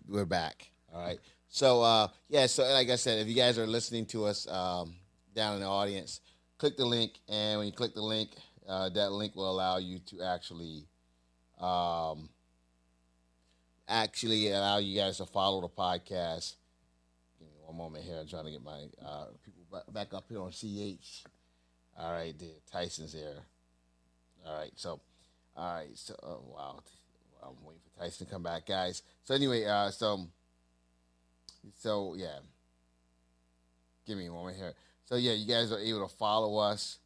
we're back. All right. So yeah. So like I said, if you guys are listening to us down in the audience, click the link, and when you click the link, that link will allow you to um, actually allow you guys to follow the podcast. Give me one moment here. I'm trying to get my people back up here on CH. All right, there. Tyson's here. All right. So, all right. So, wow. I'm waiting for Tyson to come back, guys. So anyway, so yeah. Give me one moment here. So yeah, you guys are able to follow us.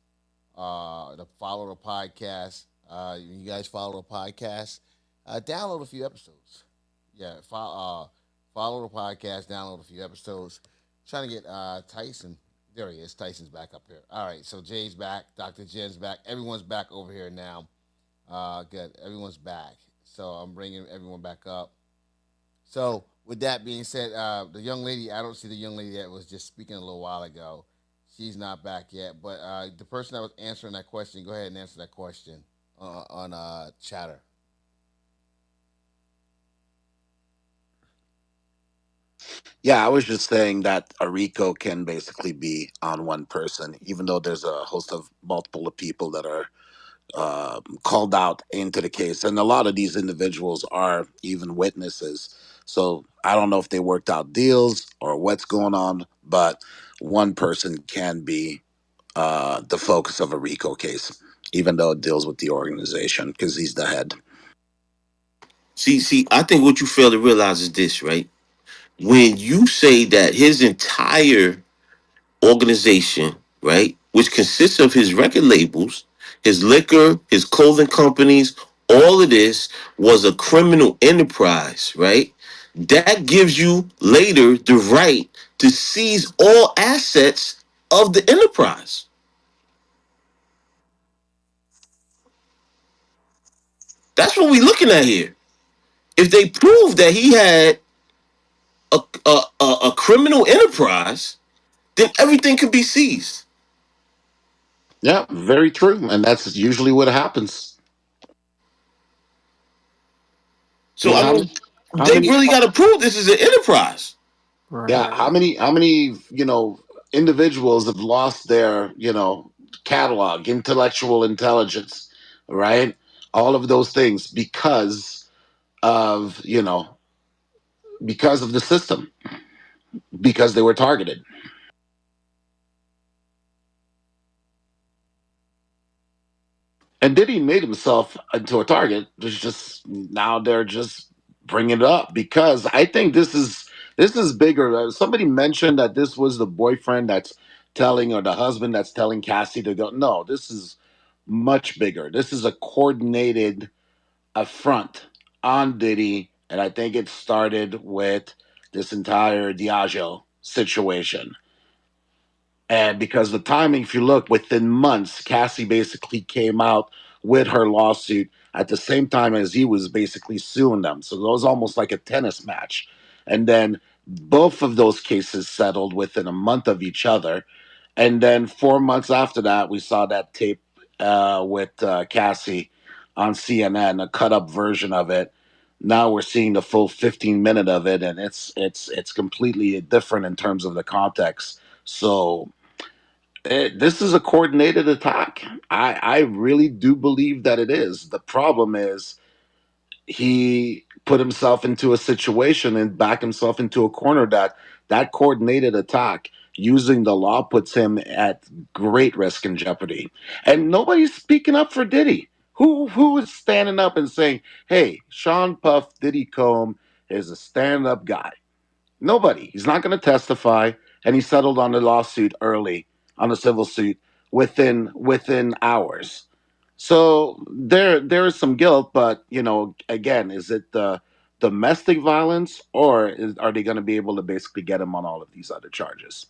To follow the podcast. You guys follow the podcast. Download a few episodes. Yeah, follow the podcast. Download a few episodes. Trying to get Tyson. There he is. Tyson's back up here. All right, so Jay's back. Dr. Jen's back. Everyone's back over here now. Good. Everyone's back. So I'm bringing everyone back up. So with that being said, the young lady, I don't see the young lady that was just speaking a little while ago. She's not back yet. But the person that was answering that question, go ahead and answer that question on Chatter. Yeah, I was just saying that a RICO can basically be on one person, even though there's a host of multiple people that are called out into the case. And a lot of these individuals are even witnesses. So I don't know if they worked out deals or what's going on, but one person can be the focus of a RICO case, even though it deals with the organization because he's the head. See, I think what you fail to realize is this, right? When you say that his entire organization, right, which consists of his record labels, his liquor, his clothing companies, all of this was a criminal enterprise, right? That gives you later the right to seize all assets of the enterprise. That's what we're looking at here. If they prove that he had a criminal enterprise, then everything could be seized. Yeah, very true. And that's usually what happens. I So mean, I mean, how they many, really got to prove this is an enterprise. yeah, Right. how many, individuals have lost their, catalog, intellectual intelligence, right? All of those things of, because of the system, because they were targeted. And Diddy made himself into a target. There's just now they're just bringing it up because I think this is bigger. Somebody mentioned that this was the boyfriend that's telling or the husband that's telling Cassie to go. No, this is much bigger. This is a coordinated affront on Diddy, and I think it started with this entire Diageo situation. And because the timing, if you look within months, Cassie basically came out with her lawsuit at the same time as he was basically suing them. So it was almost like a tennis match. And then both of those cases settled within a month of each other. And then 4 months after that, we saw that tape with Cassie on CNN, a cut up version of it. Now we're seeing the full 15-minute of it, and it's completely different in terms of the context. So this is a coordinated attack. I really do believe that it is. The problem is he put himself into a situation and backed himself into a corner that coordinated attack using the law puts him at great risk and jeopardy. And nobody's speaking up for Diddy. Who is standing up and saying, "Hey, Sean Puff Diddy Combe is a stand-up guy"? Nobody. He's not going to testify, and he settled on the lawsuit early on the civil suit within hours. So there is some guilt, but again, is it the domestic violence, or are they going to be able to basically get him on all of these other charges?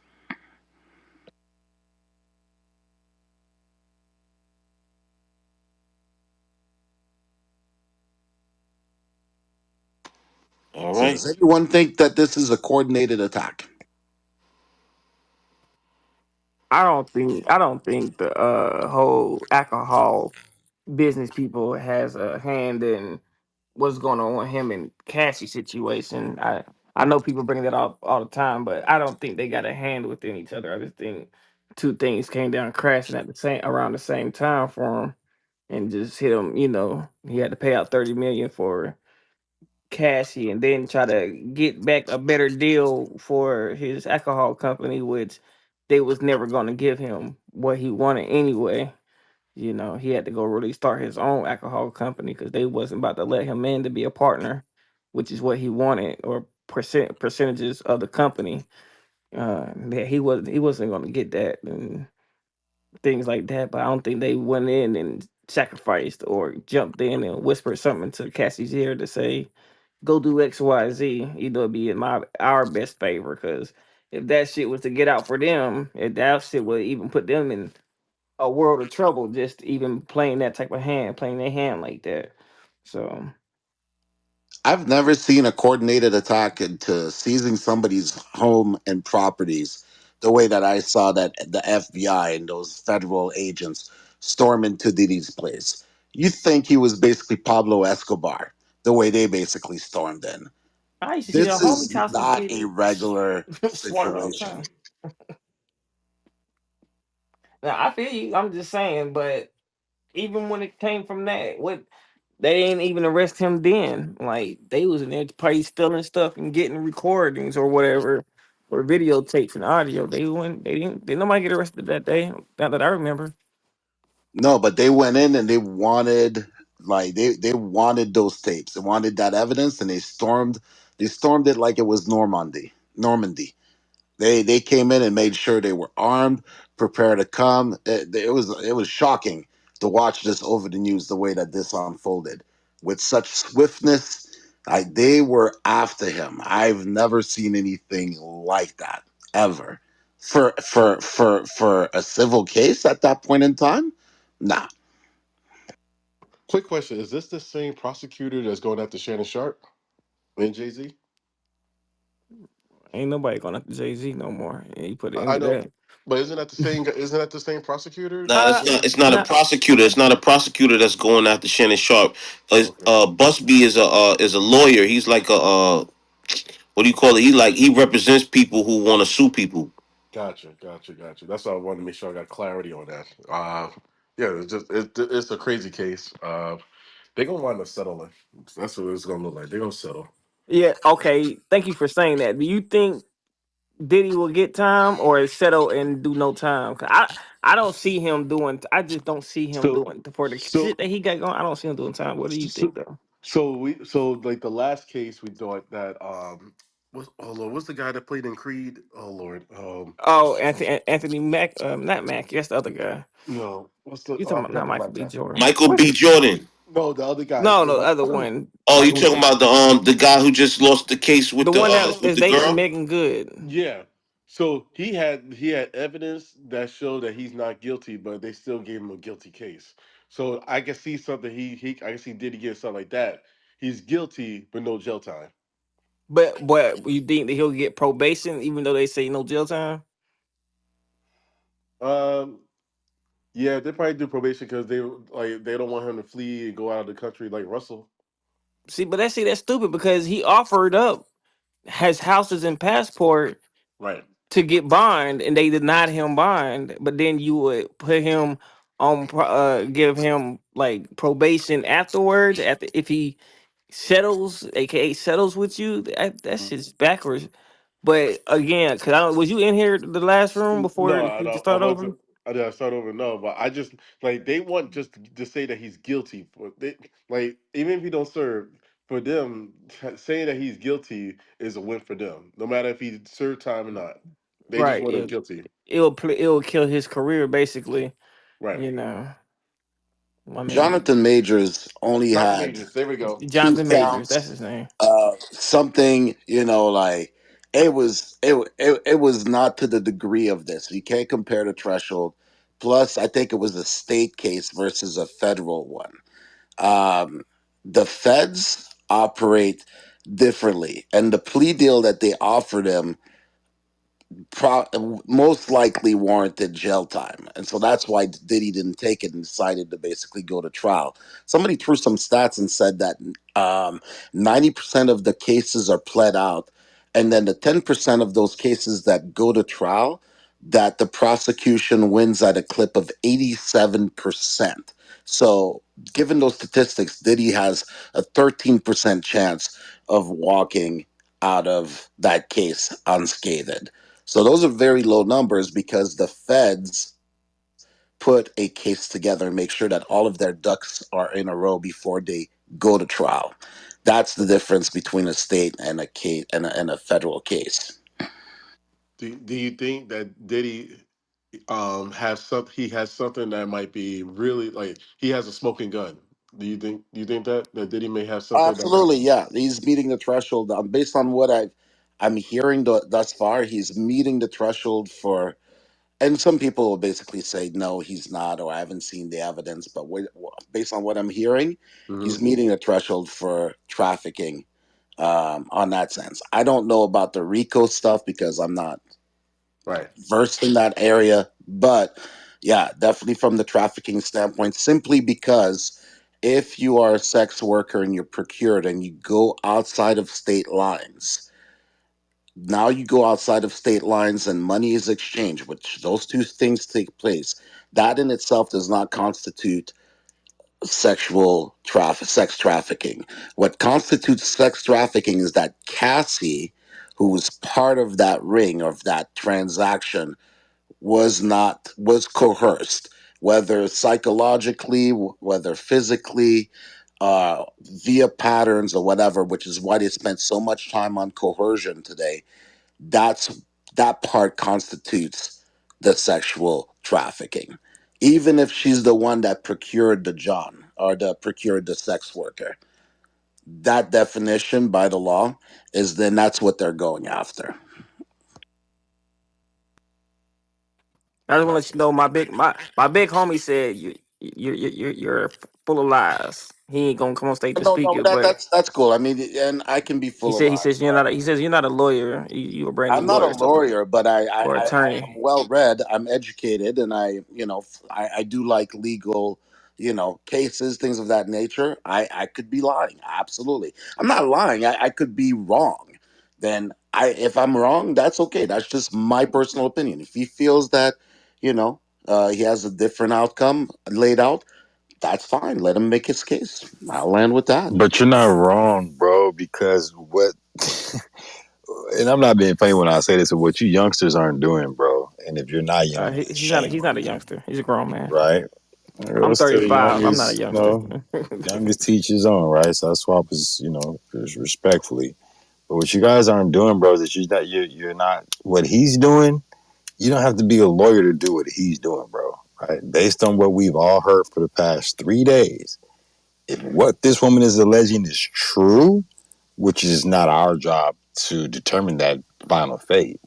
All So right. does anyone think that this is a coordinated attack? I don't think the whole alcohol business people has a hand in what's going on with him and Cassie situation. I know people bring that up all the time, but I don't think they got a hand within each other. I just think two things came down crashing at the same around the same time for him and just hit him. You know, he had to pay out 30 million for Cassie and then try to get back a better deal for his alcohol company, which they was never going to give him what he wanted anyway. You know, he had to go really start his own alcohol company because they wasn't about to let him in to be a partner, which is what he wanted, or percentages of the company. That he wasn't going to get that and things like that. But I don't think they went in and sacrificed or jumped in and whispered something to Cassie's ear to say, "Go do X, Y, Z." It'll be in my our best favor because if that shit was to get out for them, if that shit would even put them in a world of trouble just even playing that type of hand, playing their hand like that. So I've never seen a coordinated attack into seizing somebody's home and properties the way that I saw that the FBI and those federal agents storm into Diddy's place. You think he was basically Pablo Escobar, the way they basically stormed in. I used to see their This homies is houses not get a regular swarmed all the situation. time. Now I feel you. I'm just saying, but even when it came from that, what they ain't even arrest him then. Like they was in there probably stealing stuff and getting recordings or whatever, or videotapes and audio. They went. They didn't. Nobody get arrested that day. Not that I remember. No, but they went in and they wanted they wanted those tapes. They wanted that evidence and they stormed it like it was Normandy. Normandy. They came in and made sure they were armed, prepared to come. It was shocking to watch this over the news the way that this unfolded with such swiftness. They were after him. I've never seen anything like that ever. For a civil case at that point in time, nah. Quick question: is this the same prosecutor that's going after Shannon Sharp and Jay Z? Ain't nobody going after Jay Z no more. And you put an end I to know, that. but isn't that the same? Isn't that the same prosecutor Nah, that's Uh, it's going? not. It's not a nah, prosecutor. It's not a prosecutor that's going after Shannon Sharp. Okay, Busby is a lawyer. He's like a what do you call it? He represents people who want to sue people. gotcha. That's why I wanted to make sure I got clarity on that. Yeah, it's a crazy case. They're gonna wind up settling. That's what it's gonna look like. They're gonna settle. yeah, okay. Thank you for saying that. Do you think Diddy will get time or settle and do no time? 'Cause I don't see him doing. I just don't see him So, doing for the so, shit that he got going. I don't see him doing time. What do you so, think though? so like the last case we thought that oh Lord, what's the guy that played in Creed? Oh Lord, Oh, Anthony Mack, not Mack. That's the other guy. no, what's the You I talking about forgot not the Michael black B. guy. Jordan? Michael What's B. it? Jordan. No, the other guy. No, no, the other one. Oh, you Michael B. talking about the guy who just lost the case The one that with is the dating girl? Megan Good. Yeah. So he had evidence that showed that he's not guilty, but they still gave him a guilty case. So I can see something I can see Diddy get something like that. He's guilty, but no jail time. But you think that he'll get probation even though they say no jail time? Um, yeah, they probably do probation because they don't want him to flee and go out of the country like Russell. See, but that's stupid because he offered up his houses and passport Right. to get bond, and they denied him bond. But then you would put him on, give him like probation afterwards. After if he settles, aka settles with you, that shit's backwards. But again, cause I don't, was you in here the last room before No, we just I start over? wasn't. I did. I start over. No, but I just like they want just to say that he's guilty. For they like even if he don't serve for them, saying that he's guilty is a win for them. No matter if he served time or not, they just Right. want him guilty. It'll kill his career basically. Right. You know. I mean, Jonathan Majors only Jonathan had Majors. There we go. two Jonathan Majors, that's counts his name. of something, like it was not to the degree of this. You can't compare the threshold. Plus, I think it was a state case versus a federal one. Um, the feds operate differently, and the plea deal that they offered him most likely warranted jail time. And so that's why Diddy didn't take it and decided to basically go to trial. Somebody threw some stats and said that 90% of the cases are pled out. And then the 10% of those cases that go to trial, that the prosecution wins at a clip of 87%. So, given those statistics, Diddy has a 13% chance of walking out of that case unscathed. So those are very low numbers because the feds put a case together and make sure that all of their ducks are in a row before they go to trial. That's the difference between a state and a case and a federal case. Do you think that Diddy has some he has something that might be really like he has a smoking gun? Do you think that Diddy may have something that Absolutely, yeah. He's meeting the threshold. Based on what I'm hearing thus far, he's meeting the threshold for. And some people will basically say, no, he's not, or I haven't seen the evidence. But based on what I'm hearing, he's Mhm. meeting a threshold for trafficking on that sense. I don't know about the RICO stuff because I'm not Right. versed in that area. But yeah, definitely from the trafficking standpoint, simply because if you are a sex worker and you're procured and you go outside of state lines, now you go outside of state lines and money is exchanged, which those two things take place. That in itself does not constitute sex trafficking. What constitutes sex trafficking is that Cassie, who was part of that ring of that transaction, was coerced, whether psychologically, whether physically, via patterns or whatever, which is why they spent so much time on coercion today. That's that part constitutes the sexual trafficking. Even if she's the one that procured the John or procured the sex worker, that definition by the law is then that's what they're going after. I just want to let you know my big homie said you're full of lies. He ain't gonna come on stage to No, speak no, it, but that's cool. I mean, and I can be he full of said lies, but he says you're not a lawyer. You a brand new I'm not a lawyer, so lawyer, but or I am attorney. well read. I'm educated, and I do like legal, cases, things of that nature. I could be lying. Absolutely, I'm not lying. I could be wrong. Then if I'm wrong, that's okay. That's just my personal opinion. If he feels that, you know, he has a different outcome laid out, that's fine. Let him make his case. I'll land with that. But you're not wrong, bro, because what and I'm not being funny when I say this, but what you youngsters aren't doing, bro. And if you're not young, then shame He's not a on you, youngster. He's a grown man. right? I'm Well, still young 35. I'm not a is, youngster. youngest teaches on, right? So that's why I was, respectfully. But what you guys aren't doing, bro, is that you're not what he's doing. You don't have to be a lawyer to do what he's doing, bro. Right? Based on what we've all heard for the past 3 days, if what this woman is alleging is true, which is not our job to determine that final fate.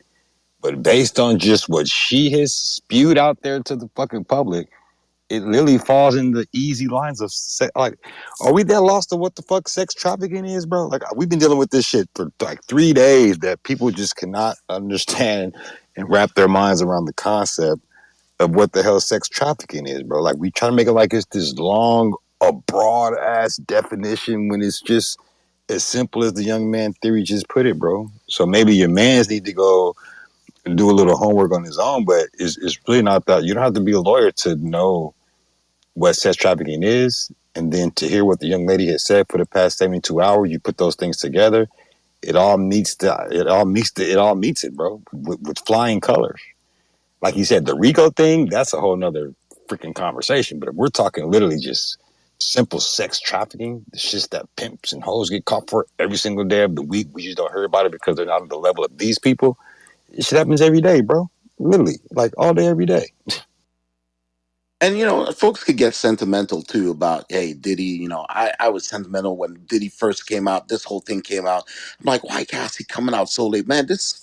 But based on just what she has spewed out there to the fucking public, it literally falls in the easy lines of like, are we that lost to what the fuck sex trafficking is, bro? Like we've been dealing with this shit for like 3 days that people just cannot understand and wrap their minds around the concept of what the hell sex trafficking is, bro. Like we try to make it like it's this long, a broad ass definition when it's just as simple as the young man theory just put it, bro. So maybe your mans need to go and do a little homework on his own, but it's really not that. You don't have to be a lawyer to know what sex trafficking is, and then to hear what the young lady has said for the past 72 hours. You put those things together, it all meets it, bro, with flying colors. Like you said, the Rico thing, that's a whole nother freaking conversation. But if we're talking literally just simple sex trafficking, the shit that pimps and hoes get caught for every single day of the week, we just don't hear about it because they're not on the level of these people. It shit happens every day, bro. Literally, like all day, every day. And folks could get sentimental too about, hey, Diddy. I was sentimental when Diddy first came out. This whole thing came out. I'm like, why Cassie coming out so late, man? This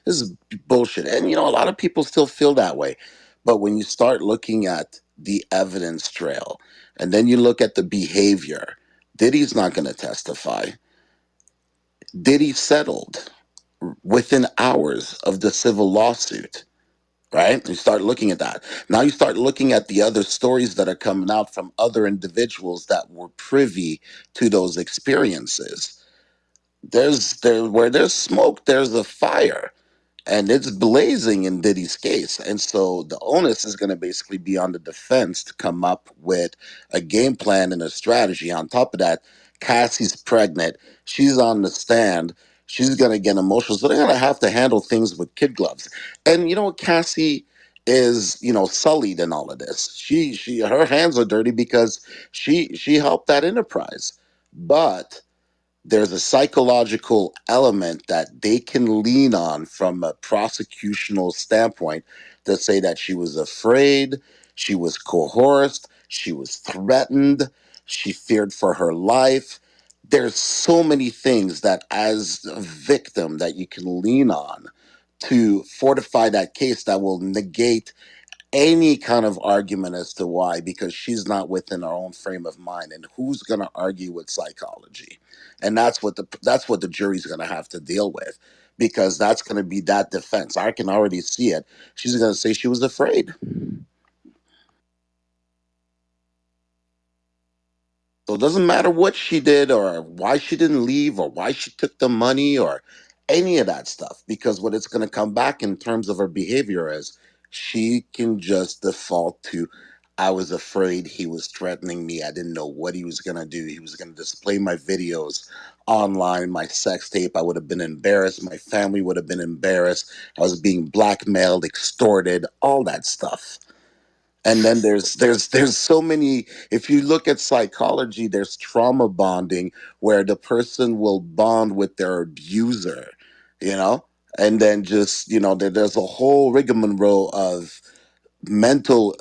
is bullshit. And a lot of people still feel that way. But when you start looking at the evidence trail, and then you look at the behavior, Diddy's not going to testify. Diddy settled. within hours of the civil lawsuit, right? You start looking at that. Now you start looking at the other stories that are coming out from other individuals that were privy to those experiences. Where there's smoke, there's a fire, and it's blazing in Diddy's case. And so the onus is going to basically be on the defense to come up with a game plan and a strategy. On top of that, Cassie's pregnant. She's on the stand. She's going to get emotional. So they're going to have to handle things with kid gloves. And Cassie is, sullied in all of this. Her hands are dirty because she helped that enterprise. But there's a psychological element that they can lean on from a prosecutional standpoint to say that she was afraid, she was coerced, she was threatened, she feared for her life. There's so many things that as a victim that you can lean on to fortify that case that will negate any kind of argument as to why, because she's not within her own frame of mind, and who's going to argue with psychology? And that's what the jury's going to have to deal with, because that's going to be that defense. I can already see it. She's going to say she was afraid. So it doesn't matter what she did or why she didn't leave or why she took the money or any of that stuff, because what it's going to come back in terms of her behavior is she can just default to, I was afraid, he was threatening me, I didn't know what he was going to do, he was going to display my videos online, my sex tape, I would have been embarrassed, my family would have been embarrassed, I was being blackmailed, extorted, all that stuff. And then there's so many. If you look at psychology, there's trauma bonding, where the person will bond with their abuser, you know and then just there's a whole rigmarole of mental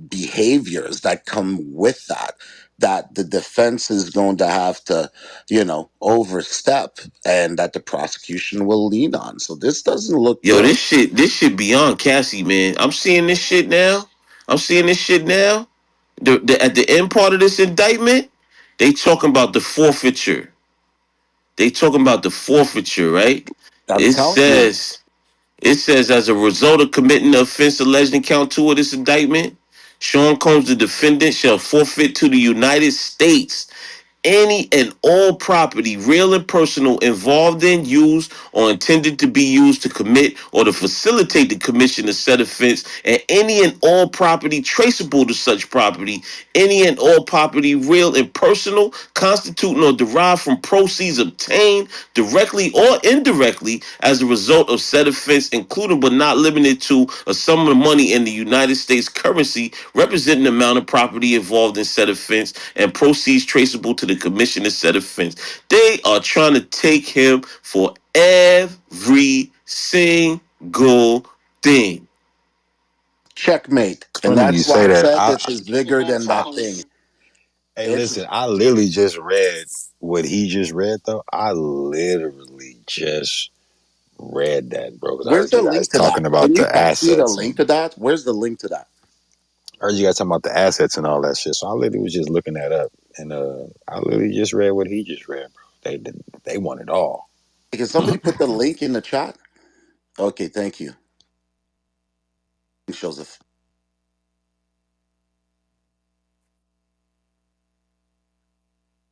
behaviors that come with that the defense is going to have to overstep, and that the prosecution will lean on. So this doesn't look Yo, good. this shit beyond Cassie, man. I'm seeing this shit now. I'm seeing this shit now. At the end part of this indictment, they talking about the forfeiture. They talking about the forfeiture, right? I'm It telling you. says it says as a result of committing the offense alleged in count 2 of this indictment, Sean Combs, the defendant, shall forfeit to the United States any and all property, real and personal, involved in, used, or intended to be used to commit or to facilitate the commission of said offense, and any and all property traceable to such property, any and all property, real and personal, constituting or derived from proceeds obtained directly or indirectly as a result of said offense, including but not limited to a sum of money in the United States currency representing the amount of property involved in said offense and proceeds traceable to the commission of said offense. They are trying to take him for every single thing. Checkmate. It's And funny you that's why say I that. said this is bigger than that thing. Hey, It's listen, I literally just read what he just read, though. I literally just read that, bro, because I Where's heard the you guys link to that? talking Can about you the text me the assets link and to that? Where's the link to that? I heard you guys talking about the assets and all that shit. So I literally was just looking that up, and I literally just read what he just read, bro. They want it all. Can somebody put the link in the chat? Okay, thank you, Joseph.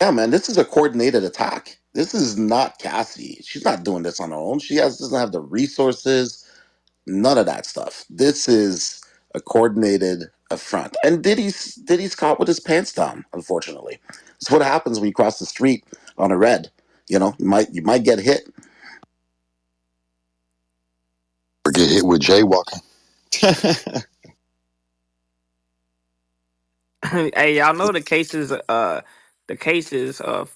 Yeah, man, this is a coordinated attack. This is not Cassie. She's not doing this on her own. Doesn't have the resources, none of that stuff. This is a coordinated affront. And Diddy's caught with his pants down, unfortunately. It's what happens when you cross the street on a red. You might get hit. Or get hit with jaywalking. Hey, y'all know the cases of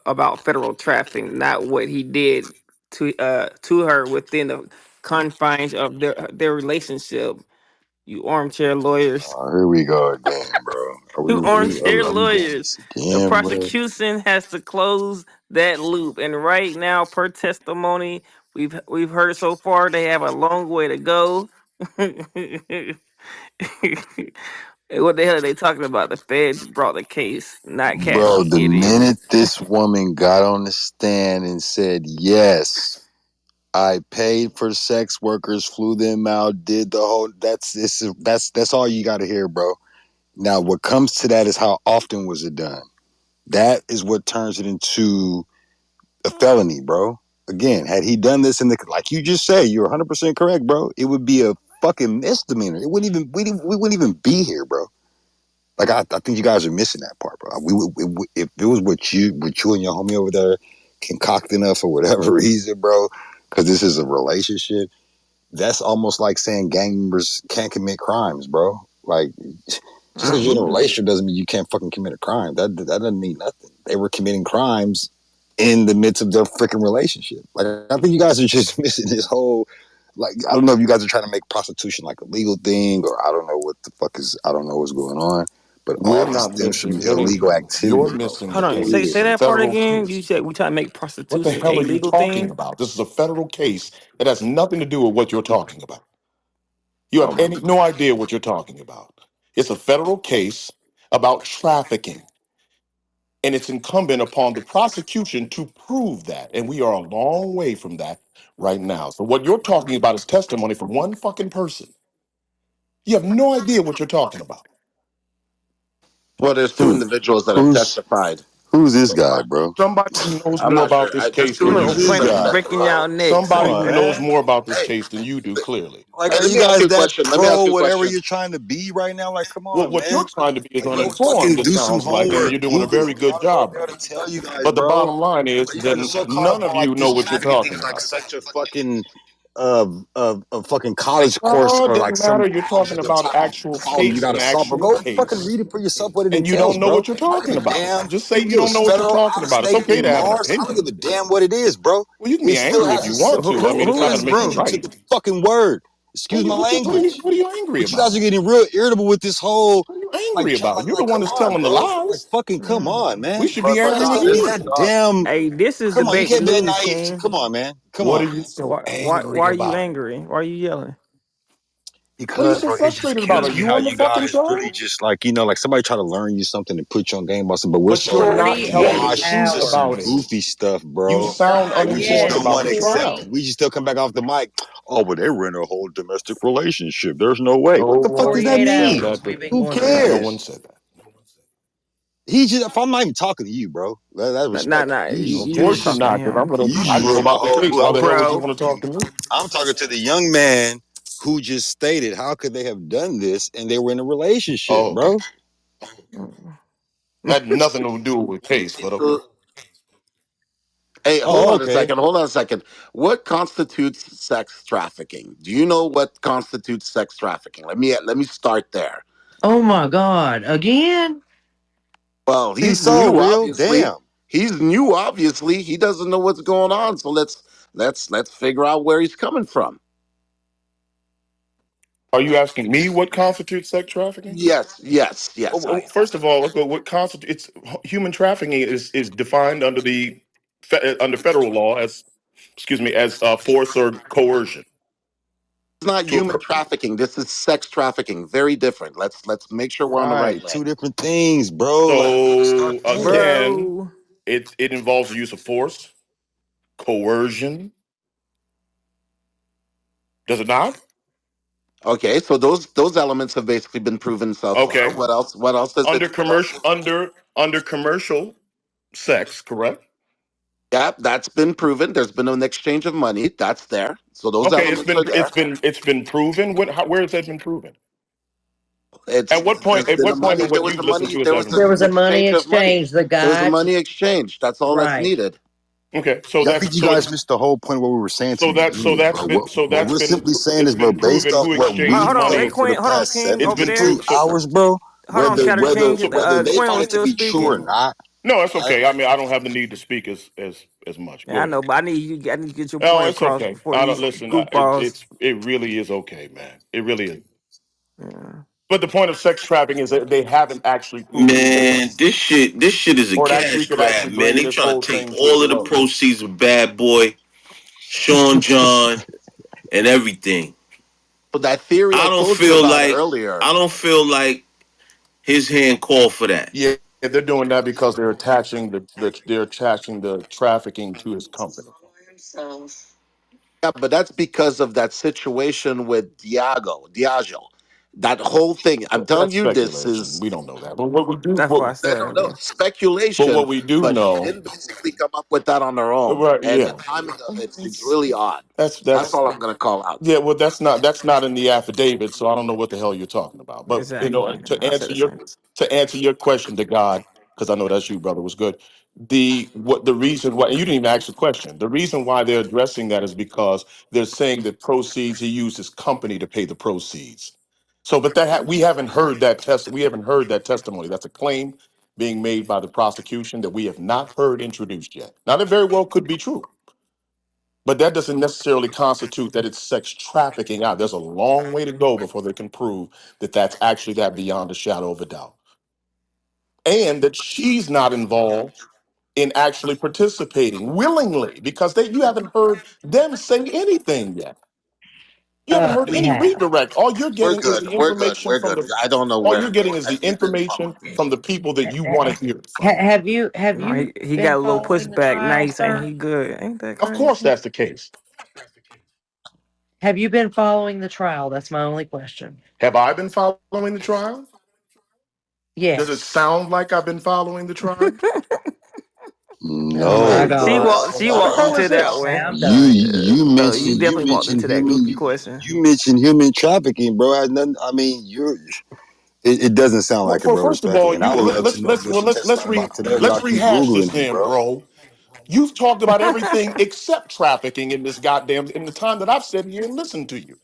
about federal trafficking, not what he did to her within the confines of their relationship. You armchair lawyers. Oh, here we go again, bro. You armchair Are we doing lawyers. this The again, bro? prosecution has to close that loop, and right now, per testimony we've heard so far, they have a long way to go. What the hell are they talking about? The feds brought the case, not Bro, Cassie, the idiot. minute this woman got on the stand and said, yes, I paid for sex workers, flew them out, did the whole. That's all you got to hear, bro. Now, what comes to that is how often was it done. That is what turns it into a felony, bro. Again, had he done this in the like you just say, you're 100% correct, bro. It would be a fucking misdemeanor. It wouldn't even we wouldn't even be here, bro. Like I think you guys are missing that part, bro. If it was what you and your homie over there concocting up for whatever reason, bro, because this is a relationship. That's almost like saying gang members can't commit crimes, bro. Like just because you're in a relationship doesn't mean you can't fucking commit a crime. That doesn't mean nothing. They were committing crimes in the midst of their freaking relationship. Like I think you guys are just missing this whole. Like I don't know if you guys are trying to make prostitution like a legal thing, or I don't know what the fuck is. I don't know what's going on, but all We're this not stems from missing illegal anything. You're activity, bro. missing Like the Hold on, for point. say This real. is say a that part federal again. You case. said we trying to make What the prostitution hell a are you legal talking thing. about? This is a federal case. It has nothing to do with what you're talking about. You Oh have my any god. no idea what you're talking about. It's a federal case about trafficking, and it's incumbent upon the prosecution to prove that. And we are a long way from that right now. So what you're talking about is testimony from one fucking person. You have no idea what you're talking about. Well, there's two Who? individuals that have Who's testified. who's this guy, bro? Somebody who knows I'm more not about sure. this There's case two than Look, you Who's do, this individuals that Quentin have guy? breaking y'all testified. necks. Come somebody on, who Okay. knows man. more about this Hey, case than you do, clearly. Like, hey, are let you me ask you guys a that question. Let me pro ask you a whatever question. you're trying to be right now? Like, come Well, on, what man. you're trying to be is Like, go uninformed, fucking it do some sounds like, and homework. you're doing a Google very it, bro. good I don't know if job they're at to it. tell you guys, But the bro. bottom line is But you guys are that so caught up none on of you like know this what you're trafficking thing talking is like about. such a fucking a fucking college course Oh, it or like doesn't some matter. You're talking algebra about type of actual problem you case, gotta an solve, bro. actual Go fucking case, read it for yourself what it and you entails, don't know bro. what you're I don't talking give a about. damn Just say if you it don't was know what you're federal, talking out of about. It's state, okay in to have an Mars. I don't give opinion. a damn what it is, bro. Well, you can be It still angry if has you want to. I it mean, still it's not has going a to make it meaning Who? to right. the fucking word. Excuse my language. What are you angry But you guys about? are getting real irritable with this whole What are you like angry about? You're the like one come that's on, telling the bro. Like lies. fucking come on, We man. should be But angry You with can't be this you. is that damn. Hey, this is Come on, you debate can't be that news, naive. King. Come on, man. Come What are on. you so Why angry are you about? angry? Why are you yelling? What are you Because, so bro, it just frustrated about? Are kills me you how on the you fucking guys really show? just like, like somebody try to learn you something and put you on game about something, but we're But you're so not telling the 48 washed truth into some about it. hours. goofy stuff, You bro. sound That we just uninformed Yes, don't about want the to accept. 40, trial. We just still come back off the mic. Oh, but they were in a whole domestic relationship. There's no way. What No the fuck one does that 48 said mean? that. hours we've But been Who going through no one cares? this. said that. He just, if I'm not even talking to you, bro, that's Nah. respectful. Of You was course you're talking to not, because him, You I just know ruined my about the whole case. How the hell would you bro. want to talk to me? I'm talking to the young man who just stated, how could they have done this and they were in a relationship, Oh, okay. bro? Had nothing to do with the case, but okay. Hey, hold Oh, on a okay. second. Hold on a second. What constitutes sex trafficking? Do you know what constitutes sex trafficking? Let me start there. Oh my God. Again? Well, He's he's so new, real. obviously. Damn. He's new, obviously. He doesn't know what's going on. So let's figure out where he's coming from. Are you asking me what constitutes sex trafficking? Yes, yes, yes. I am. First of all, let's go. What constitutes human trafficking is defined under the under federal law as, excuse me, as force or coercion. It's not To a human trafficking. This is sex trafficking. Very different. Let's make sure we're on the right Right. Two lane. different things, bro. Like, let's start so there. again, Bro. it involves the use of force, coercion. Does it not? Okay, so those elements have basically been proven so far. Okay. What else? What else does it? Under What else? commercial under commercial sex, correct? Yeah, that's been proven. There's been an exchange of money. That's there. So those Okay, elements are there. it's been proven. Where has that been proven? It's At what point? there's At been a what point money. of There what was you've a listened money. to has There that was been There an was proven? a money exchange of money. exchange. The There was a guy, money exchange. That's all that's right. needed. Okay, Yeah, I think you guys missed the whole point of what we were saying to begin with, bro. What we're simply saying it's is, bro, been based proven off who what Hold, we've exchanged hold on, let known money. for the Quinn. Hold on, past King It's over been 72 proved. there. So hours, bro, Hold on, Shadow King. whether they Quinn was find it to still be true or speaking. not, no, it's right? okay. I mean, I don't have the need to speak as much. Yeah, Go I ahead. know, but I need you. I need to get your No, point it's across okay. before I don't these listen. goofballs. It really is okay, man. It really is. Yeah. But the point of sex trafficking is that they haven't actually proven the Man, case, this shit is a or it actually cash could grab, actually man. bring They this trying whole to take thing to a all of the close. proceeds of Bad Boy, Sean John, and everything. So that theory I I don't told you feel about like earlier. I don't feel like his hand called for that. Yeah, they're doing that because they're attaching the trafficking to his company. but that's because of that situation with Diageo. That whole thing. I'm telling That's you, this speculation. is We don't know that. But what we do, That's why I I said don't know earlier. but speculation, what we do but she know, didn't basically come up with that on her own, right? and the Yeah, timing of it seems really odd. That's that's all I'm gonna call out. yeah. Well, that's not in the affidavit, so I don't know what the hell you're talking about. But Exactly. I said the same. to answer your question to God, because I know that's you, brother, was good. The reason why, and you didn't even ask the question. The reason why they're addressing that is because they're saying that proceeds, he used his company to pay the proceeds. So, but we haven't heard that we haven't heard that testimony. That's a claim being made by the prosecution that we have not heard introduced yet. Now, that very well could be true, but that doesn't necessarily constitute that it's sex trafficking out. There's a long way to go before they can prove that that's actually that beyond a shadow of a doubt, and that she's not involved in actually participating willingly, because you haven't heard them say anything yet. You haven't heard We any have. redirect. All you're We're getting is good. the We're good. information We're from good. the. I don't know All where you're getting is the you've been information following from me. the people that you want to hear it from. Have No, you he got been a little following the pushback. Now trial, he's saying sir? he good. Ain't that Of course, crazy? that's the case. Have you been following the trial? That's my only question. Have I been following the trial? Does it Yes. sound like I've been following the trial? Oh my No, She bro. God. walked. She What the walked hell is into that this? Okay, one. I'm You done. No, you you definitely walked mentioned into that goofy question. you mentioned human trafficking, bro. Has nothing, I mean, it doesn't sound Well, like it, bro. first of Respectfully, all, and I would love to know what she testified about today. But let's I'll keep rehash this googling it, then, bro. bro. You've talked about everything except trafficking in this goddamn in the time that I've sat here and listened to you.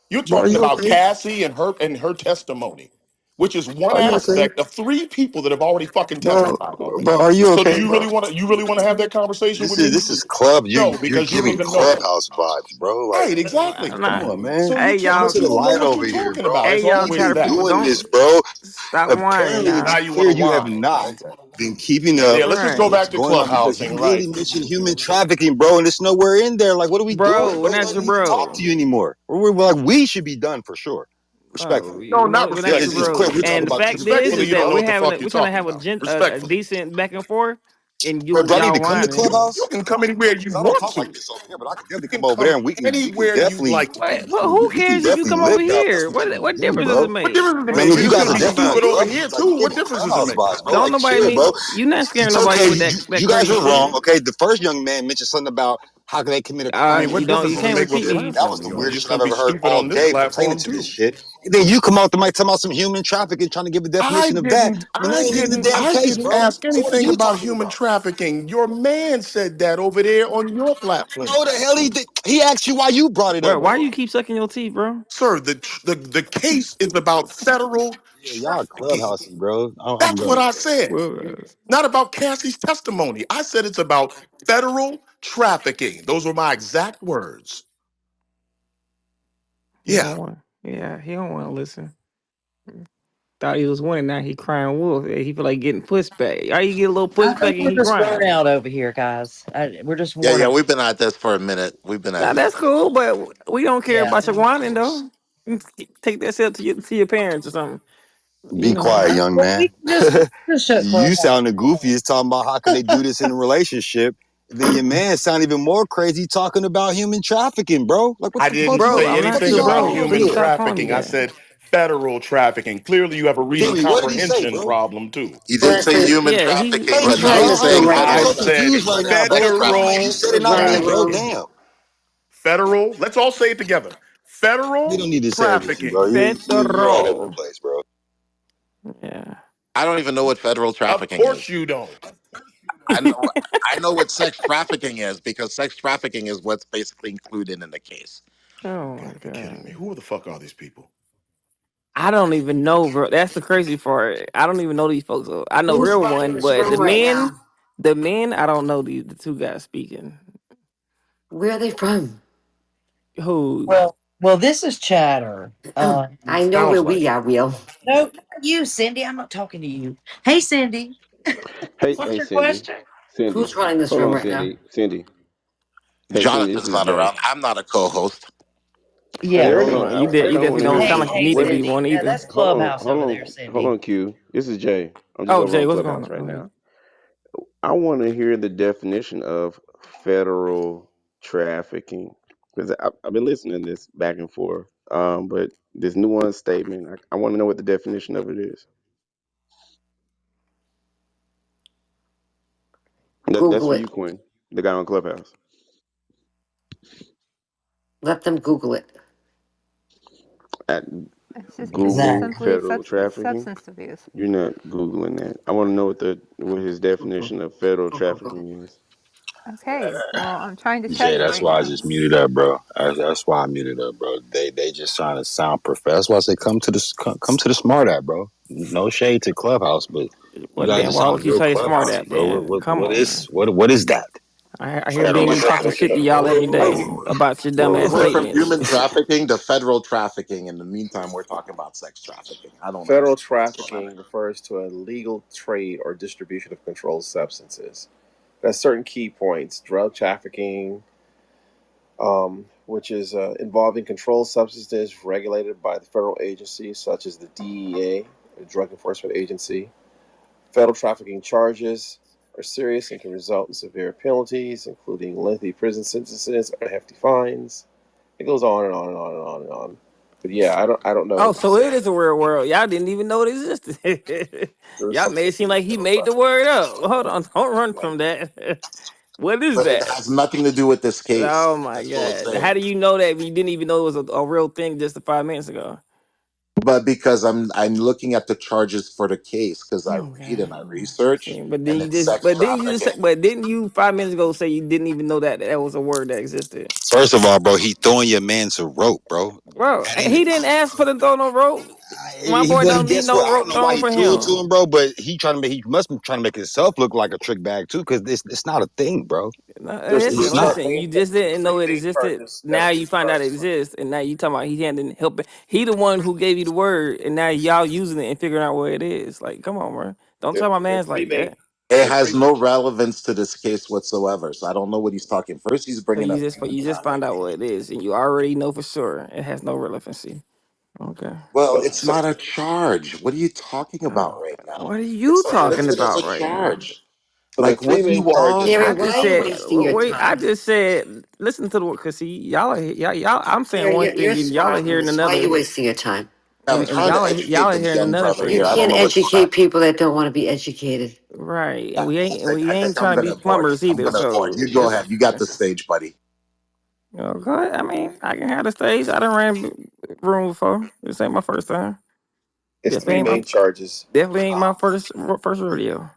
You're Bro, are talking you about okay, Cassie and her testimony, which is one are you okay, aspect of three people that have already fucking bro? testified already. Bro, are you So do okay, you bro? really want to have that conversation with me? This is club. No, You're because you don't giving even know that. clubhouse vibes, bro. Like, Right, exactly. come Nah. on, man. So Hey Come y'all. to you the don't know light what you're over here, talking bro. about. I Hey It's y'all. see always you're Try to that. people doing don't this, bro. stop whining, Apparently, Now y'all. it's you want clear to you have whine. not Okay. been keeping up Yeah, let's just go with Right, what's back to going on because you clubhousing, literally right? mentioned human trafficking, bro, and it's nowhere in there. Like, what are we doing, bro. bro? That's Like, your we even talk to bro. you anymore. We're like, we should be done for sure, Oh, respectfully. No, not that's your It's clear bro. respectfully. we're talking And the about fact criminal Respectfully, is you behavior, don't that know bro. what the fuck we're you're trying to talking have about. a Respectfully. decent back and forth, and Bro, do I need y'all to come to whining. You clubhouse? can come anywhere you Because I don't want talk like to. this over here, but I can You definitely can come over there come and anywhere you'd like to What? come. Well, who we can cares if you definitely come over live out. here? That's what you What want to do, difference does bro. it What make? difference does it I What make? mean, If what you you it's guys going to are be talking definitely stupid about? over club. here, Like, you too, give what me difference does it clubhouse make? vibes, bro. Don't Like, nobody chill, need bro. you. Not scaring It's nobody okay. with that You guys crazy are wrong. shit. Okay, the first young man mentioned something about how can they commit a I crime mean, and what you don't difference You does it own can't the make what repeat shit. me. That was platform the you're on? You're weirdest just shit going I've to be ever heard stupid all on this day pertaining platform, to this too. shit. And then you come off the mic talking about some human trafficking, trying to give a definition of that when that ain't even the damn I case, didn't bro. ask So what are anything you about talking human about? trafficking. Your man said that over there on your platform. No, the hell he did. He asked you why you brought it Bro, up, why bro. you keep sucking your teeth, bro? Sir, the case is about federal Yeah, y'all trafficking. clubhousing, bro. I'm That's what done. I said. Well, Not about Cassie's testimony. I said it's about federal trafficking. Those were my exact words. he Yeah. don't want. Yeah, he don't want to listen. Thought he was winning. Now he crying wolf. He feel like getting pushed back. How you get a little I pushback think and we're he just worn crying? out over here, guys. We're just Yeah, worn yeah, out. we've been at this for a minute. We've been at Now this that's for a minute. cool, but we don't care Yeah. about your whining though. You take that self to your parents or something. You Be know. quiet, young Well, we man. can just shut You Clubhouse sounding goofy is talking about how can they do this in a relationship. Then your man sound even more crazy talking about human trafficking, bro. Like I didn't Bro, say I'm what the fuck are not your anything y'all about bro. on over human Please here? stop calling me trafficking. I that. said federal trafficking. Clearly, you have a reading Kimmy, what did he say, comprehension bro? problem, too. He did say human Yeah, trafficking, Thank but you, now bro. he's I'm saying I federal so said confused right now, bro. sex You trafficking. federal said it, not me, bro. trafficking. Damn. Federal, let's all say it together. You Federal don't need to say everything, trafficking. bro. You're all over the federal. place, bro. Yeah. I don't even know what federal Of trafficking course is. you don't. I know I know what sex trafficking is because sex trafficking is what's basically included in the case. Oh my Gotta be kidding me. god. Who the fuck are these people? I don't even know, bro. That's the crazy part. I don't even know these folks. I know Who's real running one, this but room right now? the men, I don't know the two guys speaking. Where are they from? Who? Well, this is chatter. Oh, I know where Sounds like we it. are, Will. No, not you, Cindy. I'm not talking to you. Hey, Cindy. Hey, What's hey, your Cindy, question? Cindy, Who's running this hold room on, right now? Cindy. Hey, Cindy, this Jonathan's is not Jay. around. I'm not a co-host. Hey, Yeah. hold Dirty. on. You I you kind of definitely want to don't hear Hey, sound some. like you hey, need to Wait, be Cindy. one either. That's hold on, Clubhouse over there, hold Cindy. on, Q. This is Jay. I'm just Oh, over Jay, on what's going Clubhouse on? right Go ahead. now. I want to hear the definition of federal trafficking. because I've been listening to this back and forth. But this nuanced statement, I want to know what the definition of it is. That's Google for it. you, Quinn, the guy on Clubhouse. Let them Google it. At It's just Google Exactly. simply federal trafficking. substance abuse. You're not Googling that. I want to know what his definition of federal trafficking is. Okay, well, I'm trying to tell Jay, you that's right why I now. just muted up, bro. That's why I muted up, bro. They just trying to sound professional. That's why I say come to the smart app, bro. No shade to Clubhouse, but you Well, guys then just why sound would you real say smart Clubhousey, app bro. then? Come on, man. What is that? I hear me Federal and you talking shit to trafficking. y'all every day about your Well, we dumbass went from statements. human trafficking to federal trafficking. In the meantime, we're talking about sex trafficking. I don't Federal understand what's going on. trafficking refers to a legal trade or distribution of controlled substances. There's certain key points. Drug trafficking, which is involving controlled substances regulated by the federal agencies such as the DEA, the Drug Enforcement Agency. Federal trafficking charges are serious and can result in severe penalties, including lengthy prison sentences or hefty fines. It goes on and on and on and on and on. But yeah, I don't know Oh, what to so it say. is a real world. Y'all didn't even know it existed. There's Y'all some made it seem things like in he federal made the trafficking. word up. Hold on, don't run from that. What is But it that? has nothing to do with this case. Oh my That's all it's god! How saying. do you know that if you didn't even know it was a real thing just 5 minutes ago? But because I'm looking at the charges for the case because I Oh read and I god! research, See, and it's sex trafficking. but didn't you 5 minutes ago say you didn't even know that that was a word that existed? First of all, bro, he throwing your man to rope, bro. Bro, That ain't he didn't ask for the throw no rope. My boy well, don't need guess no what? I don't rope know why thrown he for threw it to him. him, bro. But he must be trying to make himself look like a trick bag too, because it's not a thing, bro. No, There's three It's listen, not. char- listen. main You just there's didn't three know it main existed. charges that Now are you being find out it charged for him. exists, and now you talking about he didn't help it. He the one who gave you the word, and now y'all using it and figuring out what it is. Like, come on, bro. Don't There tell my there are man's three like main that. It there are has three no relevance to this case whatsoever. So I don't know what he's talking. First, he's So bringing up human you just found out trafficking. what it is, and you already know for sure it has no relevancy. Okay. Well, so it's so not a charge. What are you talking about right now? What are you It's not talking listed as about a right now? charge. so there are Like, three what do main you all charges. Gary, I have? why just are you said, wasting your wait. I time? just said, listen to the because see y'all. I'm saying Gary, one you're thing and y'all are smart in hearing this. Why are you another, wasting your time? I'm and trying to y'all educate are the hearing young another brother You here. I thing. don't can't know what you're educate people that don't want to be educated. Right, and I we ain't think I'm trying to be gonna abort. plumbers I'm either. gonna abort. So You go ahead. You got the stage, buddy. go ahead. I mean, I can have the stage. I done ran room before. This ain't my first time. It's Definitely three ain't my main charges. first rodeo.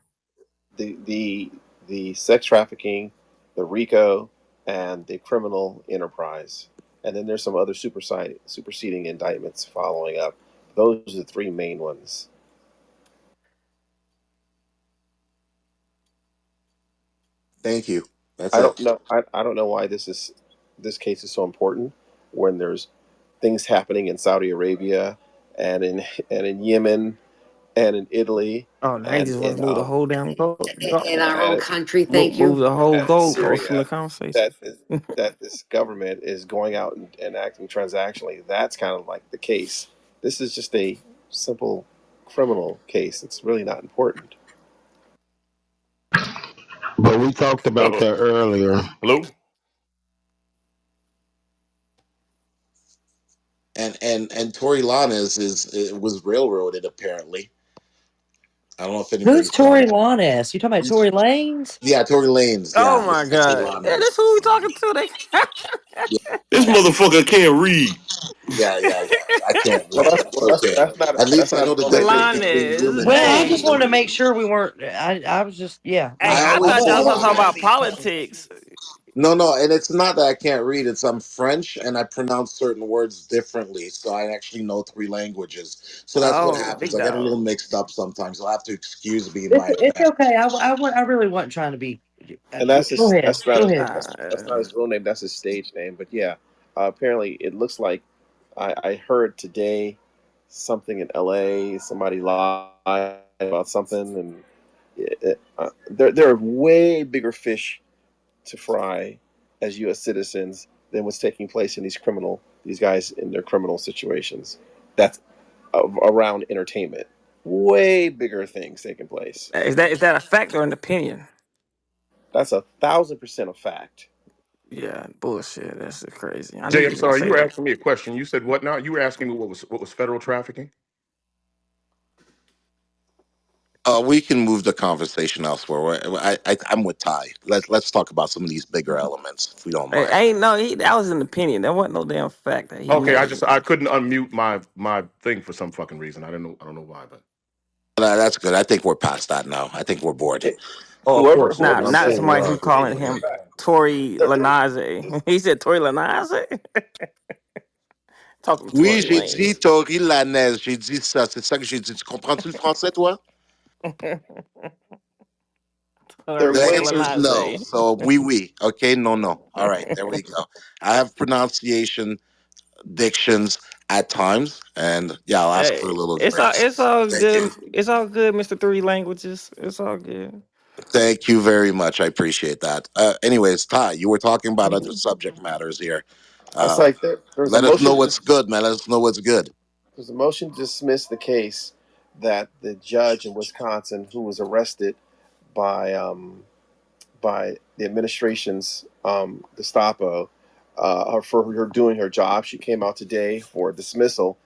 The the the sex trafficking, the RICO, and the criminal enterprise. And then there's some other superseding indictments following up. Those are the three main ones. Thank you. That's I don't it. know. I don't know why this case is so important when there's things happening in Saudi Arabia and in Yemen and in Italy Oh, now you and just want to move the whole damn In our own and country, thank move you. the whole and in goalpost from the Syria conversation. that this government is going out and acting transactionally. That's kind of like the case. This is just a simple criminal case. It's really not important. But we talked about Hello, that earlier. hello. And Tory Lanez was railroaded apparently. I don't know if Who's anybody saw Tory that. Lanez? You talking about He's, Tory Lanez? yeah, Tory Lanez. Oh Yeah, my this is god, yeah, Lanez. that's who we talking to. This Yeah, motherfucker can't read. I can't Well, read, but it's okay. At that's least I not know a the known difference name. between Delanness. human and Well, I fake just wanted to Dang. make news. sure we weren't. I was just, yeah. Hey, I I always thought y'all say was that. talking Hold about on. politics. No, no, and it's not that I can't read. It's I'm French and I pronounce certain words differently. So I actually know three languages. So that's what Oh, happens. big I get a little dog. mixed up sometimes. You'll have to excuse me in my It's advance. okay. I really wasn't trying to be. And Go ahead. Go ahead. that's not his real name. That's his stage name. But yeah, apparently it looks like I heard today something in L.A. Somebody lied about something, and there are way bigger fish to fry as U.S. citizens than what's taking place in these guys in their criminal situations. That's around entertainment. Way bigger things taking place. Is that a fact or an opinion? That's 1,000% a fact. Yeah, bullshit. That's crazy. I knew Jay, you I'm was gonna sorry, you say were that. asking me a question. You said what now? You were asking me what was federal trafficking? We can move the conversation elsewhere. I'm with Ty. Let's talk about some of these bigger elements, if we don't Hey, mind. ain't no. That was an opinion. That wasn't no damn fact that he Okay, made. I couldn't unmute my thing for some fucking reason. I don't know why, but That's good. I think we're past that now. I think we're bored. It, oh, of whoever course. Nah, whoever I'm not said saying somebody who disagree calling with the him fact. Tory There, Lanazzi. He said Tory Lanazzi. Talking Oui, Tory j'ai dit Lanez. Tori la neige. J'ai dit ça. C'est ça que j'ai dit. Tu comprends-tu le français, toi? there Tory The was answer is no. Lanazzi. So, oui, oui. Okay, no, no. All right, there we go. I have pronunciation dictions at times, and yeah, I'll ask for Hey, a little it's grace. all Thank you. good. It's all good, Mr. Three Languages. It's all good. Thank you very much. I appreciate that. Anyways, Ty, you were talking about other subject matters here. it's Uh, like there's a Let us know motion what's good, man. Let us know what's good. there's a motion to dismiss the case that the judge in Wisconsin who was arrested by by the administration's Gestapo for her doing her job. She came out today for dismissal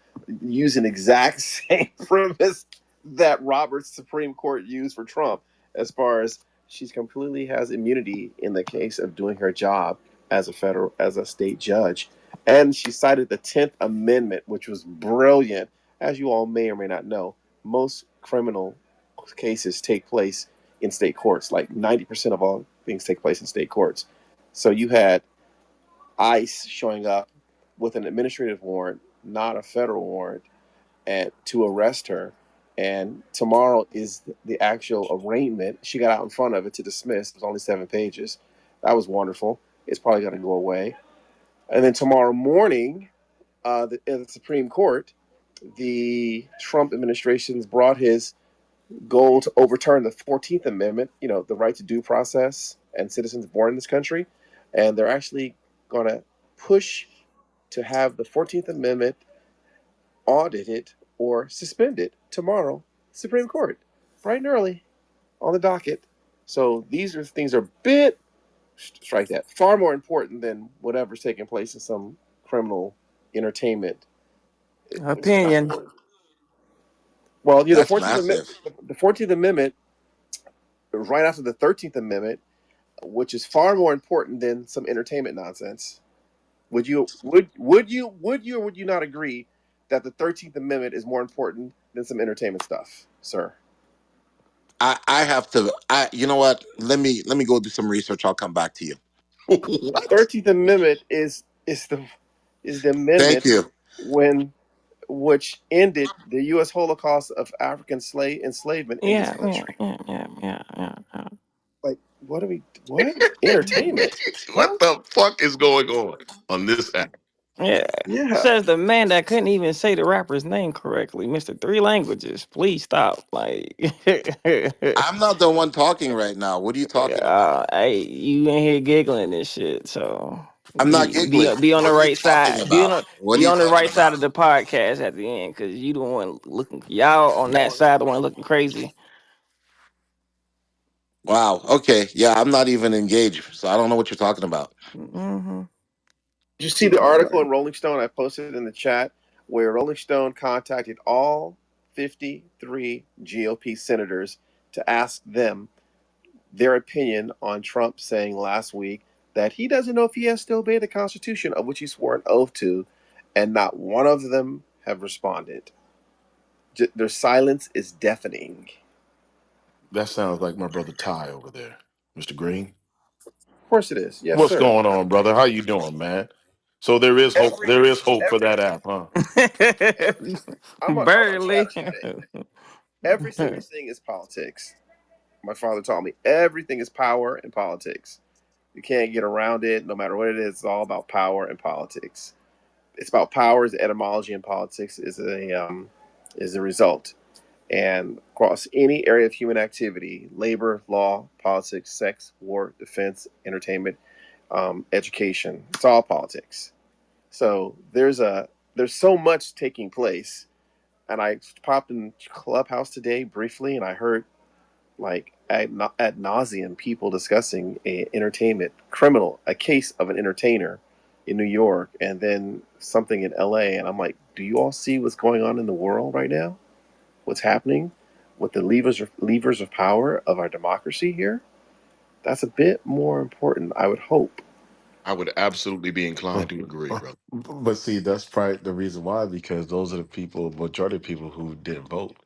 using exact same premise that Robert's Supreme Court used for Trump, as far as she's completely has immunity in the case of doing her job as a state judge. And she cited the 10th Amendment, which was brilliant. As you all may or may not know, most criminal cases take place in state courts. Like 90% of all things take place in state courts. So you had ICE showing up with an administrative warrant, not a federal warrant, and to arrest her. And tomorrow is the actual arraignment. She got out in front of it to dismiss. It was only 7 pages. That was wonderful. It's probably going to go away. And then tomorrow morning, in the Supreme Court, the Trump administration's brought his goal to overturn the 14th Amendment, the right to due process and citizens born in this country. And they're actually going to push to have the 14th Amendment audited or suspended tomorrow, Supreme Court, bright and early on the docket. So these are things are a bit, strike that, far more important than whatever's taking place in some criminal entertainment. It's just not Opinion. important. Well, the That's 14th Amendment, massive. the 14th Amendment, right after the 13th Amendment, which is far more important than some entertainment nonsense. Would you or would you not agree that the 13th Amendment is more important than some entertainment stuff, sir? I have to. You know what? Let me go do some research. I'll come back to you. The what? 13th Amendment is the Thank amendment you. when which ended the U.S. Holocaust of African slave enslavement in this Yeah, yeah, country. yeah, yeah, yeah, yeah. Yeah. Like, what entertainment? Huh? What the fuck is going on this app? Yeah. Yeah. Says the man that couldn't even say the rapper's name correctly, Mr. Three Languages. Please stop. Like, I'm not the one talking right now. What are you talking about? hey, you in here giggling and shit. So I'm not giggling. be on the What are you right talking side. about? What are Be you on the talking right side about? of the podcast at the end, because you the one looking. Y'all on that side, the one looking crazy. Wow. Okay. Yeah, I'm not even engaged, so I don't know what you're talking about. Hmm. Did you see the article in Rolling Stone I posted in the chat where Rolling Stone contacted all 53 GOP senators to ask them their opinion on Trump saying last week that he doesn't know if he has to obey the Constitution, of which he swore an oath to, and not one of them have responded. Their silence is deafening. That sounds like my brother Ty over there, Mr. Green. Of course it is. Yes, What's sir. going on, brother? How you doing, man? So there is hope. Every There is hope for every that app, huh? every I'm on Barely. Chatter today. Every single thing is politics. My father taught me everything is power and politics. You can't get around it. No matter what it is, it's all about power and politics. It's about power. The etymology in politics is a result, and across any area of human activity: labor, law, politics, sex, war, defense, entertainment, education. It's all politics. So there's so much taking place, and I popped in Clubhouse today briefly, and I heard like ad nauseum people discussing a entertainment criminal, a case of an entertainer in New York, and then something in L.A. And I'm like, do you all see what's going on in the world right now? What's happening with the levers of power of our democracy here? That's a bit more important, I would hope. I would absolutely be But, inclined to agree, brother. but see, that's probably the reason why, because those are the people, majority of people who didn't vote.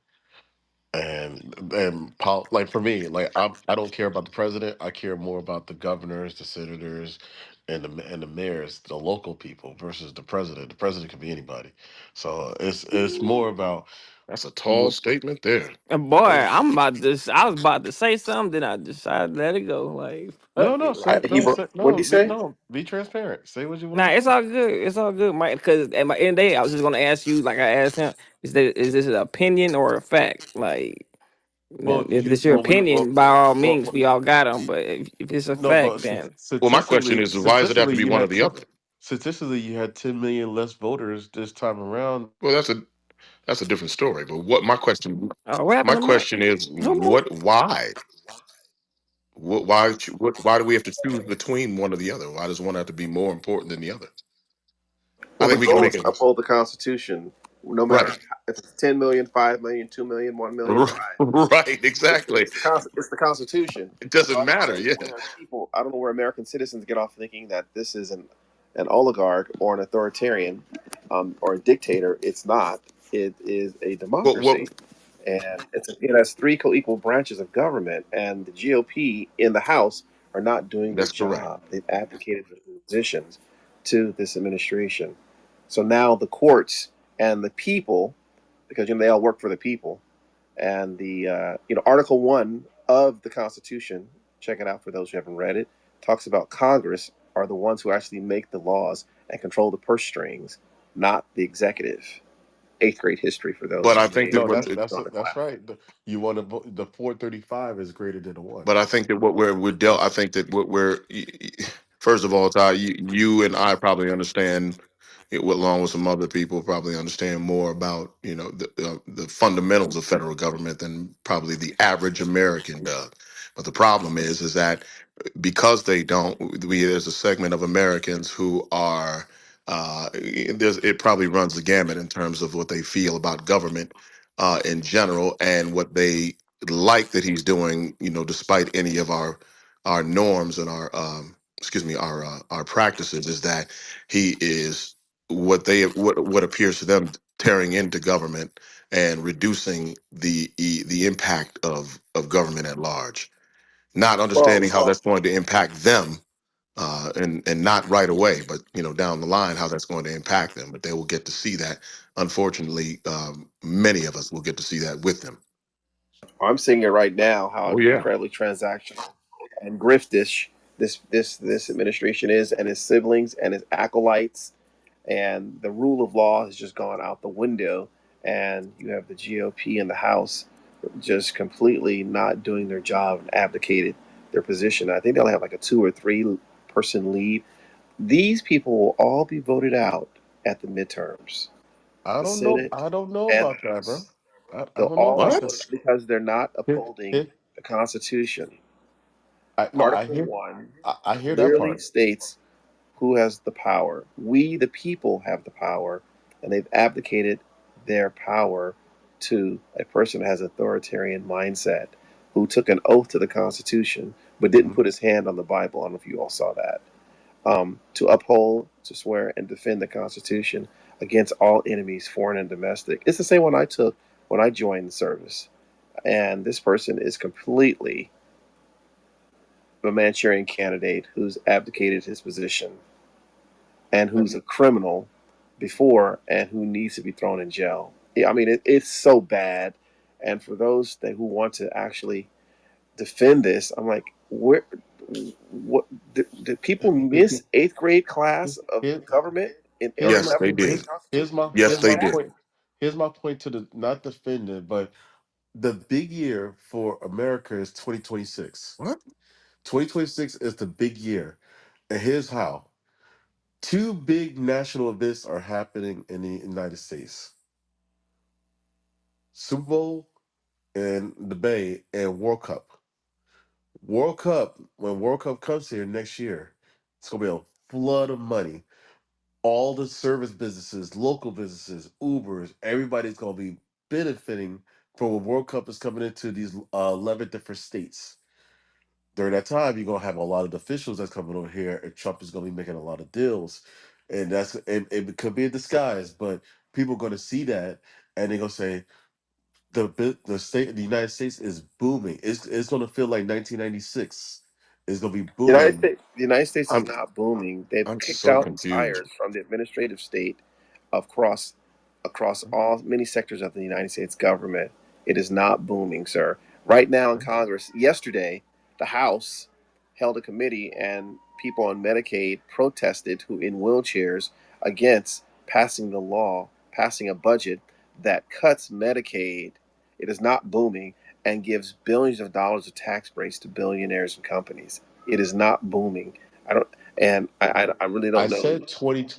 Like for me, like I don't care about the president. I care more about the governors, the senators, and the mayors, the local people versus the president. The president could be anybody. So it's more about That's a tall statement there. And boy, oh, I was about to say something, then I decided to let it go. Like, fuck no no it. say no say What did he no be, say? no be transparent. Say what you Nah, want to it's say. all good. It's all good, Mike. Because at my end of the day, I was just gonna ask you, like I asked him, is this an opinion or a fact? Like, Well, then if you it's your well we well, opinion, by all well, means, well we all got them. But if it's a no but fact, then Well, my question is, why does it have to statistically be you one or had the other? statistically you had 10 million less voters this time around. Well, that's a different story. But what happened my to Mike? question is, Who moved? why do we have to choose between one or the other? Why does one have to be more important than the other? I Well, the think we can goal make is to it uphold the Constitution, no matter right. if it's 10 million, 5 million, 2 million, 1 million. Why? Right, exactly. It's the Constitution. It So doesn't I don't matter. know Yeah. where people, I don't know where American citizens get off thinking that this is an oligarch or an authoritarian or a dictator. It's not. It is a What democracy, and it has three co-equal branches of government, and the GOP in the House are not doing their that's correct. job. They've abdicated their positions to this administration. So now the courts and the people, because they all work for the people, and the Article 1 of the Constitution, check it out for those who haven't read it, talks about Congress are the ones who actually make the laws and control the purse strings, not the executive. Eighth grade history for those But who I may think have that No, what gone to that's class. right. You want to vote, the 435 is greater than a one. But I think that what we're dealt. I think that what we're first of all, Ty, you and I probably understand, along with some other people, probably understand more about the fundamentals of federal government than probably the average American does. But the problem is that because they don't, there's a segment of Americans who are it probably runs the gamut in terms of what they feel about government in general and what they like that he's doing, despite any of our norms and our our practices, is that he is what appears to them tearing into government and reducing the impact of government at large, not Well, understanding how that's going to impact them, and not right away, but down the line how that's going to impact them. But they will get to see that. Unfortunately, many of us will get to see that with them. I'm seeing it right now how Oh yeah. incredibly transactional and griftish this administration is, and his siblings and his acolytes, and the rule of law has just gone out the window, and you have the GOP in the House just completely not doing their job and abdicated their position. I think they only have like a 2 or 3 person lead. These people will all be voted out at the midterms, I the don't know. Senate I don't know and about the that, bro. House. I They'll don't know all be about voted What? that. because they're not Here, upholding here, the Constitution. no, I Article hear, 1 I hear that clearly part. states who has the power. We, the people, have the power, and they've abdicated their power to a person who has authoritarian mindset, who took an oath to the Constitution but didn't Hmm. put his hand on the Bible. I don't know if you all saw that. To uphold, to swear, and defend the Constitution against all enemies, foreign and domestic. It's the same one I took when I joined the service. And this person is completely a Manchurian candidate who's abdicated his position and who's a criminal before and who needs to be thrown in jail. Yeah, I mean, it's so bad. And for those who want to actually defend this, I'm like, where, what, did people miss eighth grade class of Here, government in every here's Yes, my they level in this did. constitution? You Yes, here's missed they my that? did. point. Here's my point to the not defending, but the big year for America is 2026. What? 2026 is the big year, and here's how: two big national events are happening in the United States: Super Bowl and the Bay and World Cup. World Cup, when World Cup comes here next year, it's gonna be a flood of money. All the service businesses, local businesses, Ubers, everybody's gonna be benefiting from when World Cup is coming into these 11 different states. During that time, you're gonna have a lot of the officials that's coming over here, and Trump is gonna be making a lot of deals, and it could be a disguise, but people are gonna see that, and they're gonna say the United States is booming. It's gonna feel like 1996. It's gonna be booming. The United States is I'm not booming. They've I'm kicked so out the confused. tires from the administrative state of across all many sectors of the United States government. It is not booming, sir. Right now in Congress, yesterday, the House held a committee and people on Medicaid protested who in wheelchairs against passing a budget that cuts Medicaid. It is not booming and gives billions of dollars of tax breaks to billionaires and companies. It is not booming. I don't, and I really I don't know said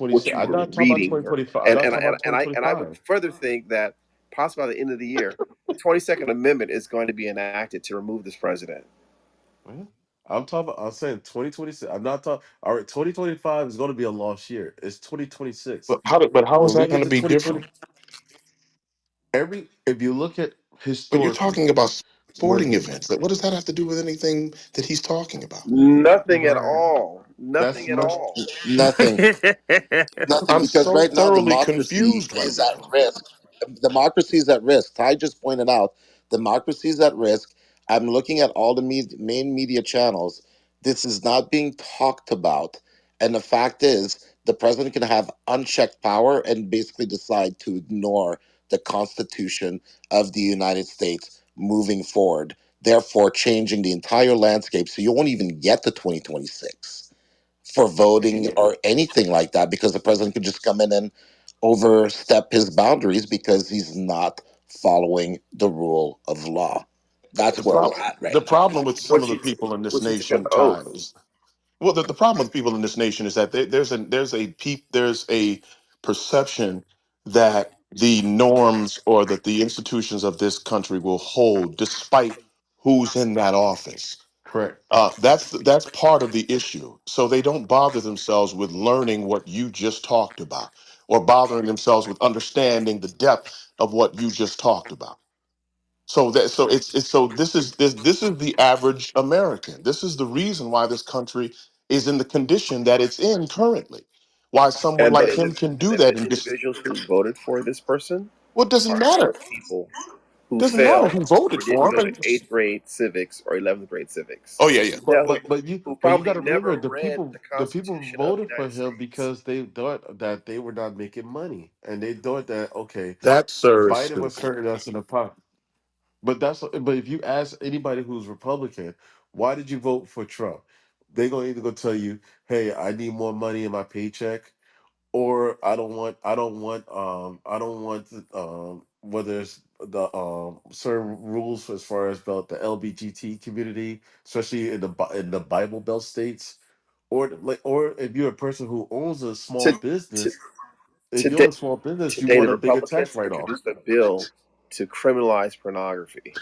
what 2026. you I'm were not talking about reading here. 2025. I'm not talking about And I would 2025. further think that possibly by the end of the year, the 22nd Amendment is going to be enacted to remove this president. Well, I'm saying 2026. I'm not talking. All right, 2025 is going to be a lost year. It's 2026. But how is When we that get going to to be 2020, different? if you look at But you're historically, talking about when sporting events. What does that have to do with anything that he's talking about? Nothing at right, all. that's Nothing at much. all. Nothing. Nothing, I'm because so right now thoroughly democracy confused right is at now. risk. Democracy is at risk. Ty just pointed out democracy is at risk. I'm looking at all the main media channels. This is not being talked about. And the fact is, the president can have unchecked power and basically decide to ignore the Constitution of the United States moving forward, therefore changing the entire landscape. So you won't even get to 2026 for voting or anything like that, because the president could just come in and overstep his boundaries because he's not following the rule of law. The That's where we're problem at right the now. problem with some of Which the he people in this which he took an nation, Ty, oath. is well, the problem with people in this nation is that there's a perception that the norms or that the institutions of this country will hold despite who's in that office. Correct. That's part of the issue. So they don't bother themselves with learning what you just talked about, or bothering themselves with understanding the depth of what you just talked about. So this is the average American. This is the reason why this country is in the condition that it's in currently. Why someone like him can And do then that the and just individuals who voted for this person well, it doesn't are matter. smart people who Doesn't matter failed who voted or didn't for go him. to eighth grade civics or 11th grade civics. Oh yeah, yeah. Who But you probably got to remember never read the the people Constitution of the voted for United him States. because they thought that they were not making money, and they thought that, okay, That sir is Biden was stupid. hurting us in the pocket. But if you ask anybody who's Republican, why did you vote for Trump? They're gonna either go tell you, hey, I need more money in my paycheck, or I don't want whether it's the certain rules as far as about the LBGT community, especially in in the Bible Belt states, or if you're a person who owns a small To, to, business, if you own today, a small business, you today, want the a bigger Republicans tax write off. introduced a bill to criminalize pornography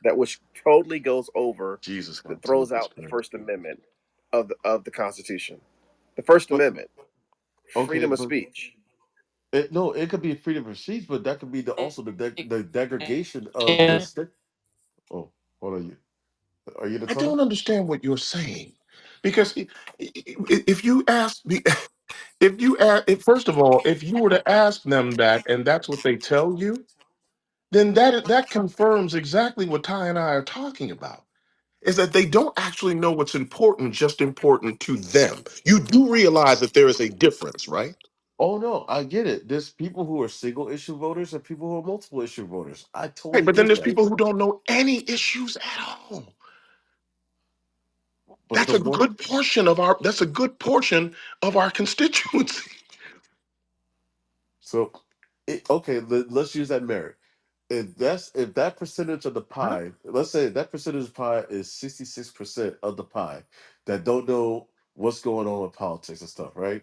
that which totally goes over, Jesus that Christ. throws out the First Amendment of the Constitution. The First But Amendment, okay, freedom of but speech. no, it could be freedom of speech, but that could be the degradation of the Yeah. state. Oh, hold on, you are you the I tunnel? don't understand what you're saying. Because if you ask me, if you ask, if, first of all, if you were to ask them that and that's what they tell you, then that confirms exactly what Ty and I are talking about. Is that they don't actually know what's important, just important to them. You do realize that there is a difference, right? Oh no, I get it. There's people who are single issue voters and people who are multiple issue voters. I Right, totally but then get there's that. people who don't know any issues at all. But the one, That's a good portion of our constituency. so okay, let's use that merit. If that percentage of the Huh? pie, let's say that percentage of pie is 66% of the pie that don't know what's going on with politics and stuff, right?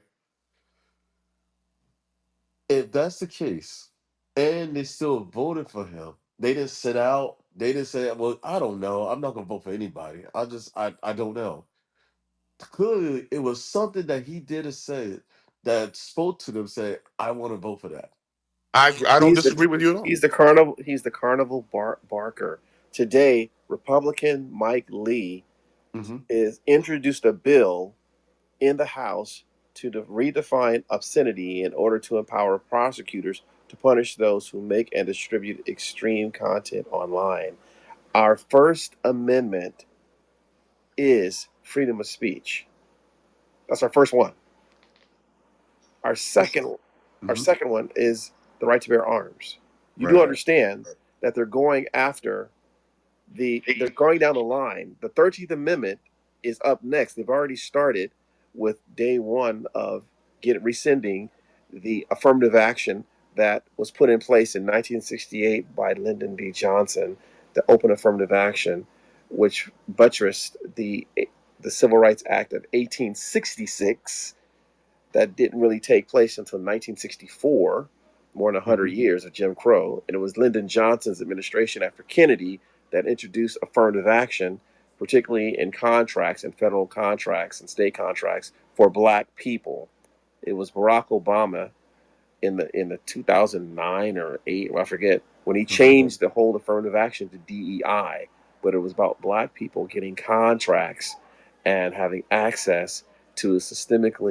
If that's the case, and they still voted for him, they didn't sit out. They didn't say, well, I don't know. I'm not gonna vote for anybody. I don't know. Clearly it was something that he did or said that spoke to them, say, I want to vote for that. I don't He's the disagree with you at all. he's the carnival barker. Today, Republican Mike Lee Hmm. is introduced a bill in the House to redefine obscenity in order to empower prosecutors to punish those who make and distribute extreme content online. Our First Amendment is freedom of speech. That's our first one. Our second, our Hmm. second one is the right to bear arms. You do Right. understand that they're going down the line. The 13th Amendment is up next. They've already started with day one of rescinding the affirmative action that was put in place in 1968 by Lyndon B. Johnson, the open affirmative action, which buttressed the Civil Rights Act of 1866 that didn't really take place until 1964, more than 100 Hmm. years of Jim Crow. And it was Lyndon Johnson's administration after Kennedy that introduced affirmative action, particularly in contracts and federal contracts and state contracts for black people. It was Barack Obama in the 2009 or 8, I forget, when he Hmm. changed the whole affirmative action to DEI, but it was about black people getting contracts and having access to a systemic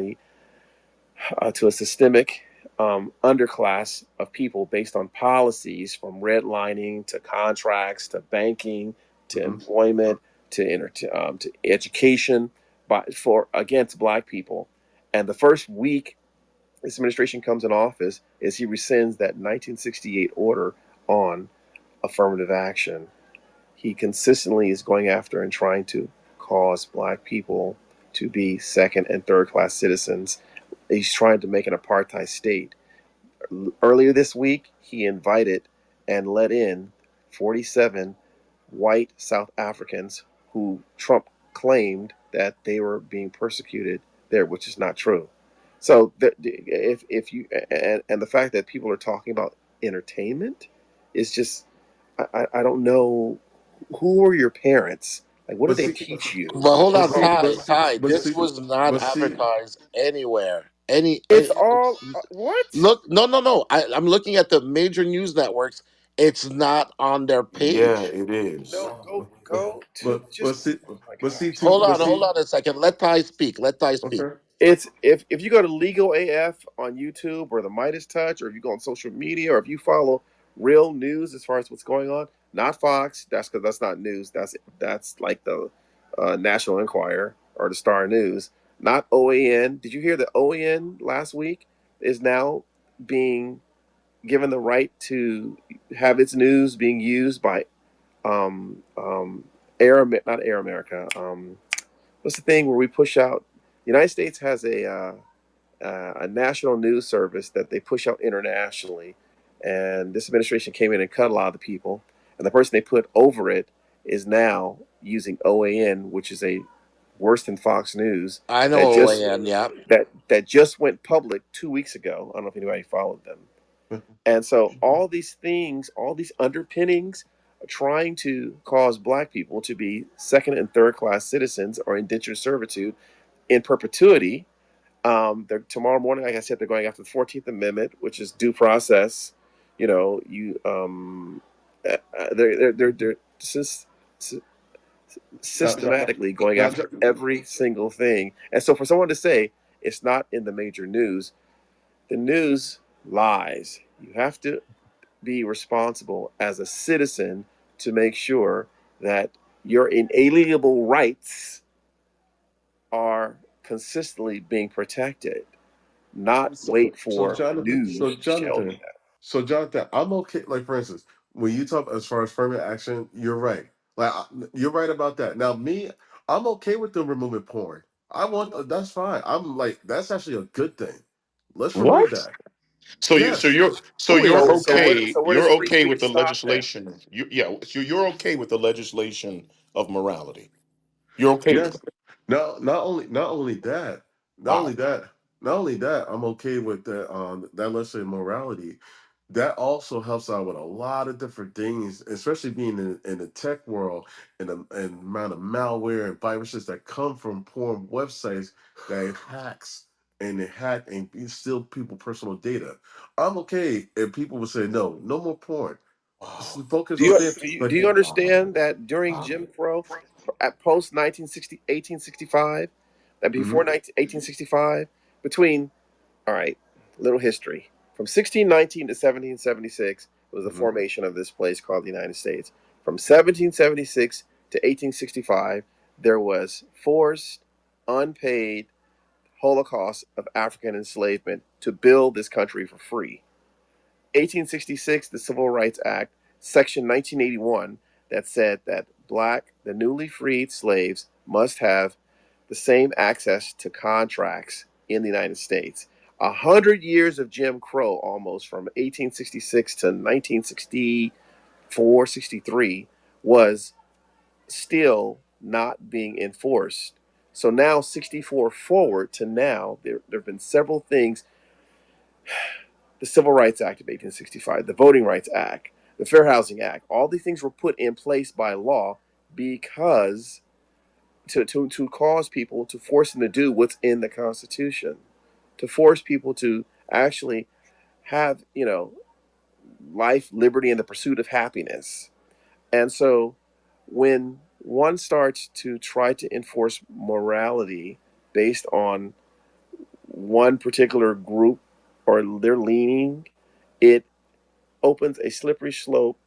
underclass of people based on policies from redlining to contracts to banking to Hmm. employment to education, but for against black people. And the first week this administration comes in office is he rescinds that 1968 order on affirmative action. He consistently is going after and trying to cause black people to be second and third class citizens. He's trying to make an apartheid state. Earlier this week, he invited and let in 47 white South Africans who Trump claimed that they were being persecuted there, which is not true. So if you and the fact that people are talking about entertainment is just I don't know who are your parents, like what But did they see, teach you? But hold but on, see, Ty. but see, Ty, but this see, was not but see, advertised anywhere. It's all what? Look, no, no, no. I'm looking at the major news networks. It's not on their Yeah, page. it is. No, go to but just. see, Oh my but see, gosh. too, but Hold see, on a second. Let Ty speak. Let Ty speak. okay. It's if you go to Legal AF on YouTube or the Midas Touch, or if you go on social media, or if you follow real news as far as what's going on, not Fox. That's because that's not news. That's like the National Enquirer or the Star News. Not OAN. Did you hear that OAN last week is now being given the right to have its news being used by Air not Air America. What's the thing where we push out? The United States has a national news service that they push out internationally, and this administration came in and cut a lot of the people, and the person they put over it is now using OAN, which is a worse than Fox News I know that just OAN. Yeah. that just went public 2 weeks ago. I don't know if anybody followed them. And so all these things, all these underpinnings are trying to cause black people to be second and third class citizens or indentured servitude in perpetuity. They're tomorrow morning, like I said, they're going after the 14th Amendment, which is due process. You know, they're Now, systematically going now, after every single thing. And so for someone to say it's not in the major news, the news lies. You have to be responsible as a citizen to make sure that your inalienable rights are consistently being protected, not wait so for Jonathan, news to tell you that. Jonathan, I'm okay. Like for instance, when you talk as far as affirmative action, you're right. You're right about that. Now, me, I'm okay with them removing porn. I want that's fine. I'm like that's actually a good thing. Let's remove What? that. So Yes. so Oh you're yeah. okay. So where does You're free okay with speech the stop then? legislation. Yeah. So you're okay with the legislation of morality. You're okay with Yes. it. Not only that. Not only Wow. that. Not only that. I'm okay with that. That lesson in morality. that also helps out with a lot of different things, especially being in the tech world and amount of malware and viruses that come from porn websites that it hacks and it hack and steal people personal data. I'm okay if people would say no, no more porn. Let's focus Do on you this. do But you understand that during Jim Crow, at post 1865, that before mhm, 1865, between, all right, little history. From 1619 to 1776 was the mhm. formation of this place called the United States. From 1776 to 1865, there was forced, unpaid Holocaust of African enslavement to build this country for free. 1866, the Civil Rights Act, Section 1981, that said that the newly freed slaves must have the same access to contracts in the United States. 100 years of Jim Crow, almost from 1866 to 1964, 63, was still not being enforced. So now, 64 forward to now, there have been several things: the Civil Rights Act of 1865, the Voting Rights Act, the Fair Housing Act. All these things were put in place by law because to cause people, to force them to do what's in the Constitution, to force people to actually have, life, liberty, and the pursuit of happiness. And so when one starts to try to enforce morality based on one particular group or their leaning, it opens a slippery slope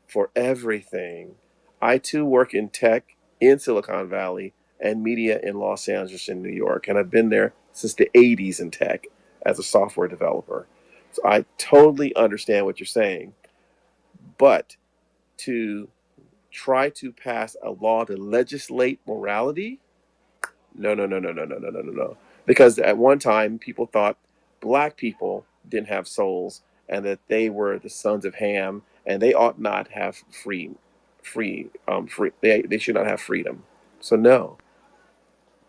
for everything. I too work in tech in Silicon Valley and media in Los Angeles and New York, and I've been there since the 80s in tech as a software developer. So I totally understand what you're saying, but to try to pass a law to legislate morality, no, no, no, no, no, no, no, no, no, no. Because at one time, people thought black people didn't have souls and that they were the sons of Ham and they ought not have free. They should not have freedom. So no.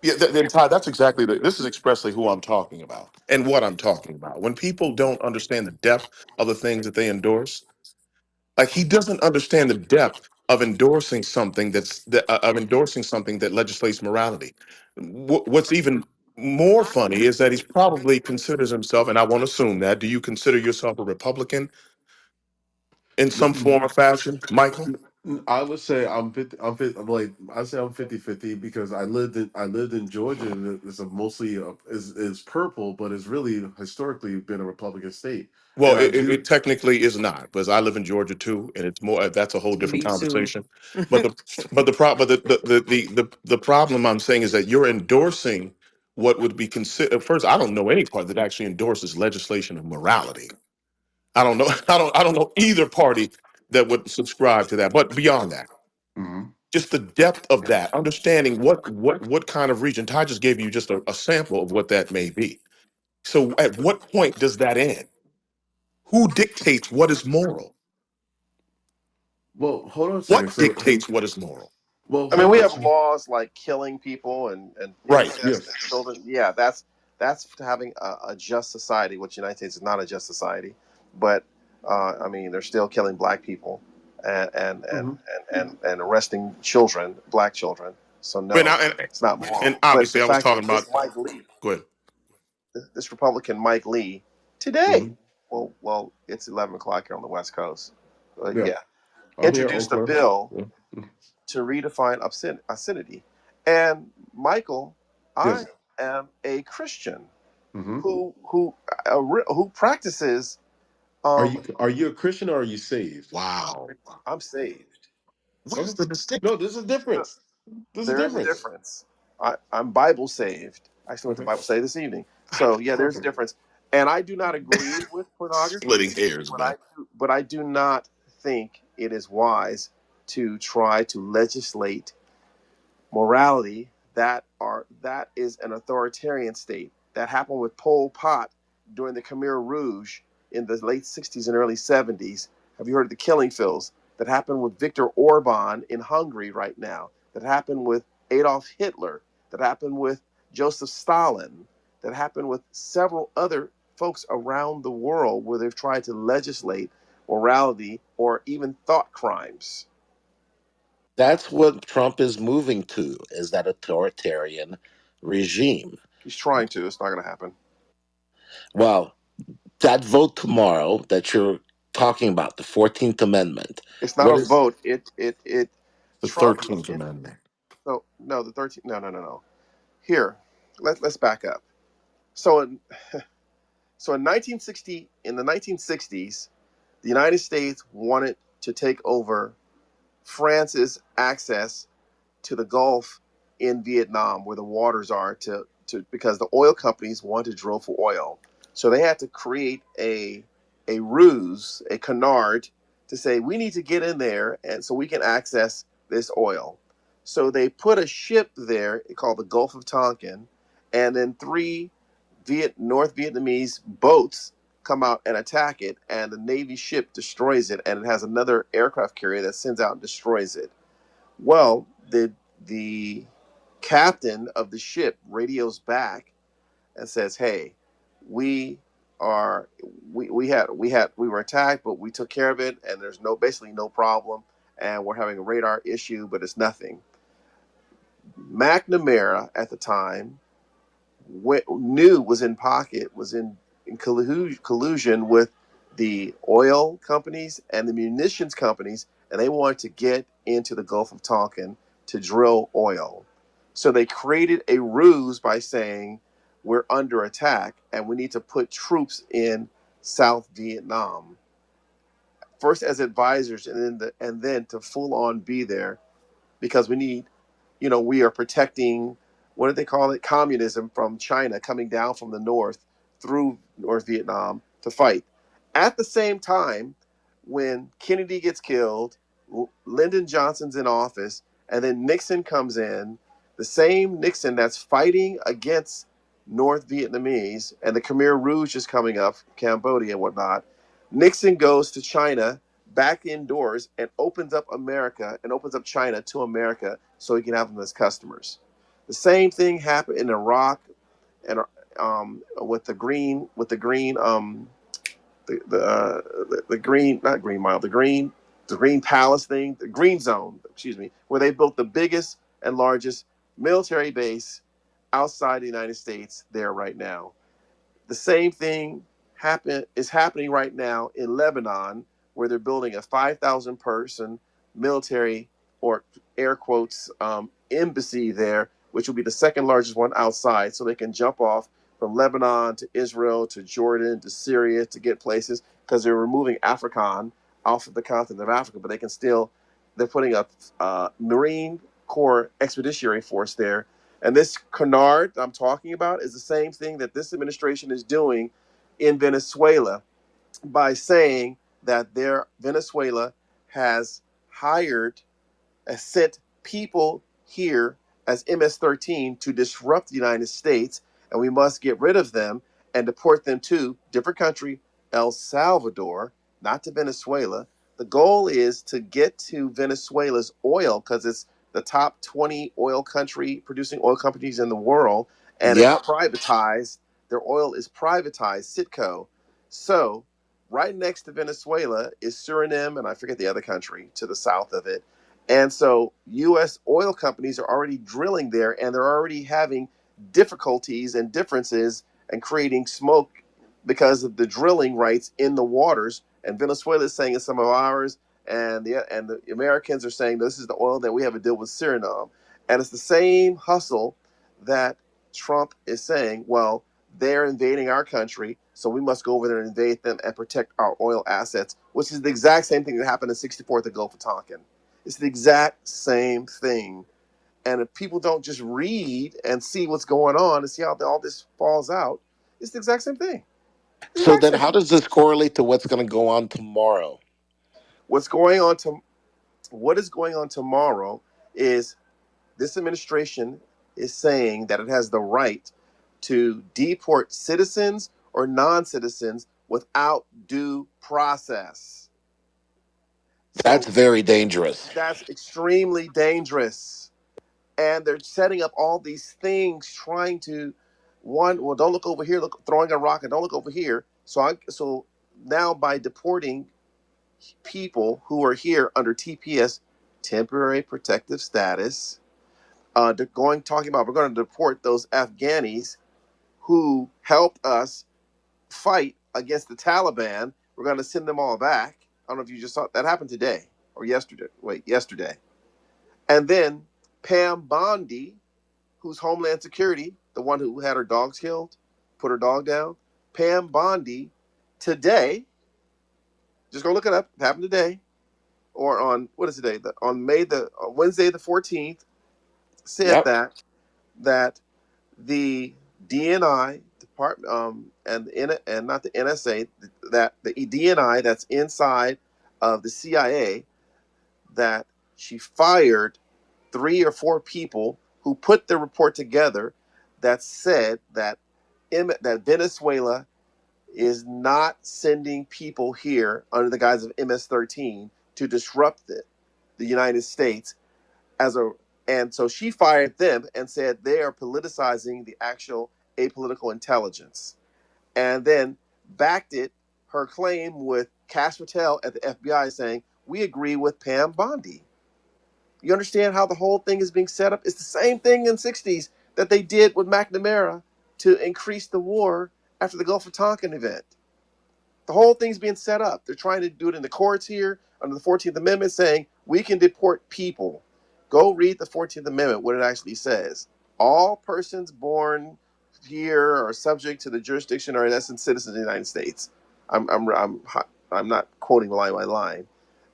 Yeah, then Ty, that's exactly this is expressly who I'm talking about and what I'm talking about. When people don't understand the depth of the things that they endorse, like he doesn't understand the depth of endorsing something of endorsing something that legislates morality. What's even more funny is that he's probably considers himself, and I won't assume that. Do you consider yourself a Republican in some form or fashion, Michael? I would say I'm 50. I'm 50. I'm like I say I'm 50-50 because I lived in Georgia and it's a mostly is purple, but it's really historically been a Republican state, Well, and I it do. technically is not, because I live in Georgia too, and it's more. That's a whole different Me too. conversation. But the problem, the problem I'm saying is that you're endorsing what would be considered. First, I don't know any part that actually endorses legislation of morality. I don't know. I don't know either party that would subscribe to that. But beyond that, Mhm. just the depth of that, understanding what kind of region. Ty just gave you just a sample of what that may be. So, at what point does that end? Who dictates what is moral? Well, hold on a second. What So, dictates what is moral? well, I mean, hold we on. have laws like killing people and Right. incest and Yes. children. Yeah, that's having a just society, which the United States is not a just society. But I mean, they're still killing black people Hmm. and arresting children, black children. So And, no, it's not and moral. But the obviously, I was fact talking that about. this Mike Lee, Go ahead. this Republican Mike Lee, today, Hmm. well, it's 11 o'clock here on the West Coast. Yeah, Yeah, I'm here, introduced a Oakland. bill Yeah. to redefine obscenity. And Michael, I Yes. am a Christian Hmm. who practices. Are Um, you a Christian or are you saved? Wow. I'm saved. What Okay. is the distinction? No, there's a difference. There's a There is a difference. difference. I'm Bible saved. I actually went to Okay. Bible study this evening. So yeah, there's a Okay. difference. And I do not agree with Splitting pornography, hairs, but man. I do not think it is wise to try to legislate morality that is an authoritarian state that happened with Pol Pot during the Khmer Rouge in the late 60s and early 70s. Have you heard of the killing fields that happened with Viktor Orban in Hungary right now, that happened with Adolf Hitler, that happened with Joseph Stalin, that happened with several other folks around the world where they've tried to legislate morality or even thought crimes. That's what Trump is moving to, is that authoritarian regime. He's trying to. It's not going to happen. Well, that vote tomorrow that you're talking about, the 14th Amendment, It's not what a is vote. It. The Trump. 13th Amendment. No, the 13th. No. Here, let's back up. So in 1960, in the 1960s, the United States wanted to take over France's access to the Gulf in Vietnam, where the waters are, to because the oil companies wanted to drill for oil. So they had to create a ruse, a canard, to say we need to get in there and so we can access this oil. So they put a ship there called the Gulf of Tonkin, and then three North Vietnamese boats come out and attack it, and the Navy ship destroys it, and it has another aircraft carrier that sends out and destroys it. Well, the captain of the ship radios back and says, "Hey, we are we were attacked, but we took care of it, and there's no basically no problem, and we're having a radar issue, but it's nothing." McNamara at the time knew was in pocket, was in collusion with the oil companies and the munitions companies, and they wanted to get into the Gulf of Tonkin to drill oil. So they created a ruse by saying, we're under attack and we need to put troops in South Vietnam, first as advisors and then to full on be there because we need, we are protecting, what do they call it? Communism from China coming down from the north through North Vietnam to fight. At the same time, when Kennedy gets killed, Lyndon Johnson's in office, and then Nixon comes in, the same Nixon that's fighting against North Vietnamese, and the Khmer Rouge is coming up, Cambodia and whatnot. Nixon goes to China back indoors and opens up America and opens up China to America so he can have them as customers. The same thing happened in Iraq and with the green the green, not Green Mile, the Green Palace thing, the Green Zone, excuse me, where they built the biggest and largest military base outside the United States there right now. The same thing is happening right now in Lebanon, where they're building a 5,000 person military, or air quotes, embassy there, which will be the second largest one outside, so they can jump off from Lebanon to Israel to Jordan to Syria to get places because they're removing African off of the continent of Africa, but they're putting a Marine Corps Expeditionary Force there. And this canard I'm talking about is the same thing that this administration is doing in Venezuela by saying that Venezuela has hired sent people here as MS-13 to disrupt the United States, and we must get rid of them and deport them to different country, El Salvador, not to Venezuela. The goal is to get to Venezuela's oil because it's the top 20 producing oil companies in the world, and it's Yep. privatized. Their oil is privatized, Citco. So, right next to Venezuela is Suriname, and I forget the other country to the south of it, and so U.S. oil companies are already drilling there, and they're already having difficulties and differences and creating smoke because of the drilling rights in the waters. And Venezuela is saying it's some of ours, and the Americans are saying this is the oil that we have to deal with Suriname. And it's the same hustle that Trump is saying, well, they're invading our country, so we must go over there and invade them and protect our oil assets, which is the exact same thing that happened in '64 at the Gulf of Tonkin. It's the exact same thing. And if people don't just read and see what's going on and see how all this falls out, it's the exact same thing. The So exact then same how thing. does this correlate to what's going to go on tomorrow? What's going on to what is going on tomorrow is this administration is saying that it has the right to deport citizens or non-citizens without due process. That's So very dangerous. that's extremely dangerous. And they're setting up all these things trying to One, well, don't look over here, look throwing a rock, and don't look over here. So now by deporting people who are here under TPS, temporary protective status, talking about we're going to deport those Afghanis who helped us fight against the Taliban. We're going to send them all back. I don't know if you just saw that happened today or yesterday. Yesterday. And then Pam Bondi, who's Homeland Security, the one who had her dogs killed, put her dog down. Pam Bondi today, just go look it up. It happened today, or on what is today? On Wednesday the 14th, said Yep. that the DNI department and not the NSA, that the DNI that's inside of the CIA, that she fired 3 or 4 people who put the report together that said that Venezuela is not sending people here under the guise of MS-13 to disrupt the United States as a and so she fired them and said they are politicizing the actual apolitical intelligence, and then backed her claim with Cash Patel at the FBI saying we agree with Pam Bondi. You understand how the whole thing is being set up? It's the same thing in the 60s that they did with McNamara to increase the war after the Gulf of Tonkin event. The whole thing's being set up. They're trying to do it in the courts here under the 14th Amendment, saying we can deport people. Go read the 14th Amendment, what it actually says. All persons born here are subject to the jurisdiction or in essence citizens of the United States. I'm not quoting line by line.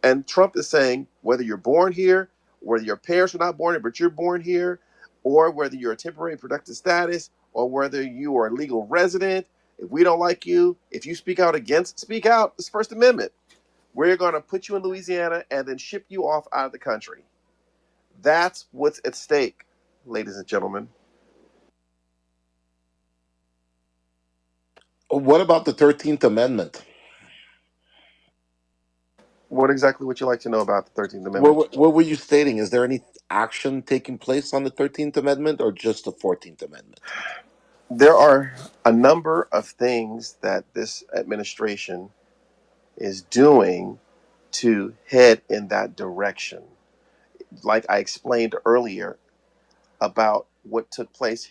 And Trump is saying whether you're born here, whether your parents were not born here, but you're born here, or whether you're a temporary protected status, or whether you are a legal resident, if we don't like you, if you speak out, it's First Amendment. We're going to put you in Louisiana and then ship you off out of the country. That's what's at stake, ladies and gentlemen. What about the 13th Amendment? What exactly would you like to know about the 13th What, Amendment? what were you stating? Is there any action taking place on the 13th Amendment or just the 14th Amendment? There are a number of things that this administration is doing to head in that direction. Like I explained earlier, about what took place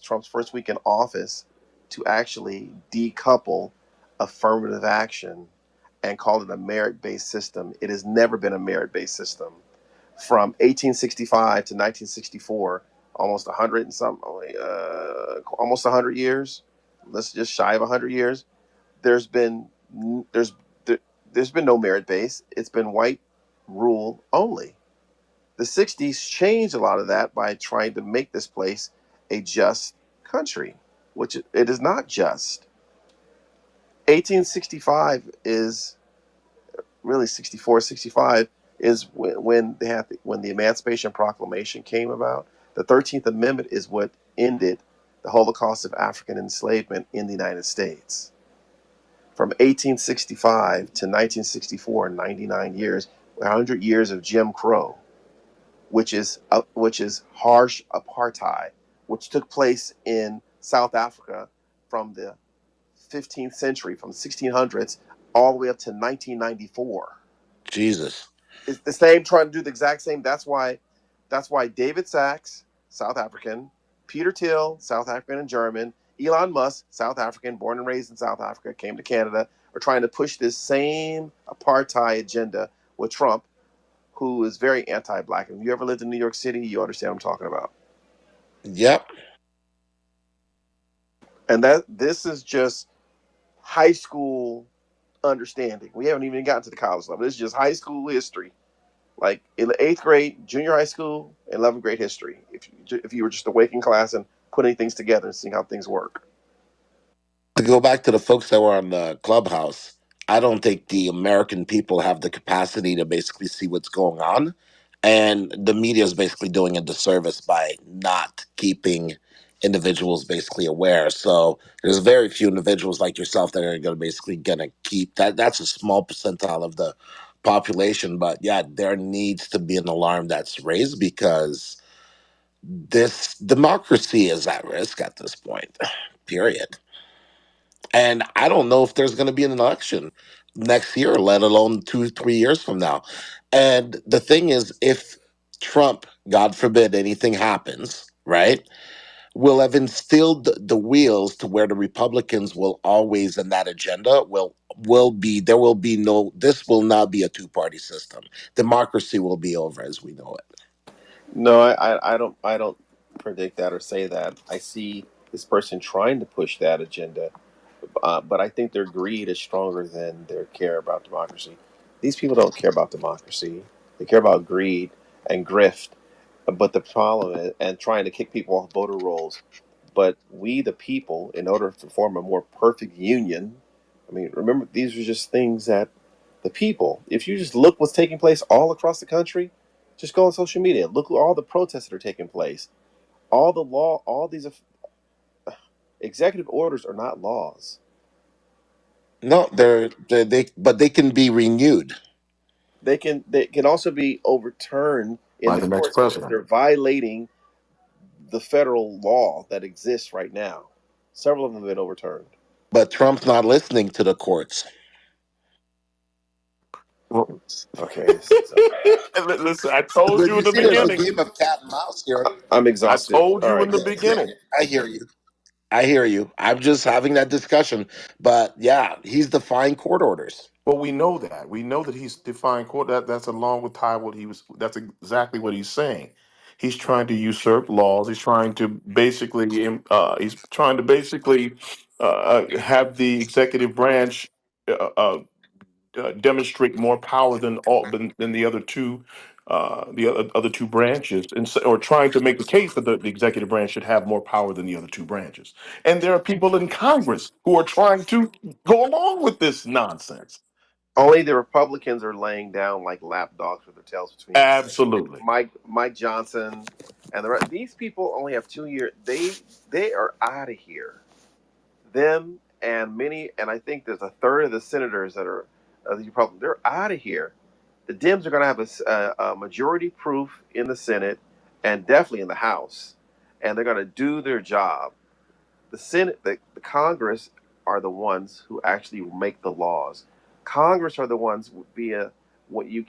Trump's first week in office to actually decouple affirmative action and call it a merit-based system. It has never been a merit-based system. From 1865 to 1964, almost 100 and some, almost 100 years. Let's just shy of 100 years. There's been there's there's been no merit base. It's been white rule only. The 60s changed a lot of that by trying to make this place a just country, which it is not just. 1865 is really 64, 65 is when the Emancipation Proclamation came about. The 13th Amendment is what ended the Holocaust of African enslavement in the United States. From 1865 to 1964, 99 years, 100 years of Jim Crow, which is harsh apartheid, which took place in South Africa from the 15th century, from the 1600s, all the way up to 1994. Jesus. It's the same, trying to do the exact same. That's why David Sachs, South African, Peter Thiel, South African and German, Elon Musk, South African, born and raised in South Africa, came to Canada, are trying to push this same apartheid agenda with Trump, who is very anti-black. If you ever lived in New York City, you understand what I'm talking about. Yep. And that this is just high school understanding. We haven't even gotten to the college level. This is just high school history, like in the 8th grade, junior high school, and 11th grade history. If you were just awake in class and putting things together and seeing how things work. To go back to the folks that were on the Clubhouse, I don't think the American people have the capacity to basically see what's going on. And the media is basically doing a disservice by not keeping individuals basically aware. So there's very few individuals like yourself that are going to basically going to keep that. That's a small percentile of the population. But yeah, there needs to be an alarm that's raised because this democracy is at risk at this point. Period. And I don't know if there's going to be an election next year, let alone 2, 3 years from now. And the thing is, if Trump, God forbid, anything happens, right, will have instilled the wheels to where the Republicans will always, in that agenda, will be there will be no this will not be a two-party system. Democracy will be over as we know it. No, I don't predict that or say that. I see this person trying to push that agenda, but I think their greed is stronger than their care about democracy. These people don't care about democracy; they care about greed and grift. But the problem is, and trying to kick people off voter rolls. But we, the people, in order to form a more perfect union, I mean, remember, these are just things that the people, if you just look what's taking place all across the country, just go on social media, look at all the protests that are taking place, all the law, all these executive orders are not laws. No, but they can be renewed. They can also be overturned in By the the next courts because president. they're violating the federal law that exists right now. Several of them have been overturned. But Trump's not listening to the courts. Well, Okay, this is, listen, I told But you you in the see, there's a beginning. game of cat and mouse here. I'm I exhausted. told All you right, in the Yeah, yeah, beginning. I hear you. I hear you. I'm just having that discussion. But yeah, he's defying court orders. Well, we know that. We know that he's defying court. That's along with Ty. What he was. That's exactly what he's saying. He's trying to usurp laws. He's trying to basically. He's trying to basically have the executive branch uh, uh, demonstrate more power than the other two. Other two branches, or trying to make the case that the executive branch should have more power than the other two branches. And there are people in Congress who are trying to go along with this nonsense. only the Republicans are laying down like lapdogs with their tails between their legs. Absolutely. Mike Johnson and the rest. These people only have 2 years. They are out of here. Them and many, and I think there's a third of the senators that are the Republicans. They're out of here. The Dems are going to have a majority proof in the Senate and definitely in the House, and they're going to do their job. The Senate, the Congress are the ones who actually make the laws. Congress are the ones via what you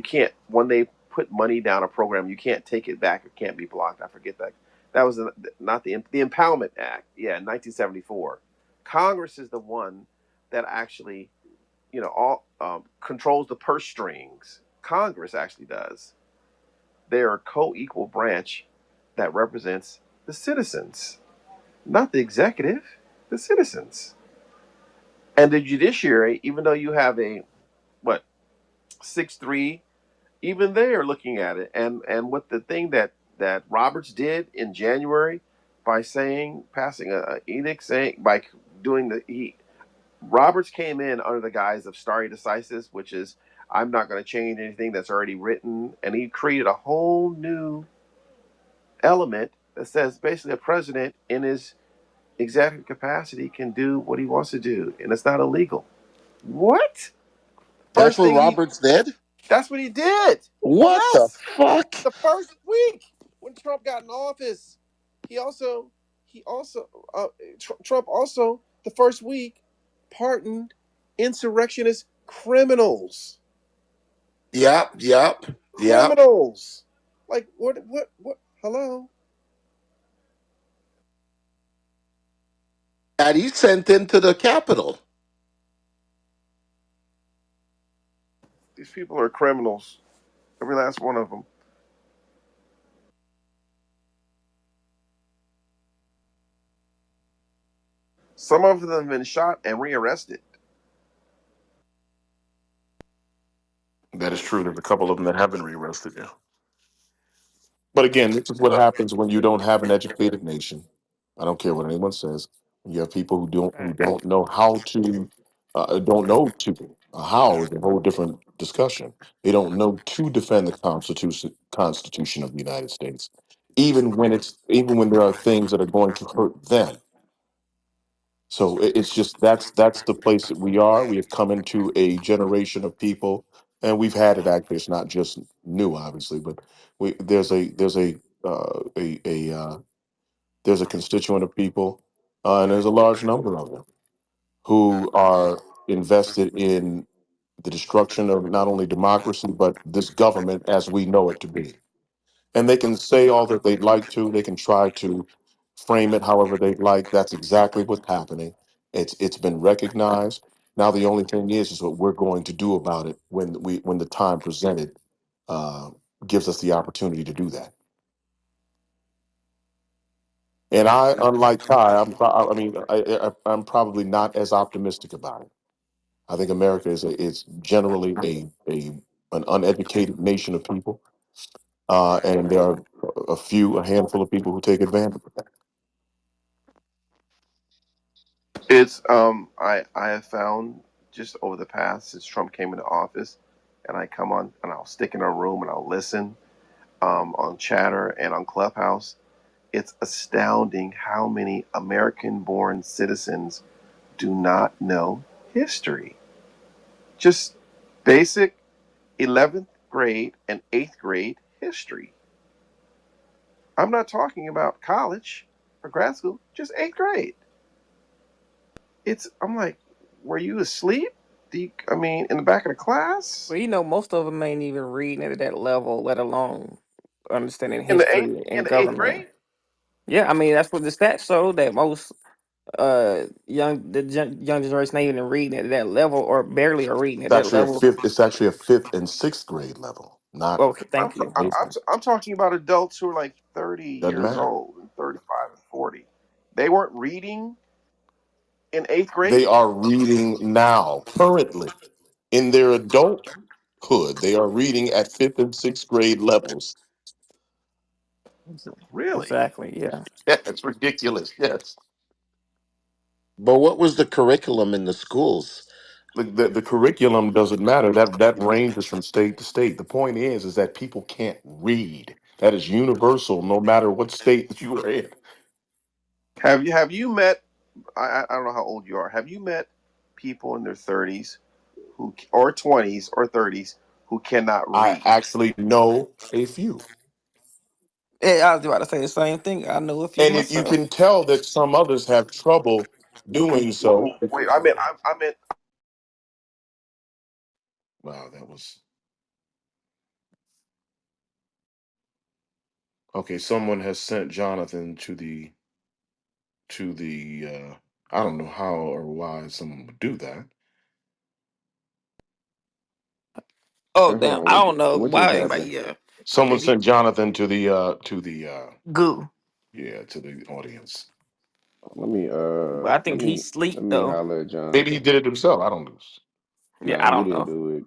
can't when they put money down a program, you can't take it back. It can't be blocked. I forget that. That was not the Impoundment Act. Yeah, in 1974. Congress is the one that actually all controls the purse strings. Congress actually does. They are a co-equal branch that represents the citizens, not the executive, the citizens. And the judiciary, even though you have a what 6-3, even they are looking at it. And what the thing that Roberts did in January by passing a edict saying by doing the he Roberts came in under the guise of stare decisis, which is I'm not going to change anything that's already written, and he created a whole new element that says basically a president in his executive capacity can do what he wants to do, and it's not illegal. What? That's First what thing Roberts did. that's what he did. What the Yes, fuck? the first week when Trump got in office, he also he also Trump also the first week pardoned insurrectionist criminals. Yep, yep, yep. Criminals. Like what? Hello. And he's sent into the Capitol. These people are criminals. Every last one of them. Some of them have been shot and rearrested. That is true. There's a couple of them that have been rearrested. Yeah. But again, this is what happens when you don't have an educated nation. I don't care what anyone says. You have people who don't know how to don't know to how is a whole different discussion. They don't know to defend the Constitution of the United States, even when there are things that are going to hurt them. So it's just that's the place that we are. We have come into a generation of people, and we've had it. Actually, it's not just new, obviously, but there's a there's a constituent of people, and there's a large number of them who are invested in the destruction of not only democracy but this government as we know it to be. And they can say all that they'd like to. They can try to frame it however they'd like. That's exactly what's happening. It's been recognized. Now the only thing is what we're going to do about it when the time presented uh, gives us the opportunity to do that. And I, unlike Kai, I'm probably not as optimistic about it. I think America is generally a an uneducated nation of people, and there are a handful of people who take advantage of that. It's I have found just over the past since Trump came into office, and I come on and I'll stick in a room and I'll listen on Chatter and on Clubhouse. It's astounding how many American-born citizens do not know history. Just basic 11th grade and 8th grade history. I'm not talking about college or grad school, just 8th grade. I'm like, were you asleep? I mean, in the back of the class? Well, most of them ain't even reading at that level, let alone understanding In the eighth history in and the eighth government. grade? Yeah, I mean that's what the stats show that most young generation ain't even reading at that level or barely are reading at It's that actually a level. fifth. It's actually a fifth and sixth grade level, not Okay, thank you. eighth grade. I'm talking about adults who are like 30 Doesn't years matter. old and 35 and 40. They weren't reading in 8th They grade? are reading now, currently in their adulthood. They are reading at fifth and sixth grade levels. Really? Exactly. Yeah. That's ridiculous. Yes. But what was the curriculum in the schools? The curriculum doesn't matter. That ranges from state to state. The point is that people can't read. That is universal, no matter what state that you are in. Have you met I don't know how old you are. Have you met people in their 30s who or 20s or 30s who cannot I read? actually know a few. Yeah, I was about to say the same thing. I know a few And you myself. can tell that some others have trouble doing so. Wait, I meant Wow, that was okay. Someone has sent Jonathan to the I don't know how or why someone would do that. Oh Hold damn, on, I don't know what just why happened? anybody. Yeah. Someone Okay. sent Jonathan Goo. to the audience. But I think he's Let sleep me though. holler at Maybe he Jonathan. did it himself. I don't know. Yeah, Nah, I he don't didn't know. do it.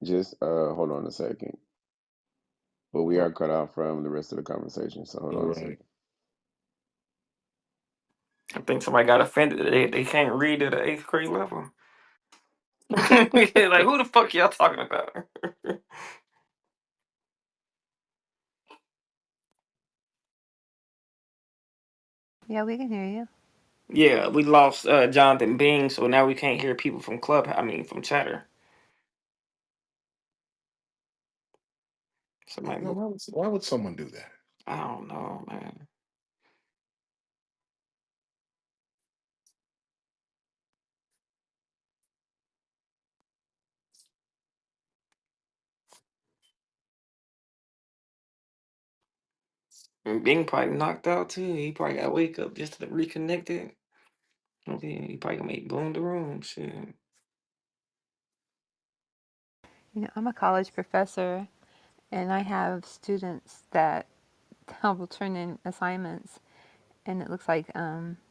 Just hold on a second. But we Right. are cut off from the rest of the conversation, so hold on a Right. second. I think somebody got offended that they can't read at the eighth grade level. Like who the fuck y'all talking about? Yeah, we can hear you. Yeah, we lost Jonathan Bing, so now we can't hear people from Club. I mean, from Chatter. Somebody, Why would someone do that? I don't know, man. And Bing probably knocked out too. He probably got to wake up just to reconnect it. Okay, he probably gonna make boom the room. Shit. I'm a college professor, and I have students that will turn in assignments, and it looks like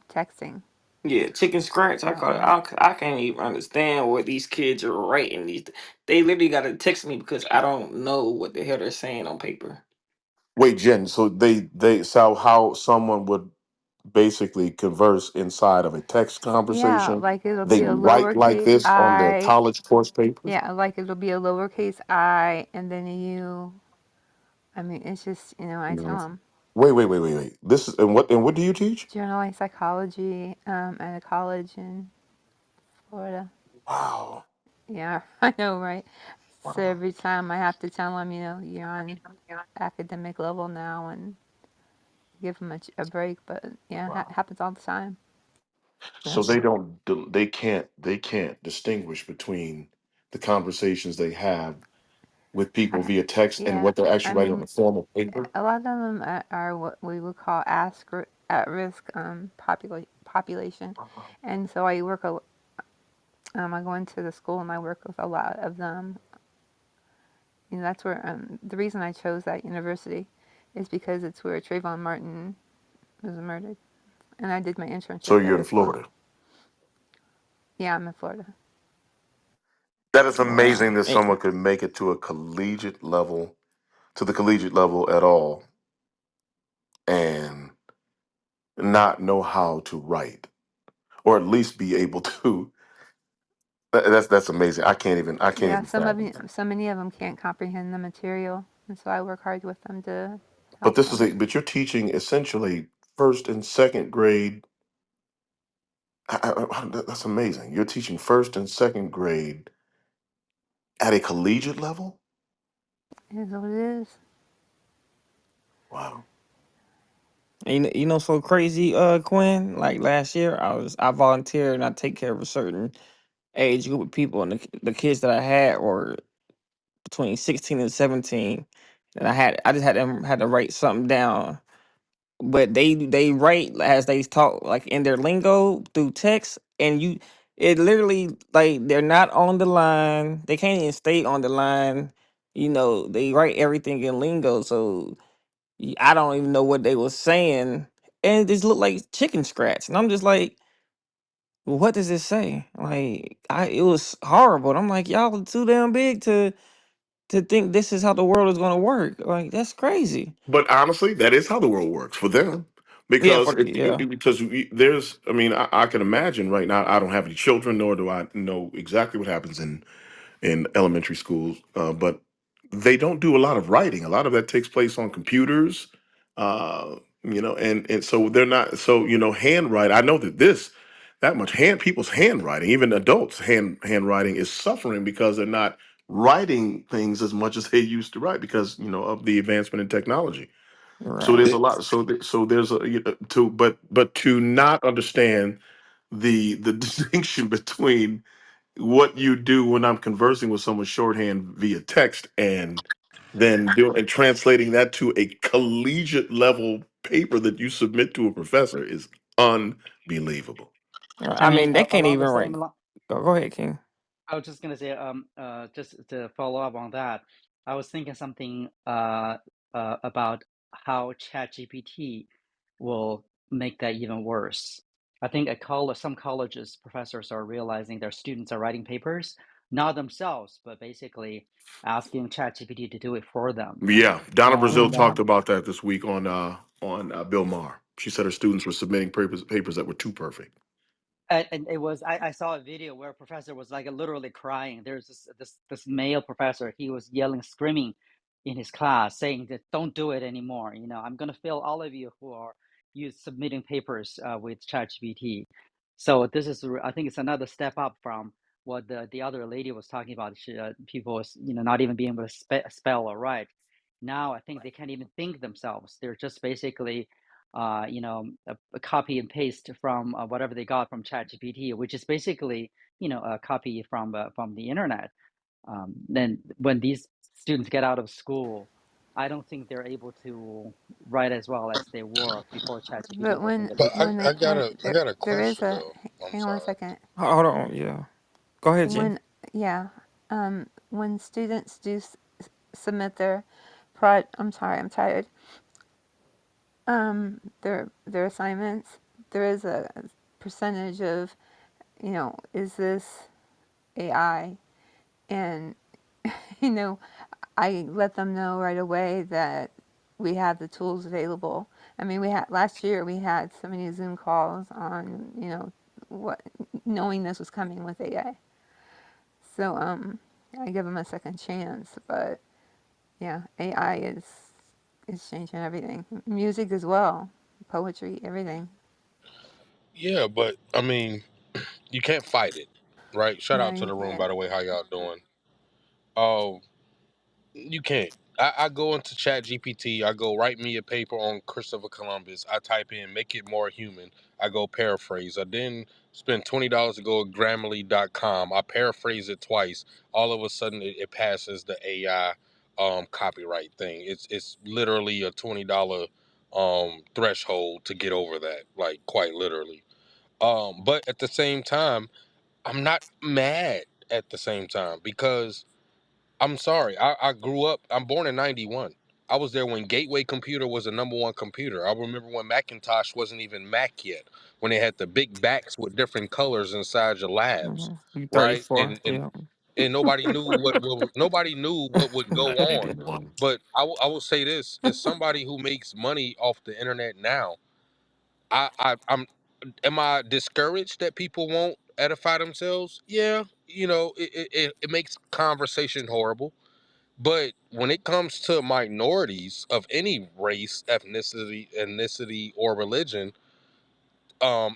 texting. Yeah, chicken scratch. I call it. So I can't even understand what these kids are writing. They literally got to text me because I don't know what the hell they're saying on paper. Wait, Jen. So they so how someone would basically converse inside of a text yeah, conversation. like it'll They be a write like lowercase this on their I. college course papers. Yeah, like it'll be a lowercase I and then a U. I mean, it's just I tell Mhm. them Wait. This is and what do you teach? generalized psychology at a college in Florida. Wow. Yeah, I know, right? So every time I have to tell them, you're on academic level now and give them a break. But yeah, Wow. happens all the time. So That's they can't distinguish between the conversations they have with people via text and Yeah, what they're I actually writing on mean, a formal paper. a lot of them are what we would call at risk population, and so I go into the school and I work with a lot of them. That's where the reason I chose that university is because it's where Trayvon Martin was murdered, and I did my So internship you're there in as well. Florida. Yeah, I'm in Florida. That is wow. amazing that And, someone could make it to a collegiate level, to the collegiate level at all, and not know how to write, or at least be able to. That's amazing. I can't Yeah, even fathom that. so many of them can't comprehend the material, and so I work hard with them to But help this is them. but you're teaching essentially first and second grade. That's amazing. You're teaching first and second grade at a collegiate level. It is what it is. Wow. so crazy, Quinn. Like last year, I volunteered and I take care of a certain age group of people, and the kids that I had were between 16 and 17, and I just had to write something down. But they write as they talk, like in their lingo through text, and it literally, like, they're not on the line. They can't even stay on the line. They write everything in lingo, so I don't even know what they were saying, and it just looked like chicken scratch, and I'm just like, what does it say? Like, it was horrible. And I'm like, y'all are too damn big to think this is how the world is gonna work. Like, that's crazy. But honestly, that is how the world works for them, Yeah, because yeah, there's. I mean, I can imagine right now. I don't have any children, nor do I know exactly what happens in elementary schools, but they don't do a lot of writing. A lot of that takes place on computers, and so they're not. So handwriting. I know that much people's handwriting, even adults handwriting is suffering because they're not writing things as much as they used to write because of the advancement in technology. So right. there's a lot. So there's a to but to not understand the distinction between what you do when I'm conversing with someone shorthand via text, and then translating that to a collegiate level paper that you submit to a professor is unbelievable. Right. I I mean, mean, they can't along even the same write. line, Go ahead, King. I was just gonna say, just to follow up on that, I was thinking something about how ChatGPT will make that even worse. I think some colleges professors are realizing their students are writing papers, not themselves, but basically asking ChatGPT to do it for them. Yeah, Donna Brazil And Mm. talked about that this week on Bill Maher. She said her students were submitting papers that were too perfect. and it was I saw a video where a professor was like literally crying. There's this male professor. He was yelling, screaming in his class, saying that don't do it anymore. I'm gonna fail all of you who are you submitting papers with ChatGPT. So this is I think it's another step up from what the other lady was talking about. People was not even being able to spell or write. Now I think they can't even think themselves. They're just basically a copy and paste from whatever they got from ChatGPT, which is basically, a copy from the internet. Then when these students get out of school, I don't think they're able to write as well as they were before ChatGPT But wasn't But released. when I got a there is question a though. I'm hang on one sorry. second. Hold on. Yeah. Go ahead, Jen. When yeah, when students do submit their I'm sorry, I'm tired. Their assignments, there is a percentage of, is this AI? And you know, I let them know right away that we have the tools available. I mean, we had last year we had so many Zoom calls on, what knowing this was coming with AI. So I give them a second chance, but yeah, AI is changing everything. Music as well, poetry, everything. Yeah, but I mean, you can't fight it, right? Shout No, out to you the room, can't. by the way. How y'all doing? Um, you can't. I go into Chat GPT. I go write me a paper on Christopher Columbus. I type in make it more human. I go paraphrase. I then spend $20 to go to Grammarly.com. I paraphrase it twice. All of a sudden, it passes the AI copyright thing. It's literally a $20 threshold to get over that. Like quite literally. But at the same time, I'm not mad at the same time because I'm sorry. I grew up, I'm born in 91. I was there when Gateway Computer was the number one computer. I remember when Macintosh wasn't even Mac yet, when they had the big backs with different colors inside your labs, You right? 34. And nobody knew nobody knew what would go on. But I will say this: as somebody who makes money off the internet now, I'm am I discouraged that people won't edify themselves? Yeah, it makes conversation horrible, but when it comes to minorities of any race, ethnicity, or religion,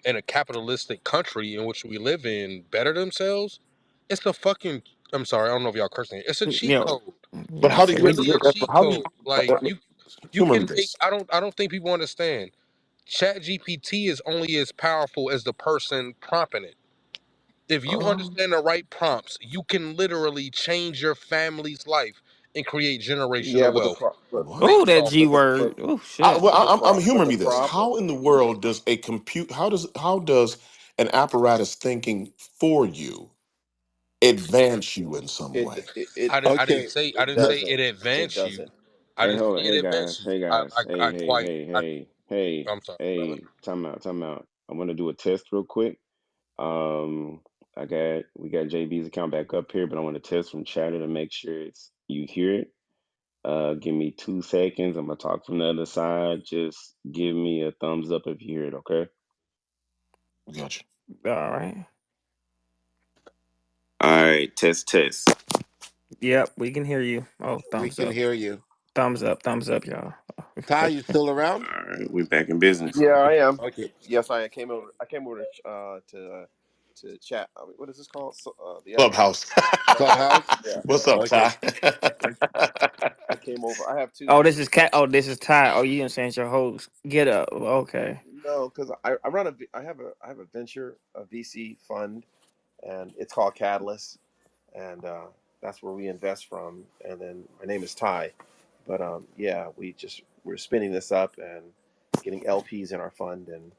in a capitalistic country in which we live in, better themselves, it's a fucking. I'm sorry, I don't know if y'all cursing. It's a cheat Yeah, code. But yeah, how It's do you? say really a cheat How do you? code. Like you Humor me can make. this. I don't think people understand. Chat GPT is only as powerful as the person prompting it. If you understand the right prompts, you can literally change your family's life and create Yeah, generational but the wealth pro, oh, based that off G of it. word. Oh shit. I'm but humor the me this. problem. How in the world does a compute? How does an apparatus thinking for you advance you in some way? Okay, I it didn't say doesn't. it It advanced you. doesn't. I Hey, didn't hold say on. it Hey, advanced guys. you. Hey, I guys. I, Hey, I hey, quite hey, I hey, hey, I'm sorry, brother. hey. Time out. Time out. I want to do a test real quick. Um, we got JB's account back up here, but I want to test from chatter to make sure it's you hear it. Give me 2 seconds. I'm gonna talk from the other side. Just give me a thumbs up if you hear it, okay? Gotcha. All right. All right, test, test. Yep, we can hear you. Oh, We thumbs can up. hear you. Thumbs up, y'all. Ty, you still around? All right, we back in business. Yeah, I am. Okay. Yes, I came over. I came over to chat. What is this called? So, the app Clubhouse. Clubhouse. Clubhouse? Yeah, What's up, Okay. Ty? I came over. I have two. Oh, this is cat. Oh, this is Ty. Oh, you didn't say it's your host. Get up. Okay. No, because I run a. I have a venture, a VC fund, and it's called Catalyst, and that's where we invest from. And then my name is Ty, but yeah, we're spinning this up and getting LPs in our fund and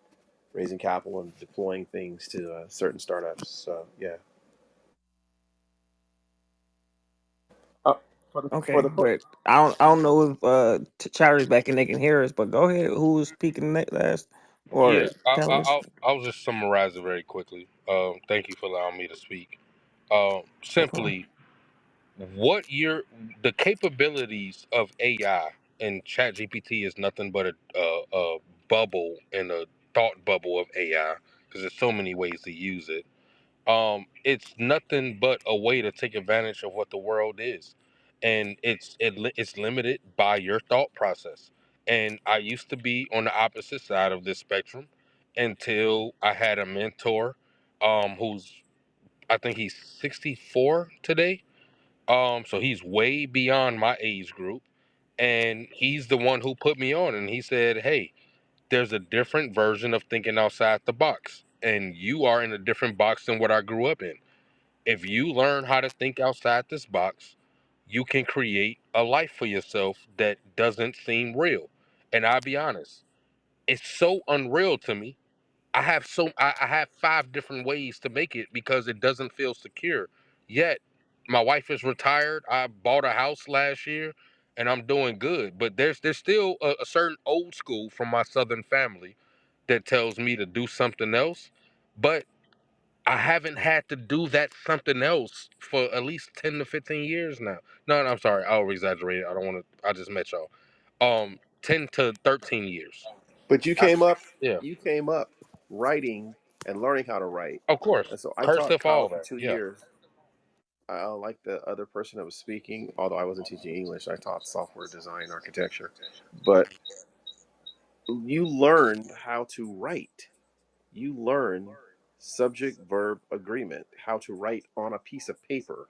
raising capital and deploying things to certain startups. So yeah. Uh, for Okay, the fo- but I don't know if Chatter's back and they can hear us. But go ahead. Who was speaking last? Yeah, Or Catalyst? I'll just summarize it very quickly. Thank you for allowing me to speak. No problem. Simply, what you're the capabilities of AI and ChatGPT is nothing but a bubble and a thought bubble of AI because there's so many ways to use it. It's nothing but a way to take advantage of what the world is, and it's limited by your thought process. And I used to be on the opposite side of this spectrum until I had a mentor, who's I think he's 64 today. So he's way beyond my age group, and he's the one who put me on, and he said, "Hey, there's a different version of thinking outside the box, and you are in a different box than what I grew up in. If you learn how to think outside this box, you can create a life for yourself that doesn't seem real." And I'll be honest, it's so unreal to me. I have five different ways to make it because it doesn't feel secure. Yet my wife is retired. I bought a house last year and I'm doing good. But there's still a certain old school from my southern family that tells me to do something else. But I haven't had to do that something else for at least 10 to 15 years now. No, I'm sorry. I over exaggerated. I don't want to. I just met y'all. 10 to 13 years. but I, yeah, you came up writing and learning how to write, of course. and so I taught Cursive, all college for that. two Yeah. years. Like the other person that was speaking, although I wasn't teaching English, I taught software design architecture. But you learned how to write. You learn subject verb agreement, how to write on a piece of paper.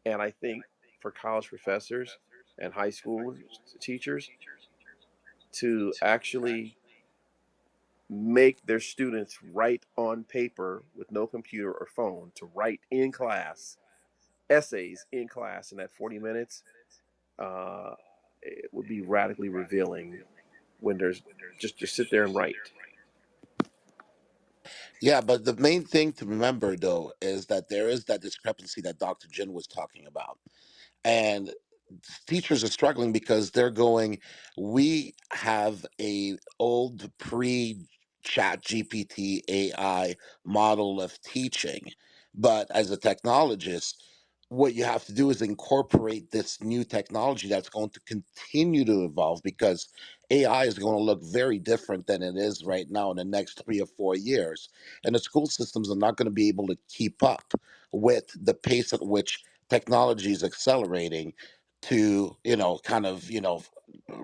And I think for college professors and high school teachers to actually make their students write on paper with no computer or phone, to write in class essays in class in that 40 minutes. It would be radically revealing when there's just sit there and write. Yeah, but the main thing to remember though is that there is that discrepancy that Dr. Jin was talking about. And teachers are struggling because they're going, we have a old pre chat GPT AI model of teaching, but as a technologist, what you have to do is incorporate this new technology that's going to continue to evolve, because AI is going to look very different than it is right now in the next 3 or 4 years. And the school systems are not going to be able to keep up with the pace at which technology is accelerating, to kind of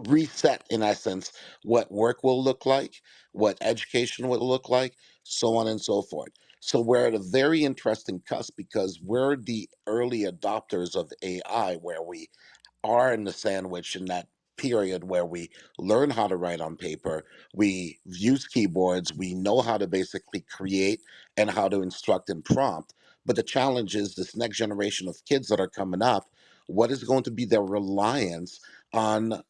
reset in essence what work will look like, what education will look like, so on and so forth. So we're at a very interesting cusp, because we're the early adopters of AI, where we are in the sandwich in that period where we learn how to write on paper, we use keyboards, we know how to basically create and how to instruct and prompt. But the challenge is this next generation of kids that are coming up, what is going to be their reliance on,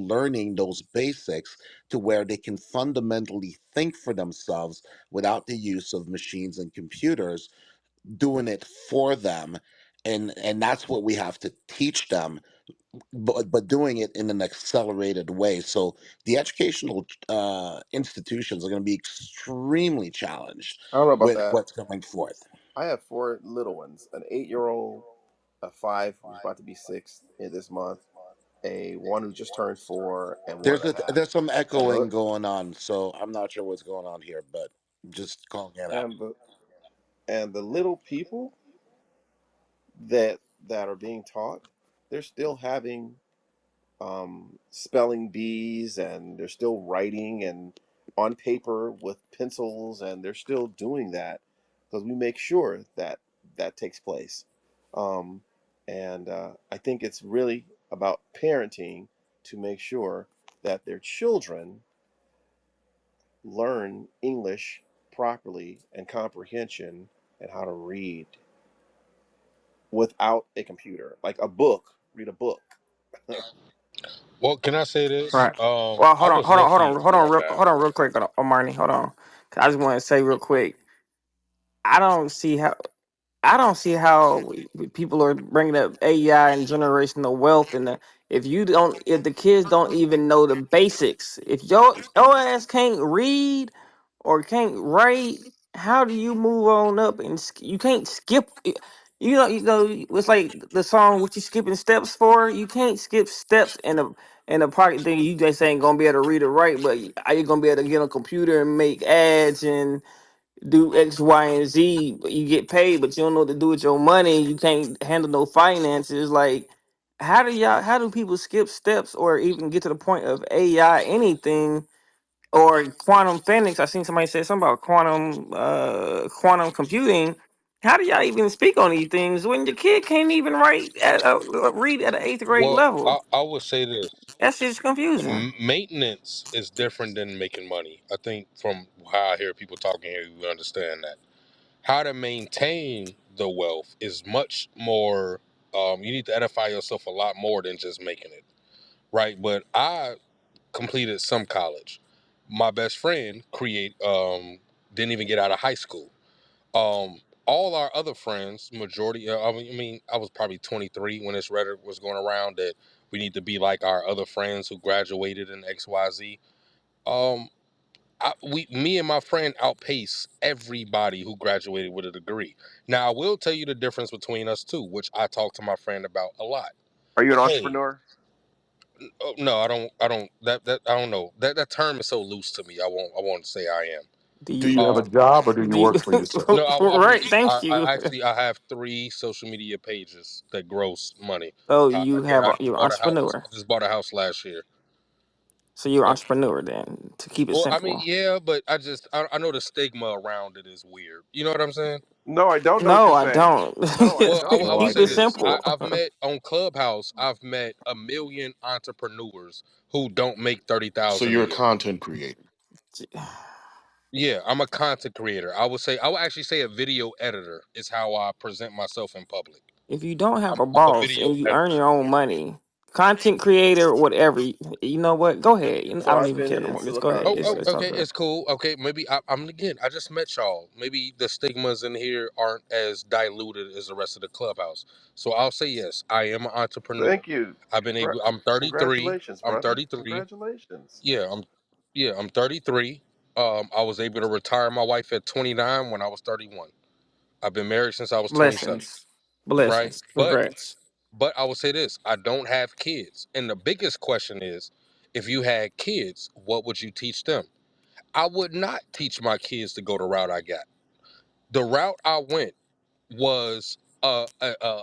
learning those basics to where they can fundamentally think for themselves without the use of machines and computers doing it for them. And that's what we have to teach them, but doing it in an accelerated way. So the educational institutions are going to be extremely challenged I don't know about with that. what's coming forth. I have four little ones: an 8 year old, a five who's about to be six in this month, a one who just turned four, and one There's and a a half. there's some And echoing the going on, so I'm not sure what's going on here, but just calling it out. and the and the little people that that are being taught, they're still having spelling bees, and they're still writing and on paper with pencils, and they're still doing that because we make sure that that takes place. Um, and I think it's really about parenting to make sure that their children learn English properly and comprehension and how to read without a computer, like a book, read a book. Well, can I say this? Right. Well, I was low key. Oh, my bad. hold on, real quick, Marnie, hold on. 'Cause I just want to say real quick, I don't see how. I don't see how people are bringing up AI and generational wealth, and if the kids don't even know the basics, if your ass can't read or can't write, how do you move on up and you can't skip? It's like the song "What You Skipping Steps For." You can't skip steps in a pocket thing. You just ain't gonna be able to read or write, but are you gonna be able to get on a computer and make ads and do X, Y, and Z. You get paid, but you don't know what to do with your money. You can't handle no finances. Like, how do people skip steps or even get to the point of AI anything or quantum physics? I seen somebody say something about quantum computing. How do y'all even speak on these things when your kid can't even read at an eighth grade Well, level? I would say this. That's just confusing. Maintenance is different than making money. I think from how I hear people talking here, you understand that. How to maintain the wealth is much more. You need to edify yourself a lot more than just making it, right? But I completed some college. My best friend didn't even get out of high school. All our other friends, majority. I was probably 23 when this rhetoric was going around that we need to be like our other friends who graduated in X Y Z. Um, me and my friend outpace everybody who graduated with a degree. Now I will tell you the difference between us two, which I talk to my friend about a lot. Are you an Hey, entrepreneur? no, I don't. I don't. That I don't know. That term is so loose to me. I won't say I am. Do Do you? you have a Um, job or do you Do you? work for yourself? no, Right. Thank I you. actually I have 3 social media pages that gross money. So And I just you're an bought a house. entrepreneur. I just bought a house last year. So you're an So, entrepreneur then, to keep it well, I mean, simple. yeah, but I know the stigma around it is weird. You know what I'm saying? No, I don't know what No, you're I saying. don't. No, I Well, don't know I what will you're Keep say it saying. this: simple. I've met on Clubhouse. I've met a million entrepreneurs who don't make thirty So thousand a you're a year. content creator. Yeah, I'm a content creator. I would actually say a video editor is how I present myself in public. If you don't have a I'm a boss video and you editor. earn your own money, content creator, whatever, you know what? Go ahead. So I don't I've even been care no in more. Just go Silicon ahead. Oh, It's, oh, it's Valley. all okay, good. it's cool. Okay, maybe I'm again. I just met y'all. Maybe the stigmas in here aren't as diluted as the rest of the clubhouse. So I'll say yes. I am an entrepreneur. Thank you. I've been able. I'm 33. Congratulations, I'm brother. 33. Congratulations. Yeah, I'm 33. I was able to retire my wife at 29 when I was 31. I've been married since I was 27. Blessings. Right, Blessings. but Congrats. I will say this: I don't have kids, and the biggest question is, if you had kids, what would you teach them? I would not teach my kids to go the route I got. The route I went was a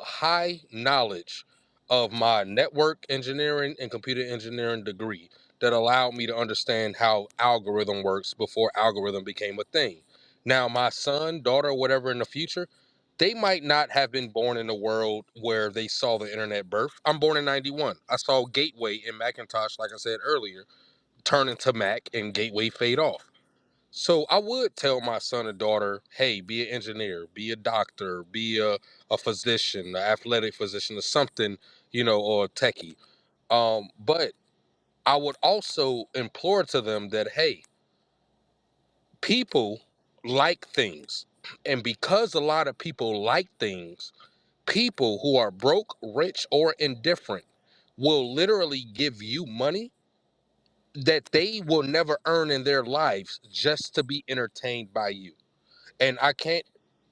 high knowledge of my network engineering and computer engineering degree that allowed me to understand how algorithm works before algorithm became a thing. Now, my son, daughter, whatever in the future, they might not have been born in a world where they saw the internet birth. I'm born in 91. I saw Gateway in Macintosh, like I said earlier, turn into Mac and Gateway fade off. So I would tell my son and daughter, hey, be an engineer, be a doctor, be a physician, an athletic physician, or something, or a techie. But I would also implore to them that, hey, people like things. And because a lot of people like things, people who are broke, rich, or indifferent will literally give you money that they will never earn in their lives just to be entertained by you. And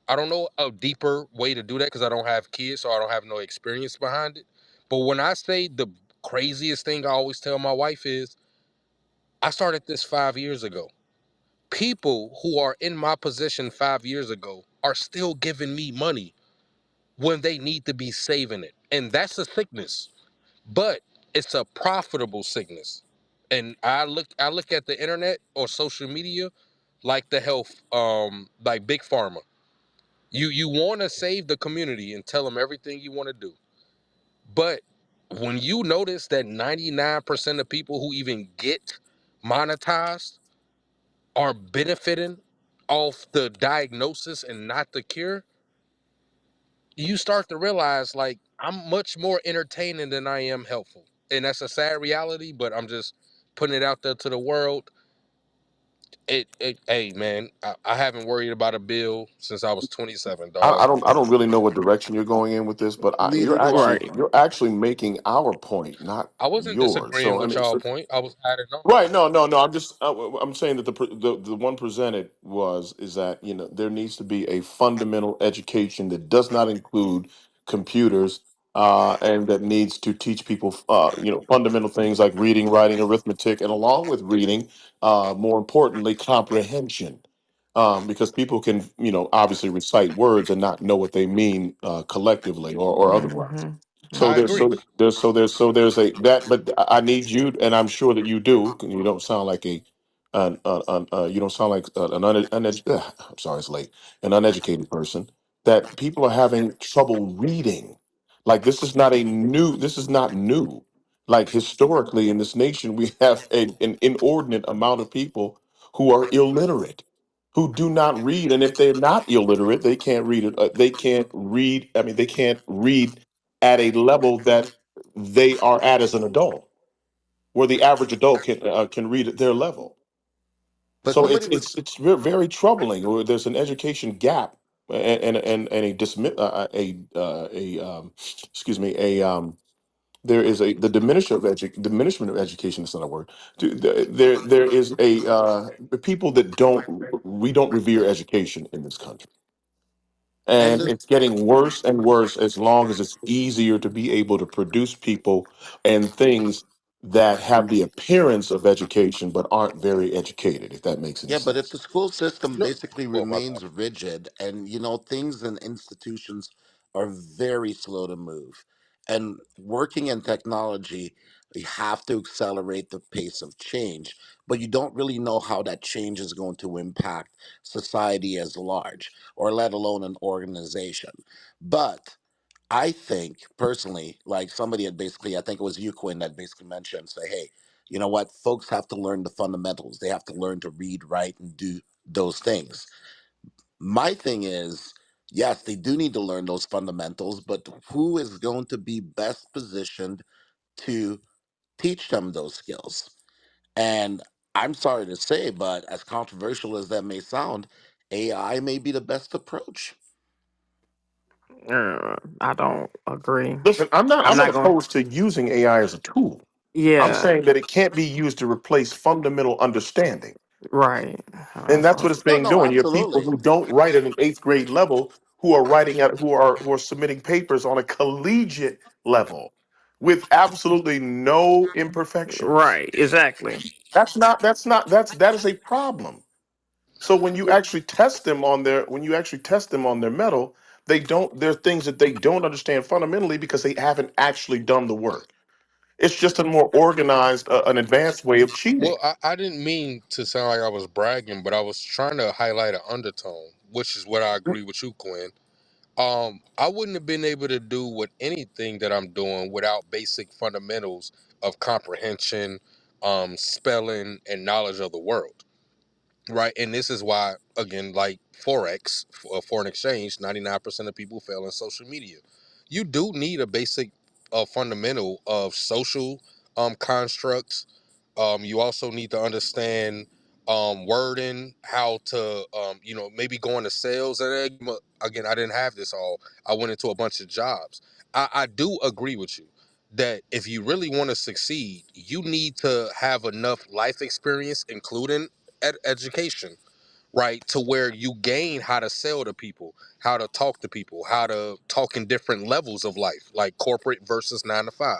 I don't know a deeper way to do that because I don't have kids, so I don't have no experience behind it. But when I say the craziest thing I always tell my wife is, I started this 5 years ago. People who are in my position 5 years ago are still giving me money when they need to be saving it. And that's a sickness, but it's a profitable sickness. And I look at the internet or social media like the health, like big pharma. You want to save the community and tell them everything you want to do. But when you notice that 99% of people who even get monetized are benefiting off the diagnosis and not the cure, you start to realize like I'm much more entertaining than I am helpful. And that's a sad reality, but I'm just putting it out there to the world. Hey man, I haven't worried about a bill since I was 27, dog. I don't really know what direction you're going in with this, but Neither do I. Right. you're actually making our point, not I wasn't yours. disagreeing So I with mean, y'all so, point. I was adding on. right? No. I'm saying that the one presented is that there needs to be a fundamental education that does not include computers, and that needs to teach people fundamental things like reading, writing, arithmetic, and along with reading, more importantly, comprehension. Because people can, obviously recite words and not know what they mean collectively or otherwise. Mm-hmm. So I Mm-hmm. agree. there's a that, but I need you, and I'm sure that you do. 'Cause you don't sound like you don't sound like I'm sorry, it's late. An uneducated person. That people are having trouble reading. Like this is not new. Like historically in this nation, we have an inordinate amount of people who are illiterate, who do not read, and if they're not illiterate, they can't read it. They can't read. I mean, they can't read at a level that they are at as an adult, where the average adult can read at their level. But So somebody was very troubling. Or there's an education gap and a excuse me, there is a the diminishment of education is not a word. There is a people that we don't revere education in this country, and and the, it's getting worse and worse as long as it's easier to be able to produce people and things that have the appearance of education but aren't very educated, if that makes any yeah, but if sense. the school system No, basically oh my bad. remains rigid and things and institutions are very slow to move and working in technology, You have to accelerate the pace of change, but you don't really know how that change is going to impact society as large, or let alone an organization. But I think personally, like somebody had basically, I think it was you, Quinn, that basically mentioned, say, hey, you know what? Folks have to learn the fundamentals. They have to learn to read, write, and do those things. My thing is, yes, they do need to learn those fundamentals, but who is going to be best positioned to teach them those skills? And I'm sorry to say, but as controversial as that may sound, AI may be the best approach. I don't agree. Listen, I'm I'm not not going. opposed to using AI as a tool. I'm Yeah, saying that it can't be used to replace fundamental understanding. right. And that's what it's No, being no, doing. You have people absolutely. who don't write at an eighth grade level who are submitting papers on a collegiate level with absolutely no imperfections. Right, exactly. That is a problem. So when you actually test them on their metal, there are things that they don't understand fundamentally because they haven't actually done the work. It's just a more organized, an advanced way of Well, cheating. I didn't mean to sound like I was bragging, but I was trying to highlight an undertone, which is what I agree with you, Quinn. I wouldn't have been able to do with anything that I'm doing without basic fundamentals of comprehension, spelling, and knowledge of the world. Right, and this is why, again, like forex, foreign exchange, 99% of people fail in social media. You do need a basic fundamental of social constructs. You also need to understand wording, how to maybe go into sales. And again, I didn't have this all. I went into a bunch of jobs. I do agree with you that if you really want to succeed, you need to have enough life experience, including education, right? To where you gain how to sell to people, how to talk to people, how to talk in different levels of life, like corporate versus 9 to 5,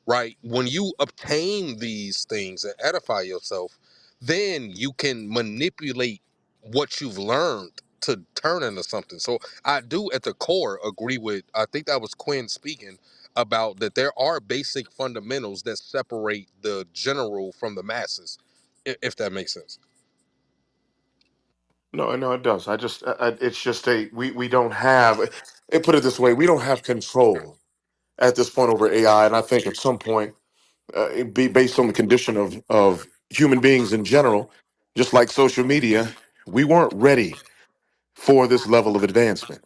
right? When you obtain these things and edify yourself, then you can manipulate what you've learned to turn into something. So I do at the core agree with, I think that was Quinn speaking about that there are basic fundamentals that separate the general from the masses, if that makes sense. No, no, it does. It's just we don't have. Put it this way, we don't have control at this point over AI, and I think at some point, it be based on the condition of human beings in general, just like social media, we weren't ready for this level of advancement.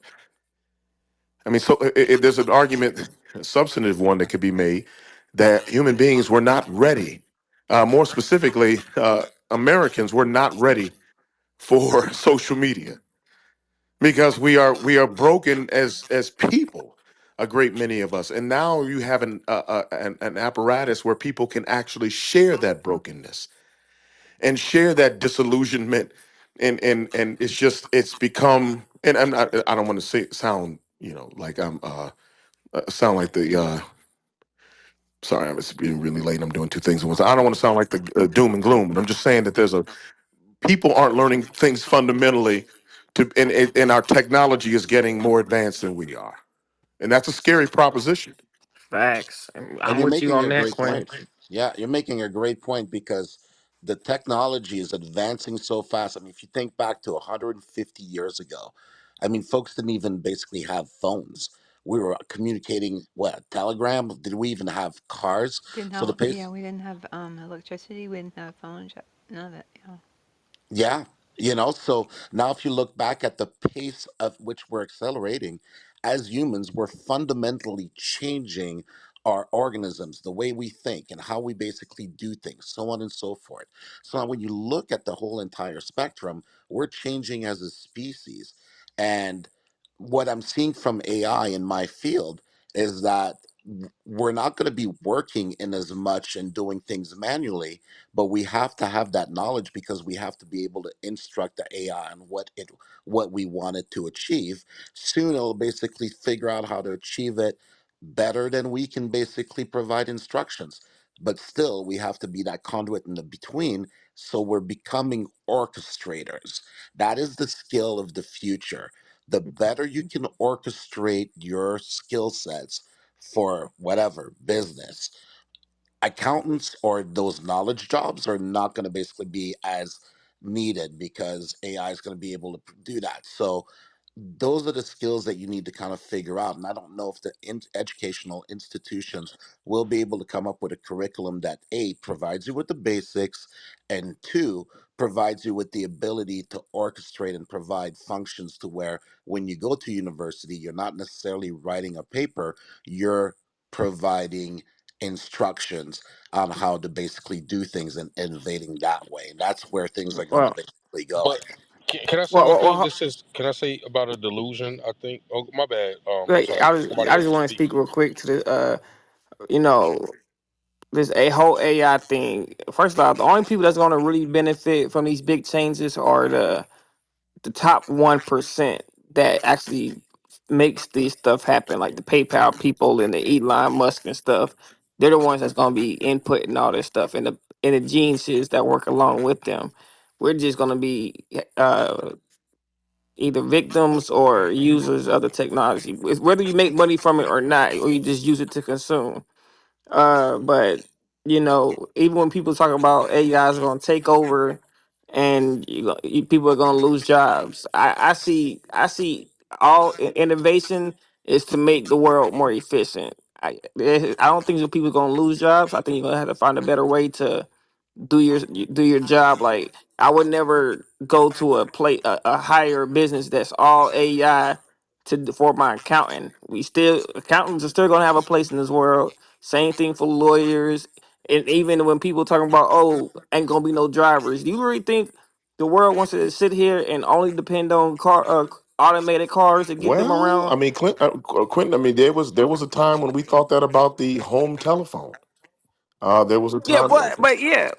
I mean, so there's an argument, a substantive one that could be made that human beings were not ready. More specifically, Americans were not ready for social media because we are broken as people, a great many of us, and now you have an apparatus where people can actually share that brokenness and share that disillusionment, and it's become, and I don't want to say sound like I'm sound like the sorry, it's being really late. I'm doing two things at once. I don't want to sound like the doom and gloom, but I'm just saying that people aren't learning things fundamentally and our technology is getting more advanced than we are. And that's a scary proposition. Facts. And I'm you're with you making on a that, great Quinn. point. Yeah, you're making a great point because the technology is advancing so fast. I mean, if you think back to 150 years ago, I mean, folks didn't even basically have phones. We were communicating, what, telegram? Did we even have cars? Didn't So the have, yeah, pace. we didn't have electricity, we didn't have phones, none of that, yeah. Yeah, so now if you look back at the pace of which we're accelerating, as humans, we're fundamentally changing our organisms, the way we think and how we basically do things, so on and so forth. So now when you look at the whole entire spectrum, we're changing as a species. And what I'm seeing from AI in my field is that we're not going to be working in as much and doing things manually, but we have to have that knowledge because we have to be able to instruct the AI on what we want it to achieve. Soon it'll basically figure out how to achieve it better than we can basically provide instructions. But still, we have to be that conduit in the between. So we're becoming orchestrators. That is the skill of the future. The better you can orchestrate your skill sets for whatever business, accountants or those knowledge jobs are not going to basically be as needed because AI is going to be able to do that. So those are the skills that you need to kind of figure out. And I don't know if the educational institutions will be able to come up with a curriculum that A, provides you with the basics, and two, provides you with the ability to orchestrate and provide functions to where when you go to university, you're not necessarily writing a paper, you're providing instructions on how to basically do things and innovating that way. And that's where things are going to Well, basically go. But can I say well, one well, thing? well, This is can I say about a delusion? I think. Oh, my bad. I'm like, sorry. Somebody I else just was want to speaking. speak real quick to the you know, this a whole AI thing. First off, the only people that's going to really benefit from these big changes are the top 1% that actually makes this stuff happen, like the PayPal people and the Elon Musk and stuff. They're the ones that's going to be inputting all this stuff, and the geniuses that work along with them. We're just going to be either victims or users of the technology. Whether you make money from it or not, or you just use it to consume. But even when people talk about AI is going to take over, and people are going to lose jobs, I see all innovation is to make the world more efficient. I don't think that people are going to lose jobs. I think you're going to have to find a better way to do your job. Like, I would never go to a higher business that's all AI for my accounting. Accountants are still gonna have a place in this world. Same thing for lawyers, and even when people talking about, oh, ain't gonna be no drivers. Do you really think the world wants to sit here and only depend on automated cars to get them Well, I around? mean, Quentin. I mean, there was a time when we thought that about the home telephone. There was a Yeah, time.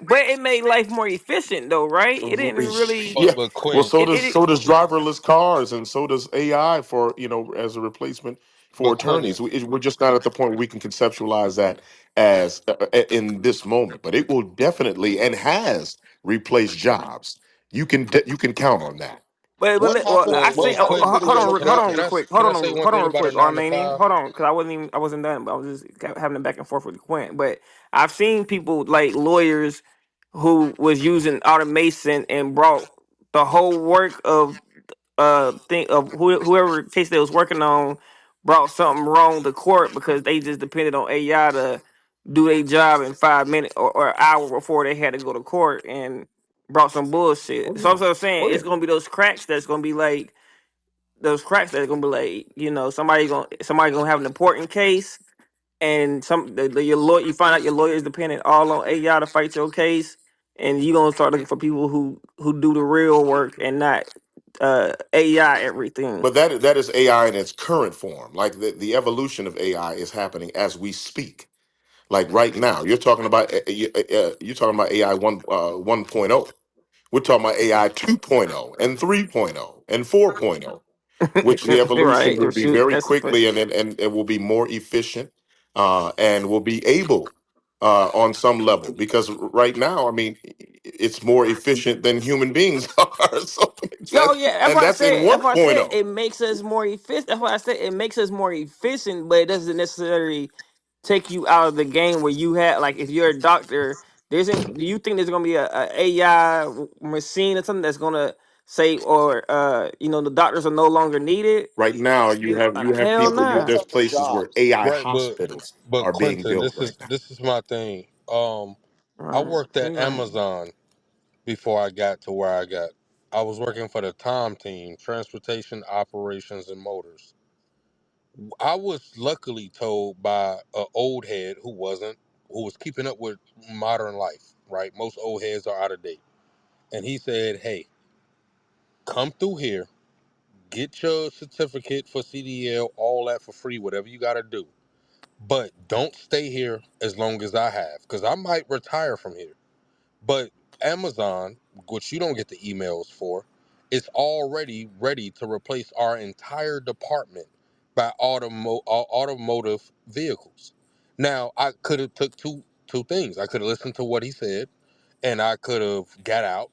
but it made life more efficient though, right? It didn't really. Yeah. But Well, Quinn, It so does driverless cars, and so does AI for as a replacement for but Quentin, attorneys. We're just not at the point where we can conceptualize that as in this moment, but it will definitely and has replaced jobs. You can count on that. What Well, happened I what say, Quinn. happened to hold the on, hold on, real quick, Can I say one hold on, thing real about a quick, nine to Armanian, five? hold on, because I wasn't done, but I was just having a back and forth with Quint. But I've seen people like lawyers who was using automation and brought the whole work of thing of whoever case they was working on, brought something wrong to court because they just depended on AI to do their job in 5 minutes or an hour before they had to go to court, and brought some bullshit. Oh So yeah. I'm sort of saying Oh it's yeah. gonna be those cracks that's gonna be like those cracks that's gonna be like, somebody gonna have an important case, and your lawyer, you find out your lawyer is dependent all on AI to fight your case, and you gonna start looking for people who do the real work and not AI everything. But that is AI in its current form. Like the evolution of AI is happening as we speak. Like right now, you're talking about AI 1.0. We're talking about AI 2.0 and 3.0 and 4.0, which the evolution Right? will be Shoot, very that's a quickly and it will be more efficient and will be able on some level because right now, I mean, it's more efficient than human beings are. So it makes no, sense. yeah. That's And why I that's in said. That's why I said 1.0. it makes us more efficient. That's why I said it makes us more efficient, but it doesn't necessarily take you out of the game where you have, like, if you're a doctor, do you think there's gonna be a AI machine or something that's gonna say, or the doctors are no longer needed? Right now, you have Hell people. nah. There's places where AI Right, hospitals but are being Quentin, built this is right now. this is my thing. I Right. worked You at know. Amazon before I got to where I got. I was working for the Tom team, transportation operations and motors. I was luckily told by an old head who was keeping up with modern life. Right, most old heads are out of date, and he said, "Hey, come through here, get your certificate for CDL, all that for free, whatever you got to do. But don't stay here as long as I have, because I might retire from here. But Amazon, which you don't get the emails for, is already ready to replace our entire department by automotive vehicles. Now, I could have took two things. I could have listened to what he said, and I could have got out.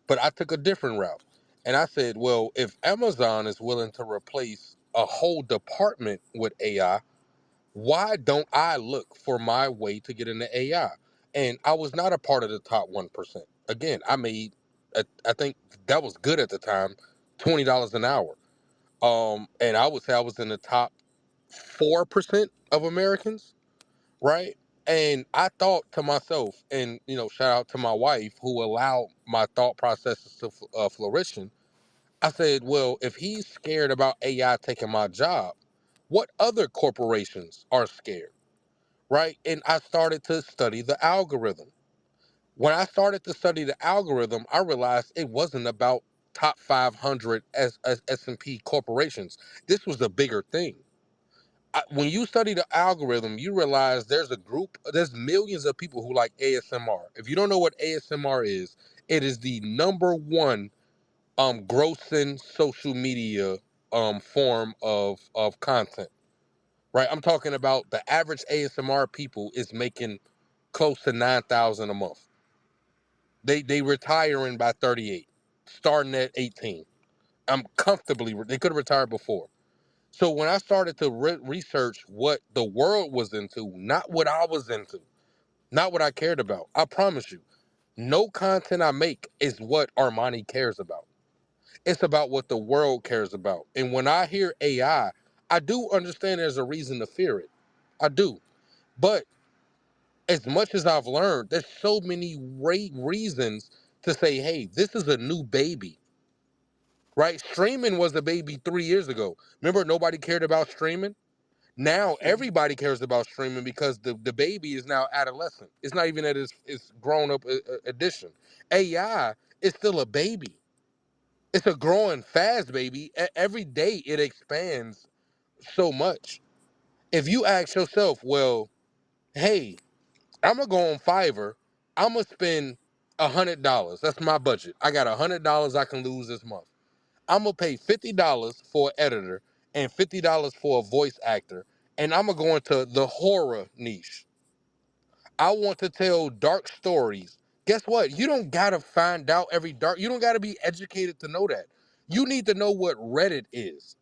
But I took a different route, and I said, well, if Amazon is willing to replace a whole department with AI, Why don't I look for my way to get into AI? And I was not a part of the top 1%. Again, I made, I think that was good at the time, $20 an hour. And I would say I was in the top 4% of Americans, right? And I thought to myself, and shout out to my wife who allowed my thought processes to flourish. I said, well, if he's scared about AI taking my job, what other corporations are scared? Right? And I started to study the algorithm. When I started to study the algorithm, I realized it wasn't about top 500 as S&P corporations. This was a bigger thing. When you study the algorithm, you realize there's millions of people who like ASMR. If you don't know what ASMR is, it is the number one grossing social media form of content. Right? I'm talking about the average ASMR people is making close to 9,000 a month. They retiring by 38, starting at 18. I'm comfortably. They could have retired before. So when I started to research what the world was into, not what I was into, not what I cared about, I promise you, no content I make is what Armani cares about. It's about what the world cares about. And when I hear AI, I do understand there's a reason to fear it. I do. But as much as I've learned, there's so many reasons to say, hey, this is a new baby, right? Streaming was a baby 3 years ago. Remember, nobody cared about streaming? Now everybody cares about streaming because the baby is now adolescent. It's not even at its grown up edition. AI is still a baby. It's a growing fast baby. Every day it expands so much. If you ask yourself, well, hey, I'm gonna go on Fiverr. I'm gonna spend $100. That's my budget. I got $100 I can lose this month. I'm gonna pay $50 for an editor and $50 for a voice actor, and I'm gonna go into the horror niche. I want to tell dark stories. Guess what? You don't gotta find out every dark. You don't gotta be educated to know that. You need to know what Reddit is.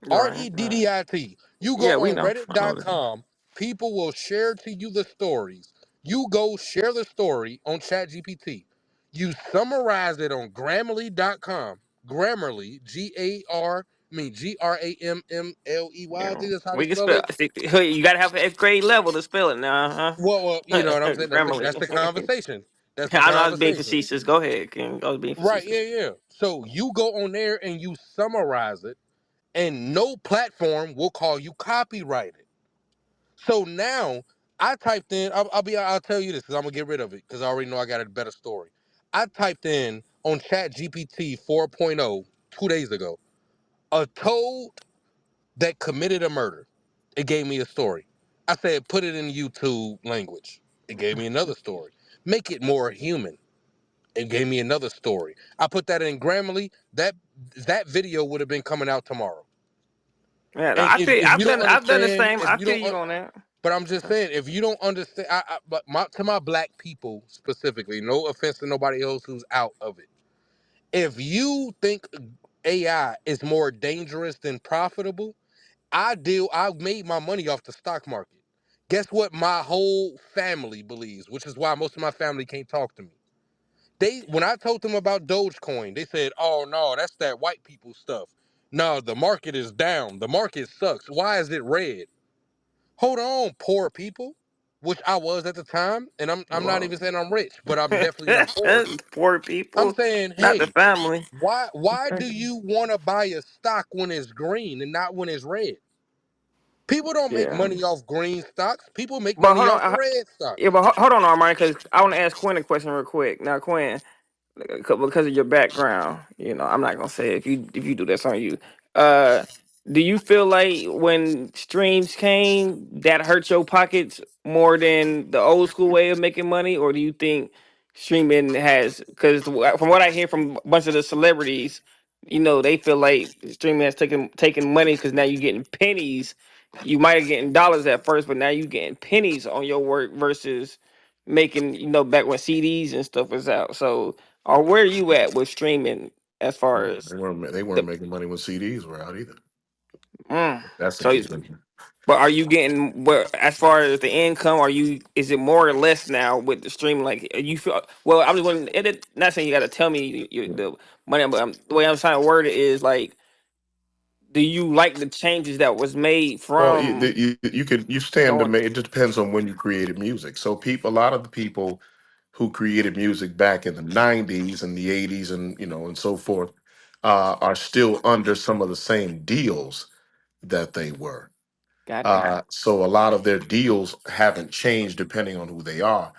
Right, right. Reddit. You go Yeah, we on know. I know that. reddit.com, people will share to you the stories. You go share the story on ChatGPT. You summarize it on grammarly.com. Grammarly, Grammley. I think that's how they We can spell spell. it. See, hey, you gotta have an eighth grade level to spell it now, Well, you know huh? what I'm saying? Grammarly. That's the conversation. That's the I know I was being conversation. facetious. Go ahead, King. I was being Right, facetious. yeah, yeah. So you go on there and you summarize it, and no platform will call you copyrighted. So now I typed in. I'll tell you this because I'm gonna get rid of it because I already know I got a better story. I typed in on Chat GPT 4.0 2 days ago a toad that committed a murder. It gave me a story. I said put it in YouTube language. It gave me another story. Make it more human. It gave me another story. I put that in Grammarly. That video would have been coming out tomorrow. Yeah, no, And I if, feel. if you don't I've done the understand, same. if I you feel don't you on that. But I'm just saying, if you don't understand, but to my black people specifically, no offense to nobody else who's out of it. If you think AI is more dangerous than profitable, I made my money off the stock market. Guess what? My whole family believes, which is why most of my family can't talk to me. When I told them about Dogecoin, they said, "Oh no, that's that white people stuff." No, the market is down. The market sucks. Why is it red? Hold on, poor people, which I was at the time, and I'm not Well, even saying I'm rich, but I'm definitely not poor. poor I'm people, saying, not the hey, family. why do you want to buy a stock when it's green and not when it's red? People don't make Yeah, money off green stocks. People make but money hold on. off red Yeah, stocks. but hold on, Armani, because I want to ask Quinn a question real quick. Now, Quinn, because of your background, I'm not gonna say if you do that's on you. Uh, do you feel like when streams came that hurt your pockets more than the old school way of making money, or do you think streaming has? Because from what I hear from a bunch of the celebrities, they feel like streaming has taken money because now you're getting pennies. You might have getting dollars at first, but now you getting pennies on your work versus making back when CDs and stuff was out. So or where you at with streaming as far as They weren't the making money when CDs were out either. mm, That's the so key thing. But are you getting what as far as the income? Are you is it more or less now with the stream? Like you feel well. I'm just wondering, not saying you got to tell me the money, but the way I'm trying to word it is like, do you like the changes that was made Well, from you stand to going? make. It just depends on when you created music. So people, a lot of the people who created music back in the '90s and the '80s, and and so forth, are still under some of the same deals that they were. Got you. So a lot of their deals haven't changed depending on who they are.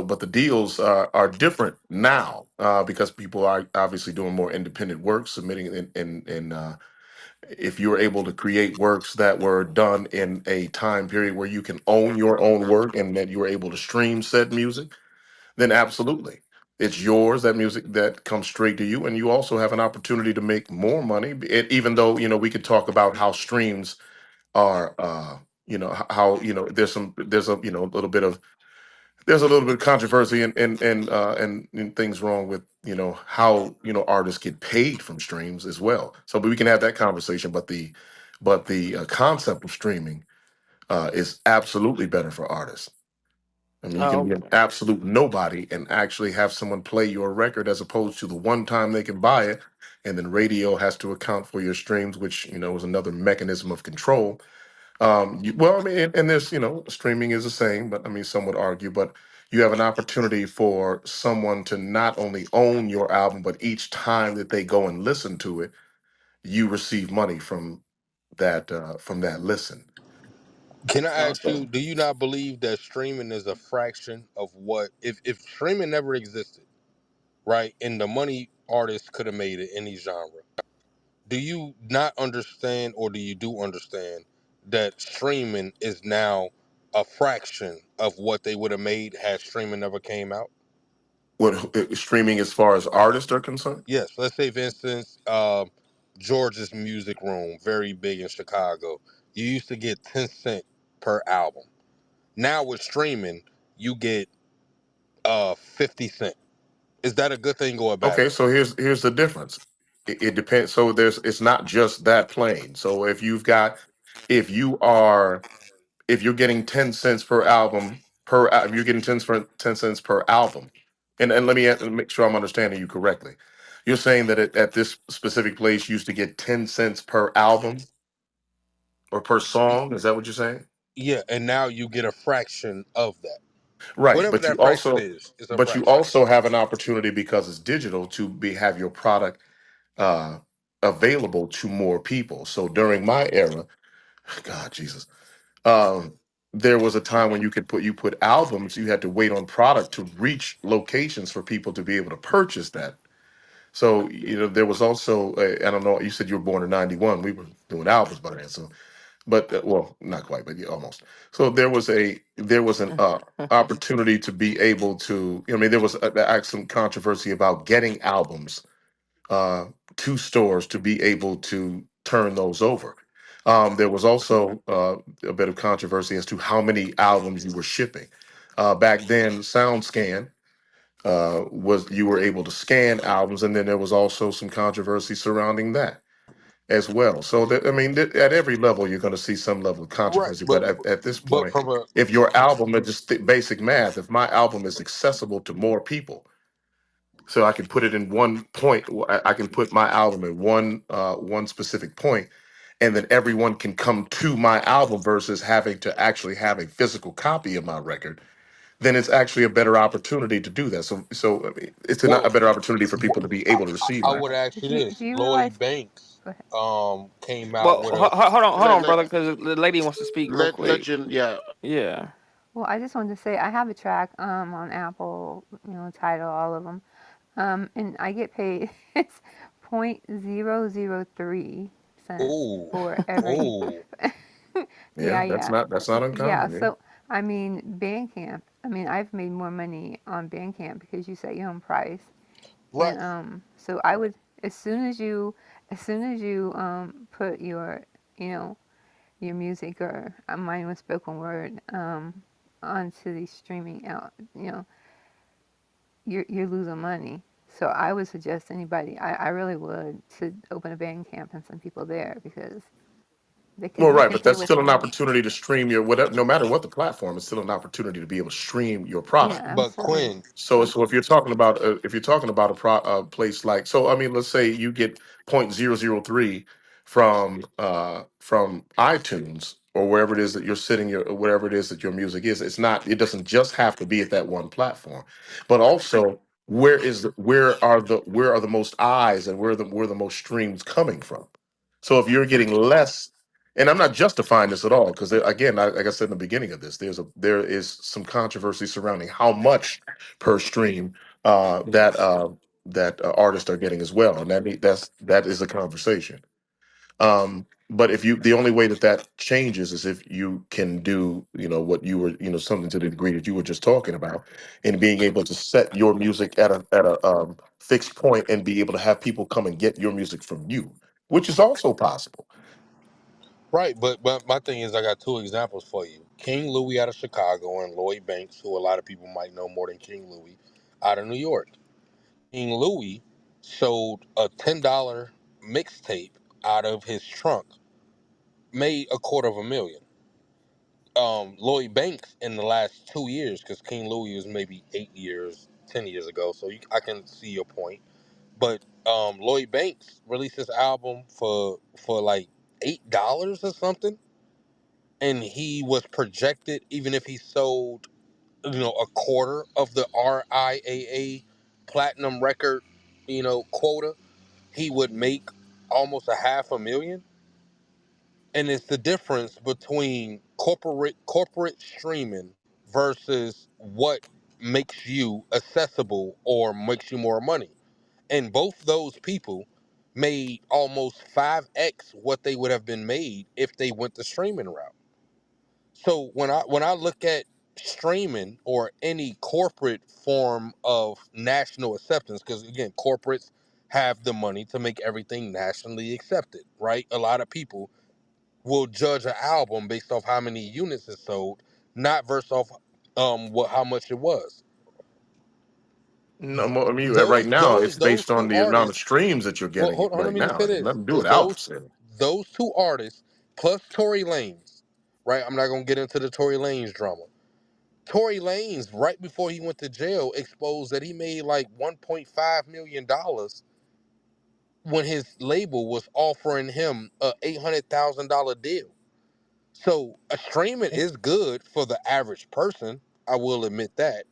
But the deals are different now because people are obviously doing more independent work, submitting in if you were able to create works that were done in a time period where you can own your own work and that you were able to stream said music, then absolutely. It's yours, that music that comes straight to you. And you also have an opportunity to make more money. Even though, we could talk about how streams are, how, a little bit of, there's a little bit of controversy and things wrong with how artists get paid from streams as well. So, but we can have that conversation. But the concept of streaming is absolutely better for artists. I mean, you can Oh, be an absolute nobody and actually have someone play your record as opposed to the one time they can buy it, and then radio has to account for your streams, which is another mechanism of control. Well, I mean, and this, streaming is the same, but I mean, some would argue, but you have an opportunity for someone to not only own your album, but each time that they go and listen to it, you receive money from that listen. Can I ask So, you, do you not believe that streaming is a fraction of what if streaming never existed, right? And the money artists could have made it any genre. Do you not understand or do you do understand that streaming is now a fraction of what they would have made had streaming never came out? what streaming as far as artists are concerned? Yes, let's say for instance, George's Music Room, very big in Chicago. You used to get 10 cent per album. Now with streaming, you get 50 cent. Is that a good thing or a bad Okay, thing? so here's the difference. It depends. So it's not just that plain. So if you are if you're getting 10 cents per album if you're getting 10 cents per album, and let me make sure I'm understanding you correctly. You're saying that at this specific place you used to get 10 cents per album or per song. Is that what you're saying? Yeah, and now you get a fraction of that. Right, Whatever that fraction is, it's a but you fraction. also have an opportunity because it's digital to be have your product uh, available to more people. So during my era, God Jesus, um, there was a time when you put albums. You had to wait on product to reach locations for people to be able to purchase that. So there was also I don't know. You said you were born in '91. We were doing albums by then. So, but well, not quite, but yeah, almost. So there was an opportunity to be able to. I mean, there was some controversy about getting albums uh, to stores to be able to turn those over. There was also a bit of controversy as to how many albums you were shipping. Back then, SoundScan was you were able to scan albums, and then there was also some controversy surrounding that as well. So that I mean, at every level, you're going to see some level of Right, controversy. But at this but point, from a if your album, just basic math, if my album is accessible to more people, so I can put it in one point. I can put my album in one specific point, and then everyone can come to my album versus having to actually have a physical copy of my record. Then it's actually a better opportunity to do that. So I mean, it's a well, better opportunity for people to be able to receive I my would album. ask But you you this: do you realize? Lloyd Banks Go ahead. came out well, with a hold let on, let brother, because the lady wants to speak real quick. let you. Yeah. Yeah. Well, I just wanted to say I have a track on Apple, title all of them, and I get paid. It's 0.003 cents oh for every. oh Yeah, Yeah, yeah, that's not yeah. uncommon. Yeah. So I mean, Bandcamp. I mean, I've made more money on Bandcamp because you set your own price, right. and so I would as soon as you put your you know your music or mine was spoken word onto the streaming out, you're losing money. So I would suggest anybody, I really would, to open a band camp and send people there because, They Well, can right, they but can that's play still with an that. opportunity to stream your whatever. No matter what the platform, it's still an opportunity to be able to stream your product. Yeah, But absolutely. Quinn, So if you're talking about a place like, so I mean, let's say you get 0.003 from iTunes or wherever it is that you're sitting your or whatever it is that your music is. It's not. It doesn't just have to be at that one platform, but also where are the most eyes and where the most streams coming from. So if you're getting less, and I'm not justifying this at all because again, like I said in the beginning of this, there is some controversy surrounding how much per stream that artists are getting as well, and that is a conversation. But if you, the only way that changes is if you can do, what you were, something to the degree that you were just talking about, and being able to set your music at a fixed point and be able to have people come and get your music from you, which is also possible. right? But my thing is, I got two examples for you: King Louis out of Chicago and Lloyd Banks, who a lot of people might know more than King Louis, out of New York. King Louis sold a $10 mixtape out of his trunk, made a quarter of a million. Lloyd Banks in the last 2 years, because King Louis was maybe 8 years, 10 years ago, so I can see your point. But Lloyd Banks released this album for like $8 or something, and he was projected, even if he sold a quarter of the RIAA platinum record quota, he would make almost a half a million. And it's the difference between corporate streaming versus what makes you accessible or makes you more money. And both those people made almost 5x what they would have been made if they went the streaming route. So when I look at streaming or any corporate form of national acceptance, because again, corporates have the money to make everything nationally accepted, right? A lot of people will judge an album based off how many units it sold, not versus off what how much it was. No, I mean, right Those now it's those those based on two the amount of artists. streams that you're Well, getting hold on, let right me just now. say It has this: nothing to do is with album sales. those two artists plus Tory Lanez, right? I'm not gonna get into the Tory Lanez drama. Tory Lanez, right before he went to jail, exposed that he made like $1.5 million when his label was offering him a $800,000 deal. So a streaming is good for the average person. I will admit that.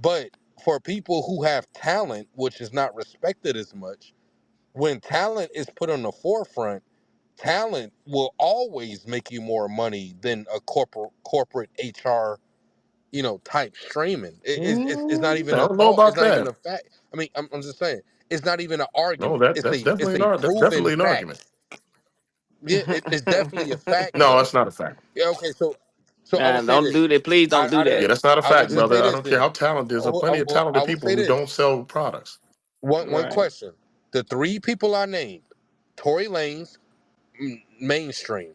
But for people who have talent, which is not respected as much, when talent is put on the forefront, talent will always make you more money than a corporate HR, type streaming. It's not even I a don't know thought. It's about not even that. a fact. I mean, I'm just saying. It's not even an No, argument. that It's that's a definitely it's an a that's proven definitely an fact. argument. Yeah, it's definitely a fact No, though. that's not a fact. Yeah. Okay. So I Nah, would say don't this. do that. Please don't do Out of Yeah, the, that. that's not a I would fact, just say brother. I this don't care then. how talented. There's plenty of I talented would people say who this. don't sell products. One Right. question: the three people I named, Tory Lanez, mainstream.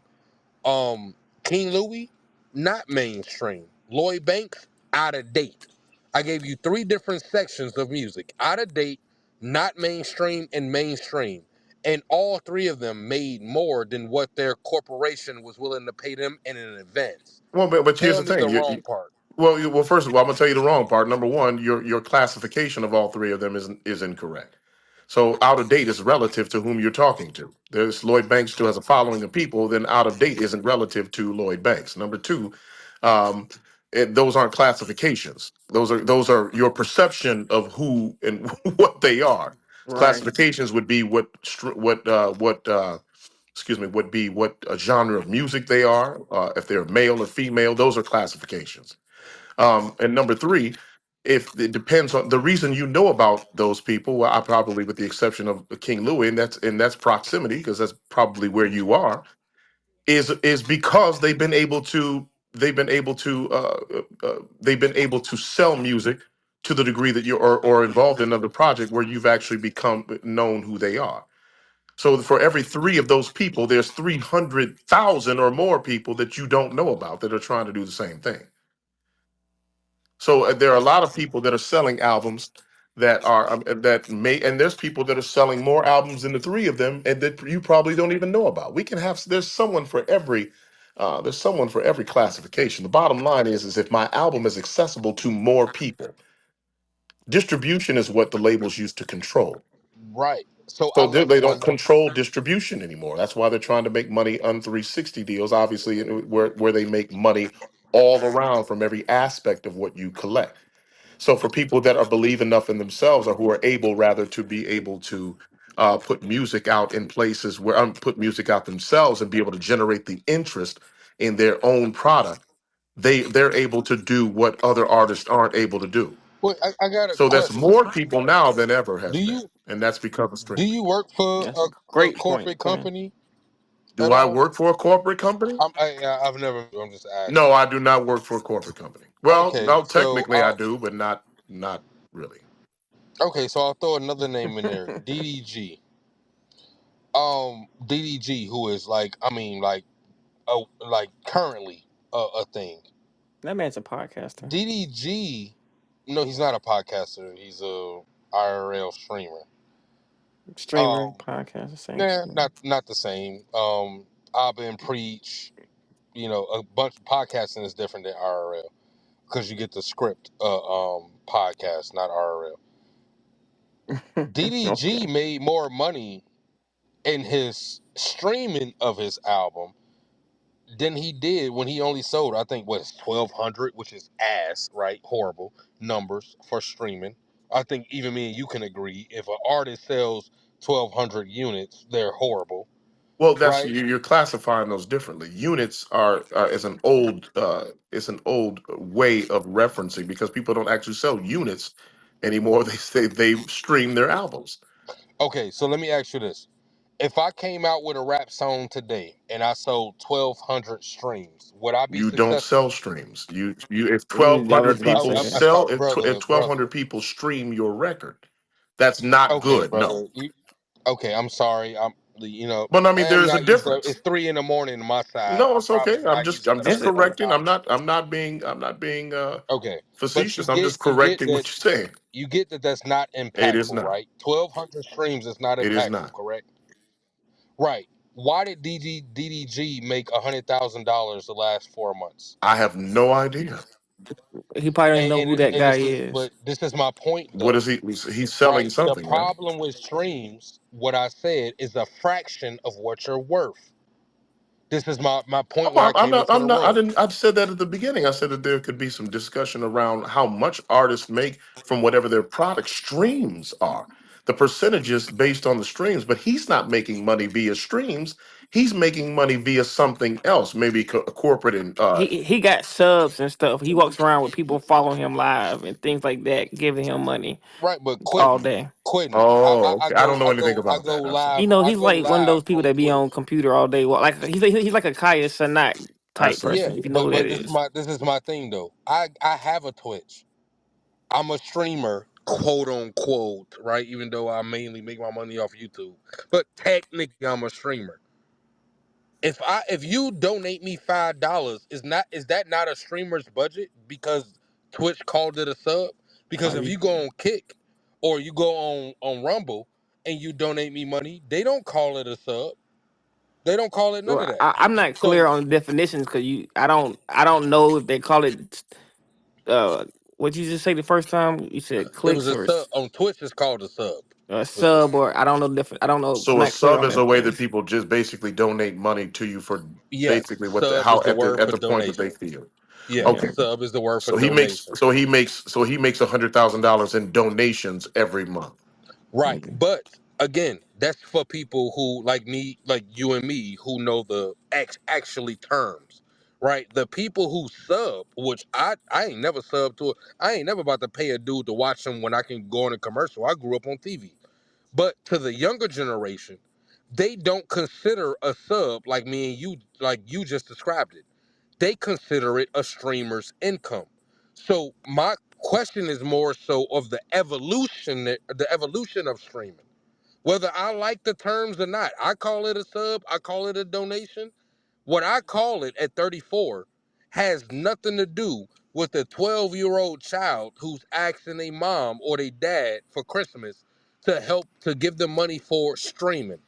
Um, King Louis, not mainstream. Lloyd Banks, out of date. I gave you three different sections of music: out of date, not mainstream, and mainstream. And all three of them made more than what their corporation was willing to pay them in an advance. Well, but here's Tell the me thing. the wrong part. Well, first of all, I'm gonna tell you the wrong part. Number one, your classification of all three of them is incorrect. So out of date is relative to whom you're talking to. There's Lloyd Banks still has a following of people. Then out of date isn't relative to Lloyd Banks. Number two, um, those aren't classifications. Those are your perception of who and what they are. Right. Classifications would be would be what genre of music they are, if they're male or female. Those are classifications. And number three, if it depends on the reason you know about those people, well, I probably, with the exception of King Louis, and that's proximity, because that's probably where you are, is because they've been able to sell music to the degree that you're or involved in another project where you've actually become known who they are. So for every three of those people, there's 300,000 or more people that you don't know about that are trying to do the same thing. So there are a lot of people that are selling albums that are that may, and there's people that are selling more albums than the three of them, and that you probably don't even know about. We can have there's someone for every classification. The bottom line is if my album is accessible to more people, distribution is what the labels used to control. Right. So I So like they don't one. control distribution anymore. That's why they're trying to make money on 360 deals, obviously, where they make money all around from every aspect of what you collect. So for people that are believe enough in themselves, or who are able rather to be able to put music out in places where put music out themselves and be able to generate the interest in their own product, they're able to do what other artists aren't able to do. Wait, I got a So that's question. more people now than ever Do has been, you and that's because of do streaming. you work for That's a a great point, corporate Quinn. company Do at I all? work for a corporate company? I've never. I'm just No, asking. I do not work for a corporate company. Well, Okay, no, so technically I do, but not really. so I'll throw another name in there. DDG. DDG, who is like, I mean, like currently a thing. That man's a podcaster, DDG. No, he's not a podcaster. He's a IRL streamer. streamer, Um, podcaster, same nah, shit. not the same. I've been preach. A bunch of podcasting is different than IRL because you get the script podcast, not RRL. DDG Okay. made more money in his streaming of his album than he did when he only sold, I think, what, 1,200, which is ass, right? Horrible numbers for streaming. I think even me and you can agree if an artist sells 1,200 units, they're horrible, Well, that's right? you're classifying those differently. Units are is an old way of referencing because people don't actually sell units anymore. They say they stream their albums. Okay, so let me ask you this. If I came out with a rap song today and I sold 1,200 streams, would I be You don't successful? sell streams. You if I was 1,200 about to Oh, say people that. sell if brother, 1,200 people stream your record, that's not okay, good. No. brother. Okay, I'm sorry. But I mean, I'm there's a not used to. difference. It's 3 in the morning on my side. No, I'm it's probably okay. not used to I'm that just It's type of correcting. time. I'm not being Okay, but facetious. I'm just correcting what you're saying. you get that that's not It is impactful, not. right? 1,200 streams is not It is impactful, not. correct? Right. Why did DDG make $100,000 the last 4 months? I have no idea. He probably don't even know who that And guy this is, is. but this is my point What though, is he? He's selling right? The something, right? problem with streams, what I said, is a fraction of what you're worth. This is my point Oh, when I I'm came not. into I'm the not. I room. didn't. I said that at the beginning. I said that there could be some discussion around how much artists make from whatever their product streams are. The percentages based on the streams, but he's not making money via streams. He's making money via something else, maybe corporate and. He got subs and stuff. He walks around with people following him live and things like that, giving him money Right, but all quitting, day. quitting. Oh, okay. I don't know I anything go, I about go that. I'm sorry. live, He's like one of those people on that be Twitch. on computer all day. Like he's like a Kaya Sanat I type see. person, Yeah, if you know who that but is. this is my thing though. I have a Twitch. I'm a streamer, quote unquote, right? Even though I mainly make my money off YouTube, but technically I'm a streamer. If you donate me $5, is that not a streamer's budget because Twitch called it a sub? Because Oh, if you go on Kick or you go on Rumble and you donate me money, they don't call it a sub. They don't call it none of well, that. I'm not clear So on the definitions because I don't know if they call it what you just say the first time you said it was clicks a or sub on Twitch. It's called a sub. a But yeah, sub or I don't know I don't know. I'm So a not clear sub on is a that way that thing. people just basically donate money to you for yes, basically what the sub how is the word at for the point that they donation. feel. Yes, Yeah. Okay. sub is the word for So he makes donation. $100,000 in donations every month. Right. Okay. But again, that's for people who like me, like you and me, who know the actually terms. Right. The people who sub, which I ain't never subbed to. I ain't never about to pay a dude to watch him when I can go on a commercial. I grew up on TV. But to the younger generation, they don't consider a sub like me and you, like you just described it. They consider it a streamer's income. So my question is more so of the evolution of streaming. Whether I like the terms or not, I call it a sub, I call it a donation. What I call it at 34 has nothing to do with a 12-year-old child who's asking their mom or their dad for Christmas to help to give them money for streaming.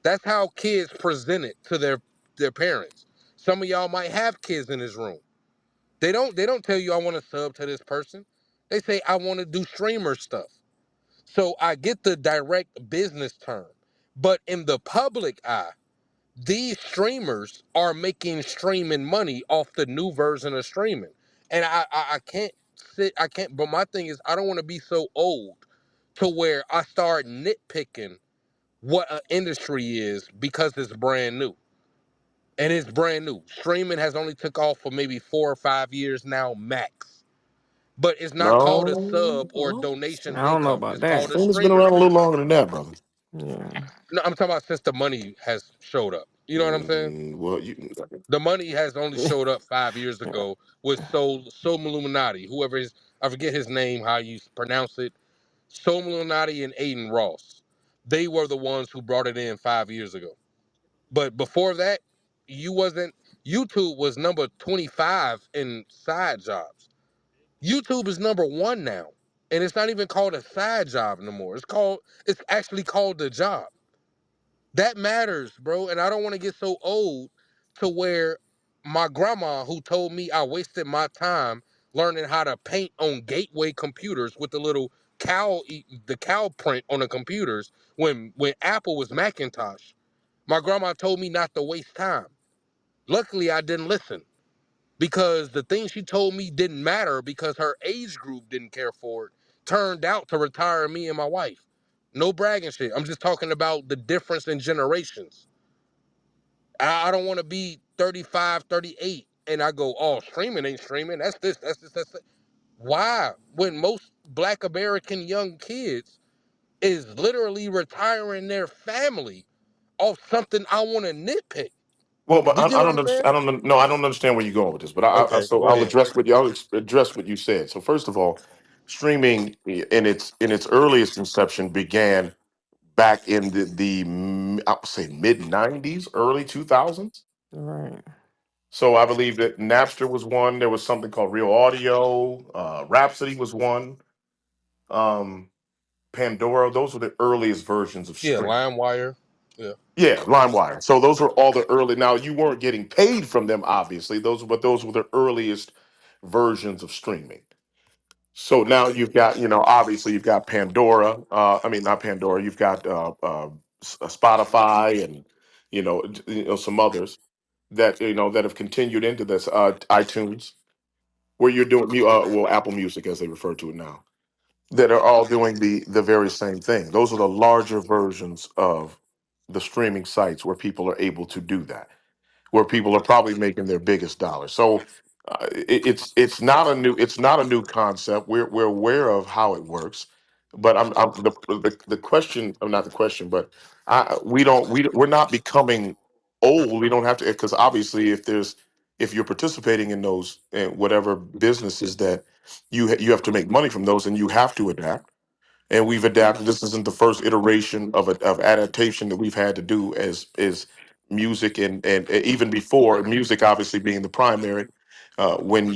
That's how kids present it to their parents. Some of y'all might have kids in this room. They don't tell you I want to sub to this person. They say I want to do streamer stuff. So I get the direct business term. But in the public eye, these streamers are making streaming money off the new version of streaming. And I can't I can't, but my thing is I don't want to be so old to where I start nitpicking what an industry is because it's brand new. And it's brand new. Streaming has only took off for maybe 4 or 5 years now, max. But it's not called a No, sub or a no. donation I don't know income. about It's called that. a Streaming's been streamer. around a little longer than that, brother. Yeah. No, I'm talking about since the money has showed up. You know what I'm saying? Well, you, The money has only showed up 5 years Yeah. ago with Soul Illuminati, whoever is, I forget his name, how you pronounce it. Soul Illuminati and Aiden Ross. They were the ones who brought it in 5 years ago. But before that, you wasn't. YouTube was number 25 in side jobs. YouTube is number one now, and it's not even called a side job no more. It's actually called the job. That matters, bro. And I don't want to get so old to where my grandma, who told me I wasted my time learning how to paint on gateway computers with the little the cow print on the computers when Apple was Macintosh. My grandma told me not to waste time. Luckily, I didn't listen because the things she told me didn't matter because her age group didn't care for it. Turned out to retire me and my wife. No bragging shit. I'm just talking about the difference in generations. I don't want to be 35, 38, and I go, oh, streaming ain't streaming. That's this, that's this, that's that. Why? When most black American young kids is literally retiring their family off something I want to nitpick. well, but You get I what don't I'm saying? understand. I don't. No, I don't understand where you're going with this. But Okay, so go I'll ahead. address what you. I'll address what you said. So first of all, streaming in its earliest inception began back in I would say mid '90s, early 2000s. Right. So I believe that Napster was one. There was something called Real Audio. Rhapsody was one. Um, Pandora. Those were the earliest versions of Yeah, streaming. LimeWire. Yeah. Yeah, LimeWire. So those were all the early. Now you weren't getting paid from them, obviously. Those were the earliest versions of streaming. So now you've got, obviously you've got Pandora. I mean, not Pandora. You've got Spotify and some others that that have continued into this iTunes, where you're doing well, Apple Music as they refer to it now, that are all doing the very same thing. Those are the larger versions of the streaming sites where people are able to do that, where people are probably making their biggest dollar. So it's not a new concept. We're aware of how it works, but I'm the question, not the question, but we're not becoming old. We don't have to, because obviously if you're participating in those whatever businesses that you have to make money from those, and you have to adapt, and we've adapted. This isn't the first iteration of adaptation that we've had to do as music, and even before music, obviously being the primary. When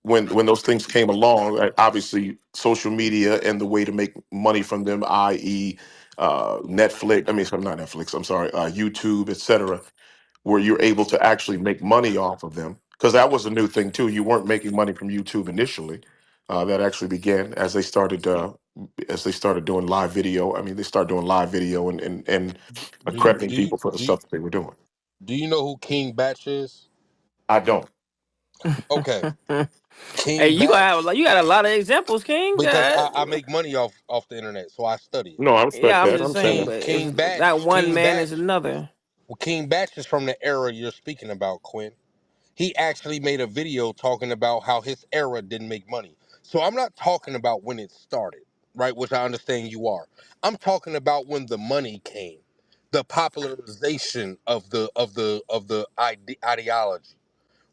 when those things came along, obviously social media and the way to make money from them, i.e., Netflix. I mean, sorry, not Netflix. I'm sorry, YouTube, etc., where you're able to actually make money off of them, because that was a new thing too. You weren't making money from YouTube initially. That actually began as they started doing live video. I mean, they started doing live video and Do you accrediting do you people for the do you, stuff that they were doing. do you know who King Batch is? I don't. Okay, Hey, King Batch. you got a lot of examples, King. Because I make money off the internet, so I study it. No, I Yeah, respect I'm that. I just understand saying, that. but if King it's not Batch, one man is another. Well, King Batch is from the era you're speaking about, Quinn. He actually made a video talking about how his era didn't make money. So I'm not talking about when it started, right? Which I understand you are. I'm talking about when the money came, the popularization of the ideology,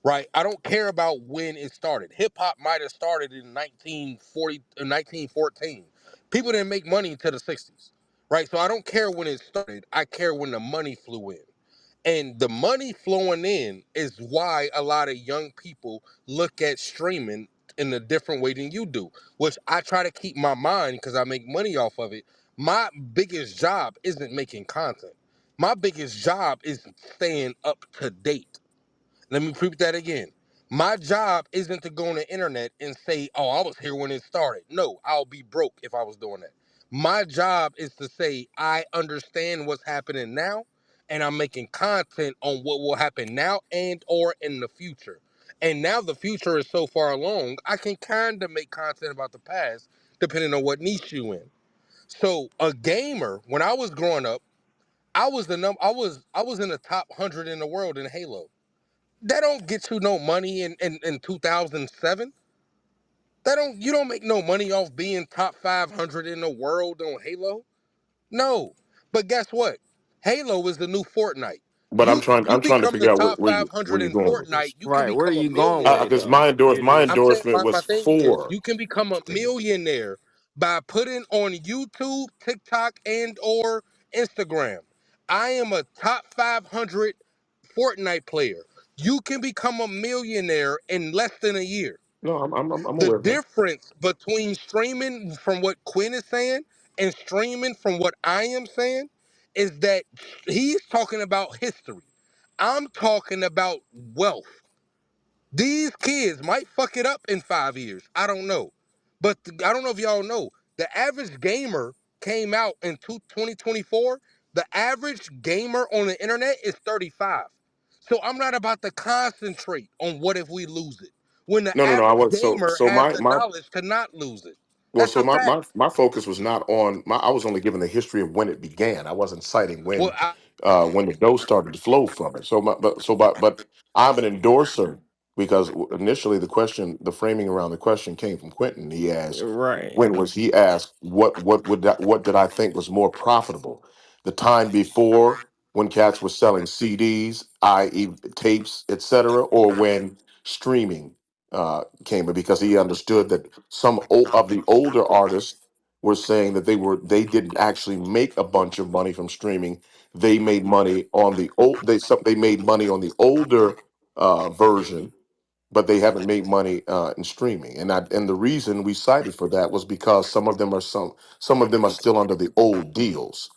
right? I don't care about when it started. Hip hop might have started in 1940 or 1914. People didn't make money until the 60s, right? So I don't care when it started. I care when the money flew in. And the money flowing in is why a lot of young people look at streaming in a different way than you do, which I try to keep my mind because I make money off of it. My biggest job isn't making content. My biggest job is staying up to date. Let me repeat that again. My job isn't to go on the internet and say, oh, I was here when it started. No, I'll be broke if I was doing that. My job is to say, I understand what's happening now, and I'm making content on what will happen now and or in the future. And now the future is so far along, I can kind of make content about the past, depending on what niche you in. So a gamer, when I was growing up, I was in the top 100 in the world in Halo. That don't get you no money in 2007. That don't You don't make no money off being top 500 in the world on Halo. No. But guess what? Halo is the new Fortnite. But You I'm you trying to become the figure out top where 500 you in going with this. Fortnite, you can Right. Where are become a you going with millionaire. it Because though? You're my just I'm saying endorsement my was thing is for. you can become a millionaire by putting on YouTube, TikTok, and or Instagram. I am a top 500 Fortnite player. You can become a millionaire in less than a year. No, I'm The aware of that. difference between streaming from what Quinn is saying and streaming from what I am saying is that he's talking about history. I'm talking about wealth. These kids might fuck it up in 5 years. I don't know. But I don't know if y'all know. The average gamer came out in 2024. The average gamer on the internet is 35. So I'm not about to concentrate on what if we lose it. When the No, I average was gamer so has my the my knowledge to not lose it. well, That's so a fact. my focus was not on my. I was only giving the history of when it began. I wasn't citing Well, I, when the dough started to flow from it. But I'm an endorser because initially the framing around the question came from Quentin. He asked, right. when was he asked what did I think was more profitable, the time before when cats were selling CDs, i.e. tapes, etc., or when streaming came in, because he understood that of the older artists were saying that they didn't actually make a bunch of money from streaming. They made money on the old they made money on the older version, but they haven't made money in streaming. And the reason we cited for that was because some of them are still under the old deals.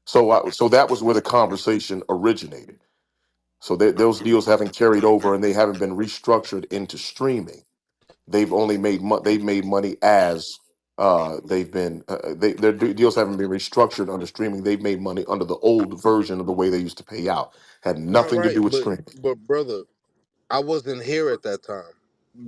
So that was where the conversation originated. So those deals haven't carried over and they haven't been restructured into streaming. They've made money as they've been deals haven't been restructured under streaming. They've made money under the old version of the way they used to pay out. Had right, nothing to right. do with But streaming. brother, I wasn't here at that time.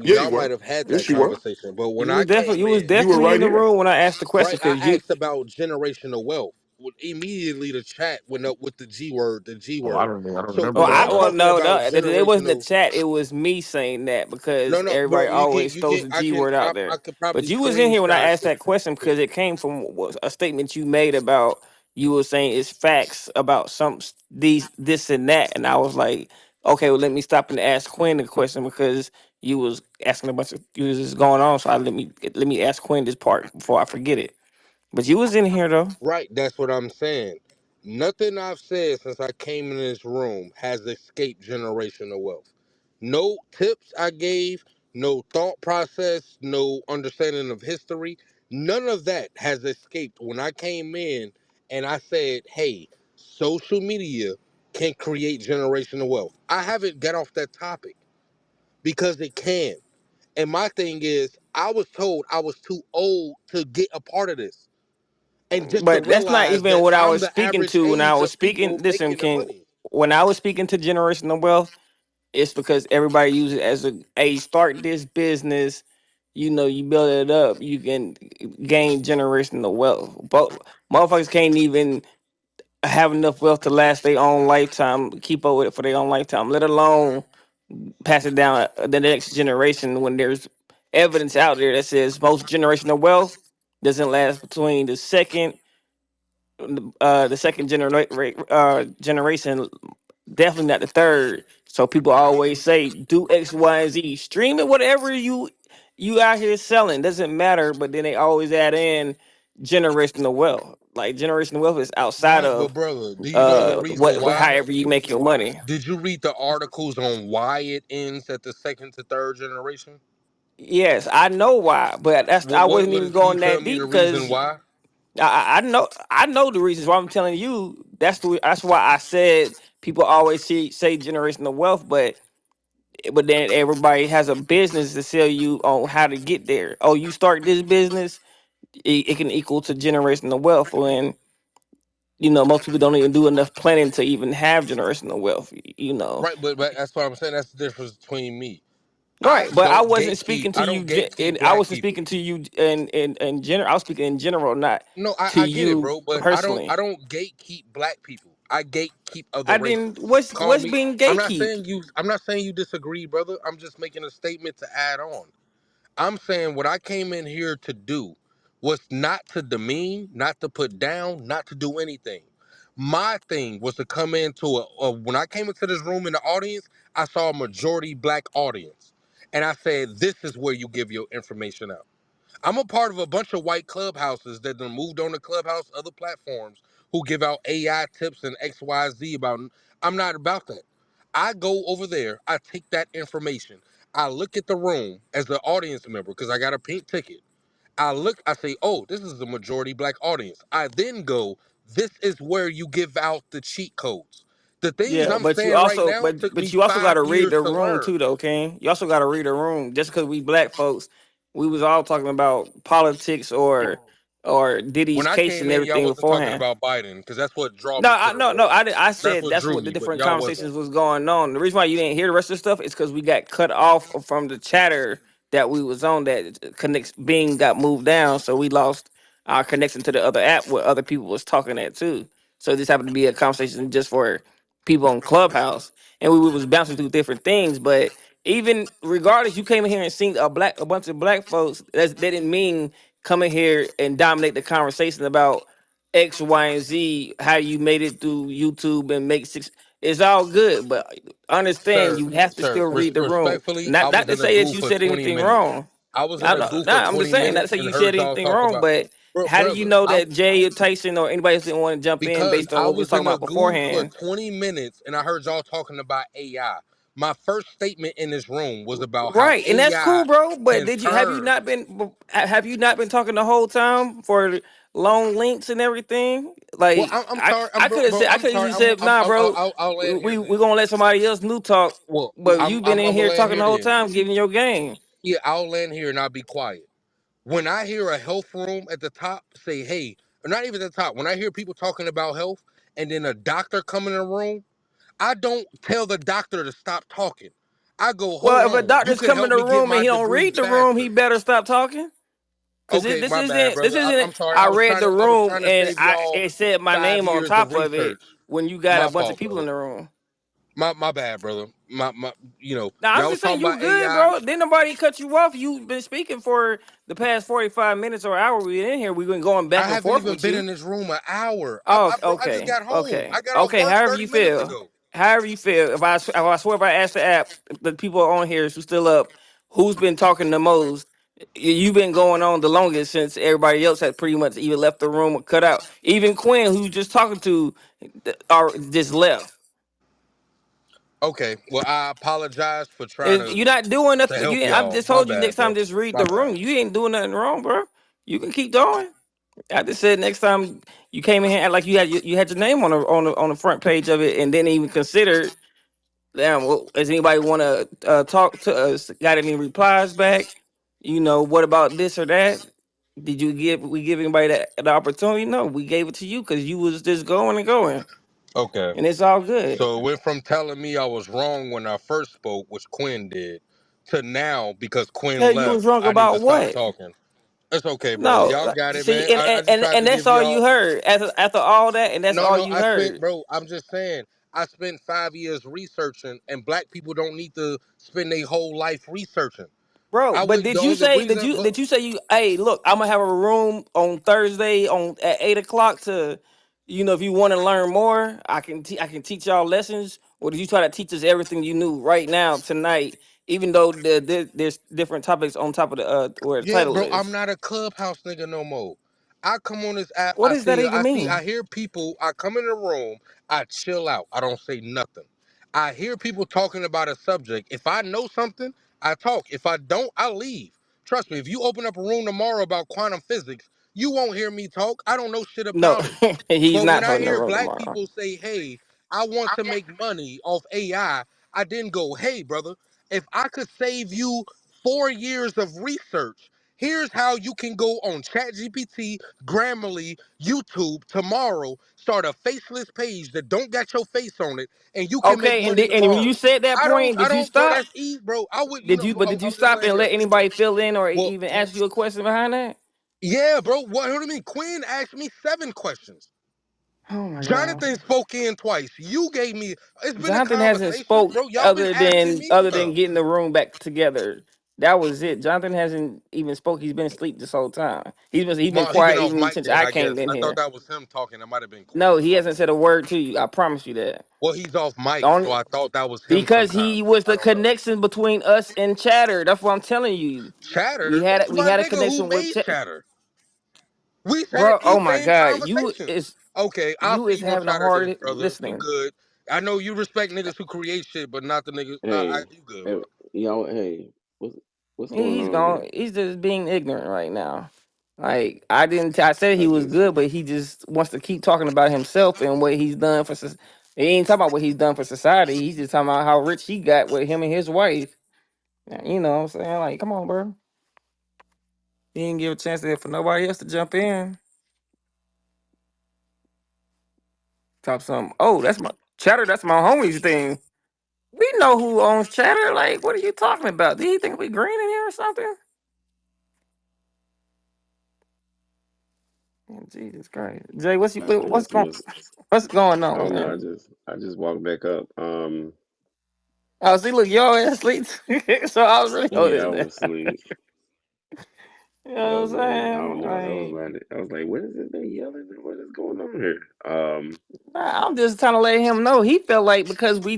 Yeah, you Y'all might were. have had that Yes, you were. conversation. But when I You came was in, You were definitely in right the here. room when I asked the question right, I because you. asked about generational wealth. Immediately the chat went up with the G word, the G Oh, word. I don't So remember Oh, when that I I'm one. well talking no, about no, it wasn't the generational, chat. It was me saying that no, because no, everybody bro, always you throws can, the G word out I there. could But probably you was in here when I screenshot asked that question because it came from a statement you made about you were saying it's facts about these this and that, and I was like, okay, well let me stop and ask Quinn the question because you was asking a bunch of you was just going on, so let me ask Quinn this part before I forget it. But you was in here though. Right, that's what I'm saying. Nothing I've said since I came in this room has escaped generational wealth. No tips I gave, no thought process, no understanding of history, none of that has escaped when I came in and I said, hey, social media can create generational wealth. I haven't got off that topic because it can. And my thing is, I was told I was too old to get a part of this, and just to But that's not realize even that what I I'm was the speaking average to when I age was of speaking. people Listen, making the King, money. when I was speaking to generational wealth, it's because everybody uses it as a start this business. You know, you build it up, you can gain generational wealth. But motherfuckers can't even have enough wealth to last their own lifetime, keep up with it for their own lifetime, let alone pass it down the next generation when there's evidence out there that says most generational wealth doesn't last between the second generation, definitely not the third. So people always say do X, Y, and Z, stream it, whatever you out here selling doesn't matter. But then they always add in. generational wealth. Like generational wealth is outside Right, but of brother, do you know the reason why? however you make your money. Did you read the articles on why it ends at the second to third generation? Yes, I know why, but I wasn't What even is? Can you going tell that me deep the reason because why? I know the reasons why I'm telling you. That's why I said people always say generational wealth, but then everybody has a business to sell you on how to get there. Oh, you start this business, it can equal to generational wealth when most people don't even do enough planning to even have generational wealth. Right, but that's what I'm saying. That's the difference between me. I Right, but I don't wasn't gatekeep. speaking to I don't you. gatekeep And I black wasn't people. speaking to you in general. I was speaking in general, not No, to I get it, you bro. But I personally. don't gatekeep black people. I gatekeep other I didn't. races. Call What's me. being I'm not gatekeep? saying you. I'm not saying you disagree, brother. I'm just making a statement to add on. I'm saying what I came in here to do was not to demean, not to put down, not to do anything. My thing was to come into when I came into this room in the audience, I saw a majority black audience. And I said, this is where you give your information out. I'm a part of a bunch of white clubhouses that then moved on to Clubhouse, other platforms who give out AI tips and XYZ about. I'm not about that. I go over there, I take that information, I look at the room as the audience member because I got a pink ticket. I look, I say, oh, this is the majority black audience. I then go, this is where you give out the cheat codes. The things Yeah, I'm but you saying right also now but took me but you also got 5 to read years the to room learn. too, though, King. You also got to read the room. Just because we black folks, we was all talking about politics or Diddy's When I case came and in, y'all everything wasn't talking beforehand. about Biden because that's what draw No, me to the no. room. I That's said what that's drew what the me, but different y'all wasn't. conversations was going on. The reason why you didn't hear the rest of the stuff is because we got cut off from the chatter that we was on. That connects Bing got moved down, so we lost our connection to the other app where other people was talking at too. So this happened to be a conversation just for people on Clubhouse, and we was bouncing through different things. But even regardless, you came in here and seen a bunch of black folks. That didn't mean come in here and dominate the conversation about X, Y, and Z, how you made it through YouTube and make six. It's all good, but understand Sir, you have to sir, still read the room. respectfully, I Not was to in a say that goo you for said 20 anything minutes. wrong. I was in I a don't, goo for nah, I'm just 20 saying not to minutes say and you heard said y'all anything talk wrong, about, but how do you brother, know that Jay or Tyson or anybody else didn't want to jump in because based on I what we was was talking in a about goo for beforehand? 20 minutes and I heard y'all talking about AI. My first statement in this room was about how Right, and that's AI cool, bro. But can did you turn. have you not been talking the whole time for long links and everything? Well, Like I'm sorry, I could have bro. said I I'm could have sorry. easily said, nah, bro, I'll land here we then. gonna let somebody else new talk. Well, But you been in I'm gonna here land talking here the whole then. time, giving your game. Yeah, I'll land here and I'll be quiet. When I hear a health room at the top say, hey, or not even at the top, when I hear people talking about health and then a doctor come in the room, I don't tell the doctor to stop talking. I go, hold Well, if a on, you doctor's can come in help the me get room and my he don't degree read the room, he faster. better stop talking. Cause Okay, this my bad, isn't this brother. isn't. I'm sorry. I read the I was room trying to and save y'all it said my 5 name on years of top of it research. when you got a My bunch of fault, people brother. in the room. My bad, brother. Now I'm Y'all was just saying talking you about good, AI. bro. Didn't nobody cut you off. You've been speaking for the past 45 minutes or hour we in here. We've been going I back and haven't forth even with been you. in this room an hour. Oh, Bro, I just okay, got home. I got off okay. work However 30 you minutes feel, ago. however you feel. If I ask the app, the people on here who's still up, who's been talking the most. You've been going on the longest since everybody else had pretty much either left the room or cut out. Even Quinn, who you just talking to, or just left. Okay, well, I apologize for trying You're not doing to nothing. help I've y'all. just My told you next bad, time, bro. just read My the bad. room. You ain't doing nothing wrong, bro. You can keep going. I just said next time you came in here, act like you had your name on the front page of it, and didn't even consider. Damn, well, does anybody want to talk to us? Got any replies back? What about this or that? Did we give anybody the opportunity? No, we gave it to you because you was just going and going, Okay, and it's all good. so it went from telling me I was wrong when I first spoke, which Quinn did, to now because Quinn Tell you was left, wrong I need to about stop what? talking. It's okay, bro. No, Y'all got it, see, man. I just tried and to that's give all you y'all. heard after all that, and that's No, all no, you I spent, heard, bro. I'm just saying, I spent 5 years researching, and black people don't need to spend their whole life researching. bro. I But would. The only reason, but did you say you? Hey, look, I'm gonna have a room on Thursday on at 8 o'clock to, if you want to learn more, I can teach y'all lessons. Or did you try to teach us everything you knew right now tonight? Even though there's different topics on top of the where the yeah, title bro, I'm is. not a clubhouse nigga no more. I come on this app, What does that even mean? I hear people, I come in the room, I chill out, I don't say nothing. I hear people talking about a subject. If I know something, I talk. If I don't, I leave. Trust me, if you open up a room tomorrow about quantum physics, you won't hear me talk. I don't know shit No, about it. he's But when not I talking to hear room black tomorrow. people say, hey, I want to make money off AI, I then go, hey, brother, if I could save you 4 years of research, here's how you can go on ChatGPT, Grammarly, YouTube tomorrow, start a faceless page that don't got your face on it, and you can make Okay, money and when you tomorrow. said that point, did you Bro, stop? that's easy, bro. I would, Did you? But I'm, did you I'm just stop laying and here. let anybody fill in or Well, even ask you a question behind that? yeah, bro. What do you mean? Quinn asked me 7 questions. Oh my god. Jonathan spoke in twice. You gave me. It's been a Jonathan hasn't conversation, spoke bro. Y'all been asking me other than stuff. getting the room back together. That was it. Jonathan hasn't even spoke. He's been asleep this whole time. He's been He been quiet off even mic since then, I I guess. came in I thought here. that was him talking. That might have been No, Quinn he talking. hasn't said a word to you. I promise you that. Well, he's off mic, so Don't I thought that was him because sometimes. he was I the don't know. connection between us and Chatter. That's what I'm telling you. We Chatter? had we My had a nigga who connection with made Chatter. We've had bro. Oh these my same god, you conversations. is Okay, I'll you see is you on having a Chatter then, hard brother. You listening. good. I know you respect niggas who create shit, but not the niggas. Hey, You good, hey, bro. y'all, hey, what's going He's on gone. here? He's just being ignorant right now. Like I didn't. I said he I was just, good, but he just wants to keep talking about himself and what he's done for. He ain't talking about what he's done for society. He's just talking about how rich he got with him and his wife. You know what I'm saying? Like, come on, bro. He didn't give a chance there for nobody else to jump in. Top some. Oh, that's my Chatter. That's my homie's thing. We know who owns Chatter. Like, what are you talking about? Do you think we green in here or something? Man, Jesus Christ, Jay, this was, what's going I on, don't know. man? I just walked back up. Oh, see, look, y'all ass asleep. So I was really Yeah, I holding was that. asleep. You I know was what like, I I'm don't know. saying? Like, I was like, what is it they yelling? What is going on here? I'm just trying to let him know he felt like because we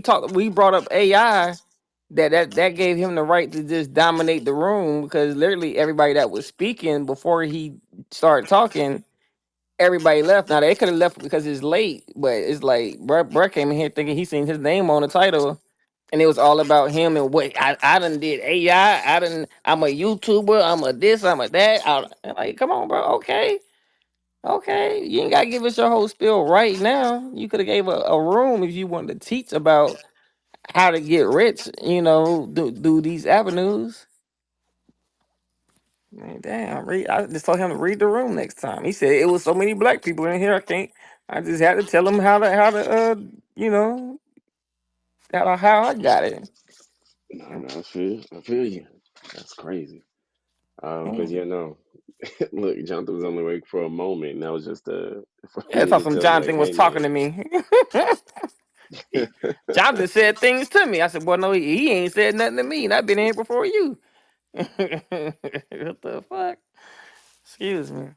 brought up AI that gave him the right to just dominate the room because literally everybody that was speaking before he started talking, everybody left. Now they could have left because it's late, but it's like Brett came in here thinking he seen his name on the title. And it was all about him and what I done did AI. I'm a YouTuber. I'm a this. I'm a that. And like, come on, bro. Okay, okay. You ain't gotta give us your whole spiel right now. You could have gave a room if you wanted to teach about how to get rich. You know, do these avenues. Man, damn. I just told him to read the room next time. He said it was so many black people in here. I can't. I just had to tell him how to you know how I got it. No, no, I feel you. That's crazy. But And yeah, no. Look, Jonathan was only awake for a moment, and that was just for yeah, I me thought to some tell him, like, Jonathan was hey, talking to man. me. Jonathan said things to me. I said, "Well, no, he ain't said nothing to me, and I've been in here before you." What the fuck? Excuse me.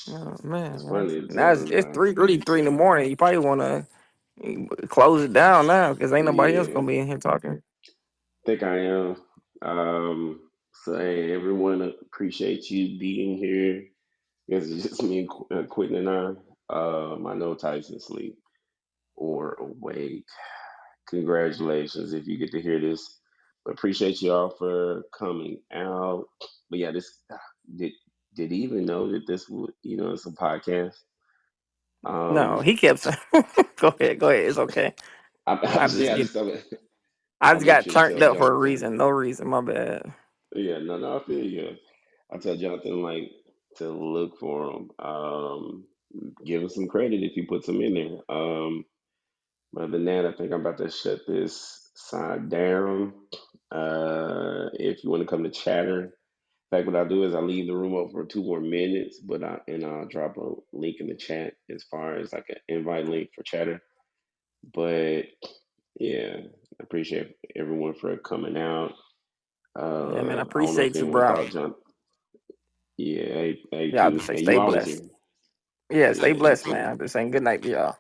Oh It's man, funny to now tell it's, him, it's like, three really 3 in the morning. You probably want to close it down now because ain't nobody else yeah, gonna be in here talking. I think I am. So, hey, everyone, appreciate you being here. Guess it's just me and Quentin and I. I know Tyson's asleep or awake. Congratulations if you get to hear this. But appreciate y'all for coming out. But yeah, this did did he even know that this would it's a podcast? No, Um, he kept saying, go ahead. It's okay. I just I get, just tell it. I I just make got sure to turned tell up for a Jonathan. reason. No reason. My bad. Yeah, no, no, I feel you. I tell Jonathan like to look for them. Give him some credit if you put some in there. Other than that, I think I'm about to shut this side down. If you want to come to chatter, in fact, what I'll do is I'll leave the room open for 2 more minutes, I'll drop a link in the chat as far as like an invite link for chatter. But yeah, I appreciate everyone for coming out. Yeah, man. I I don't know if appreciate you, anyone bro. thought John. Yeah, hey, Yeah, I just Q, say hey, stay you always blessed. here. Yeah, stay Yeah, blessed, man. I'm just saying good night to y'all.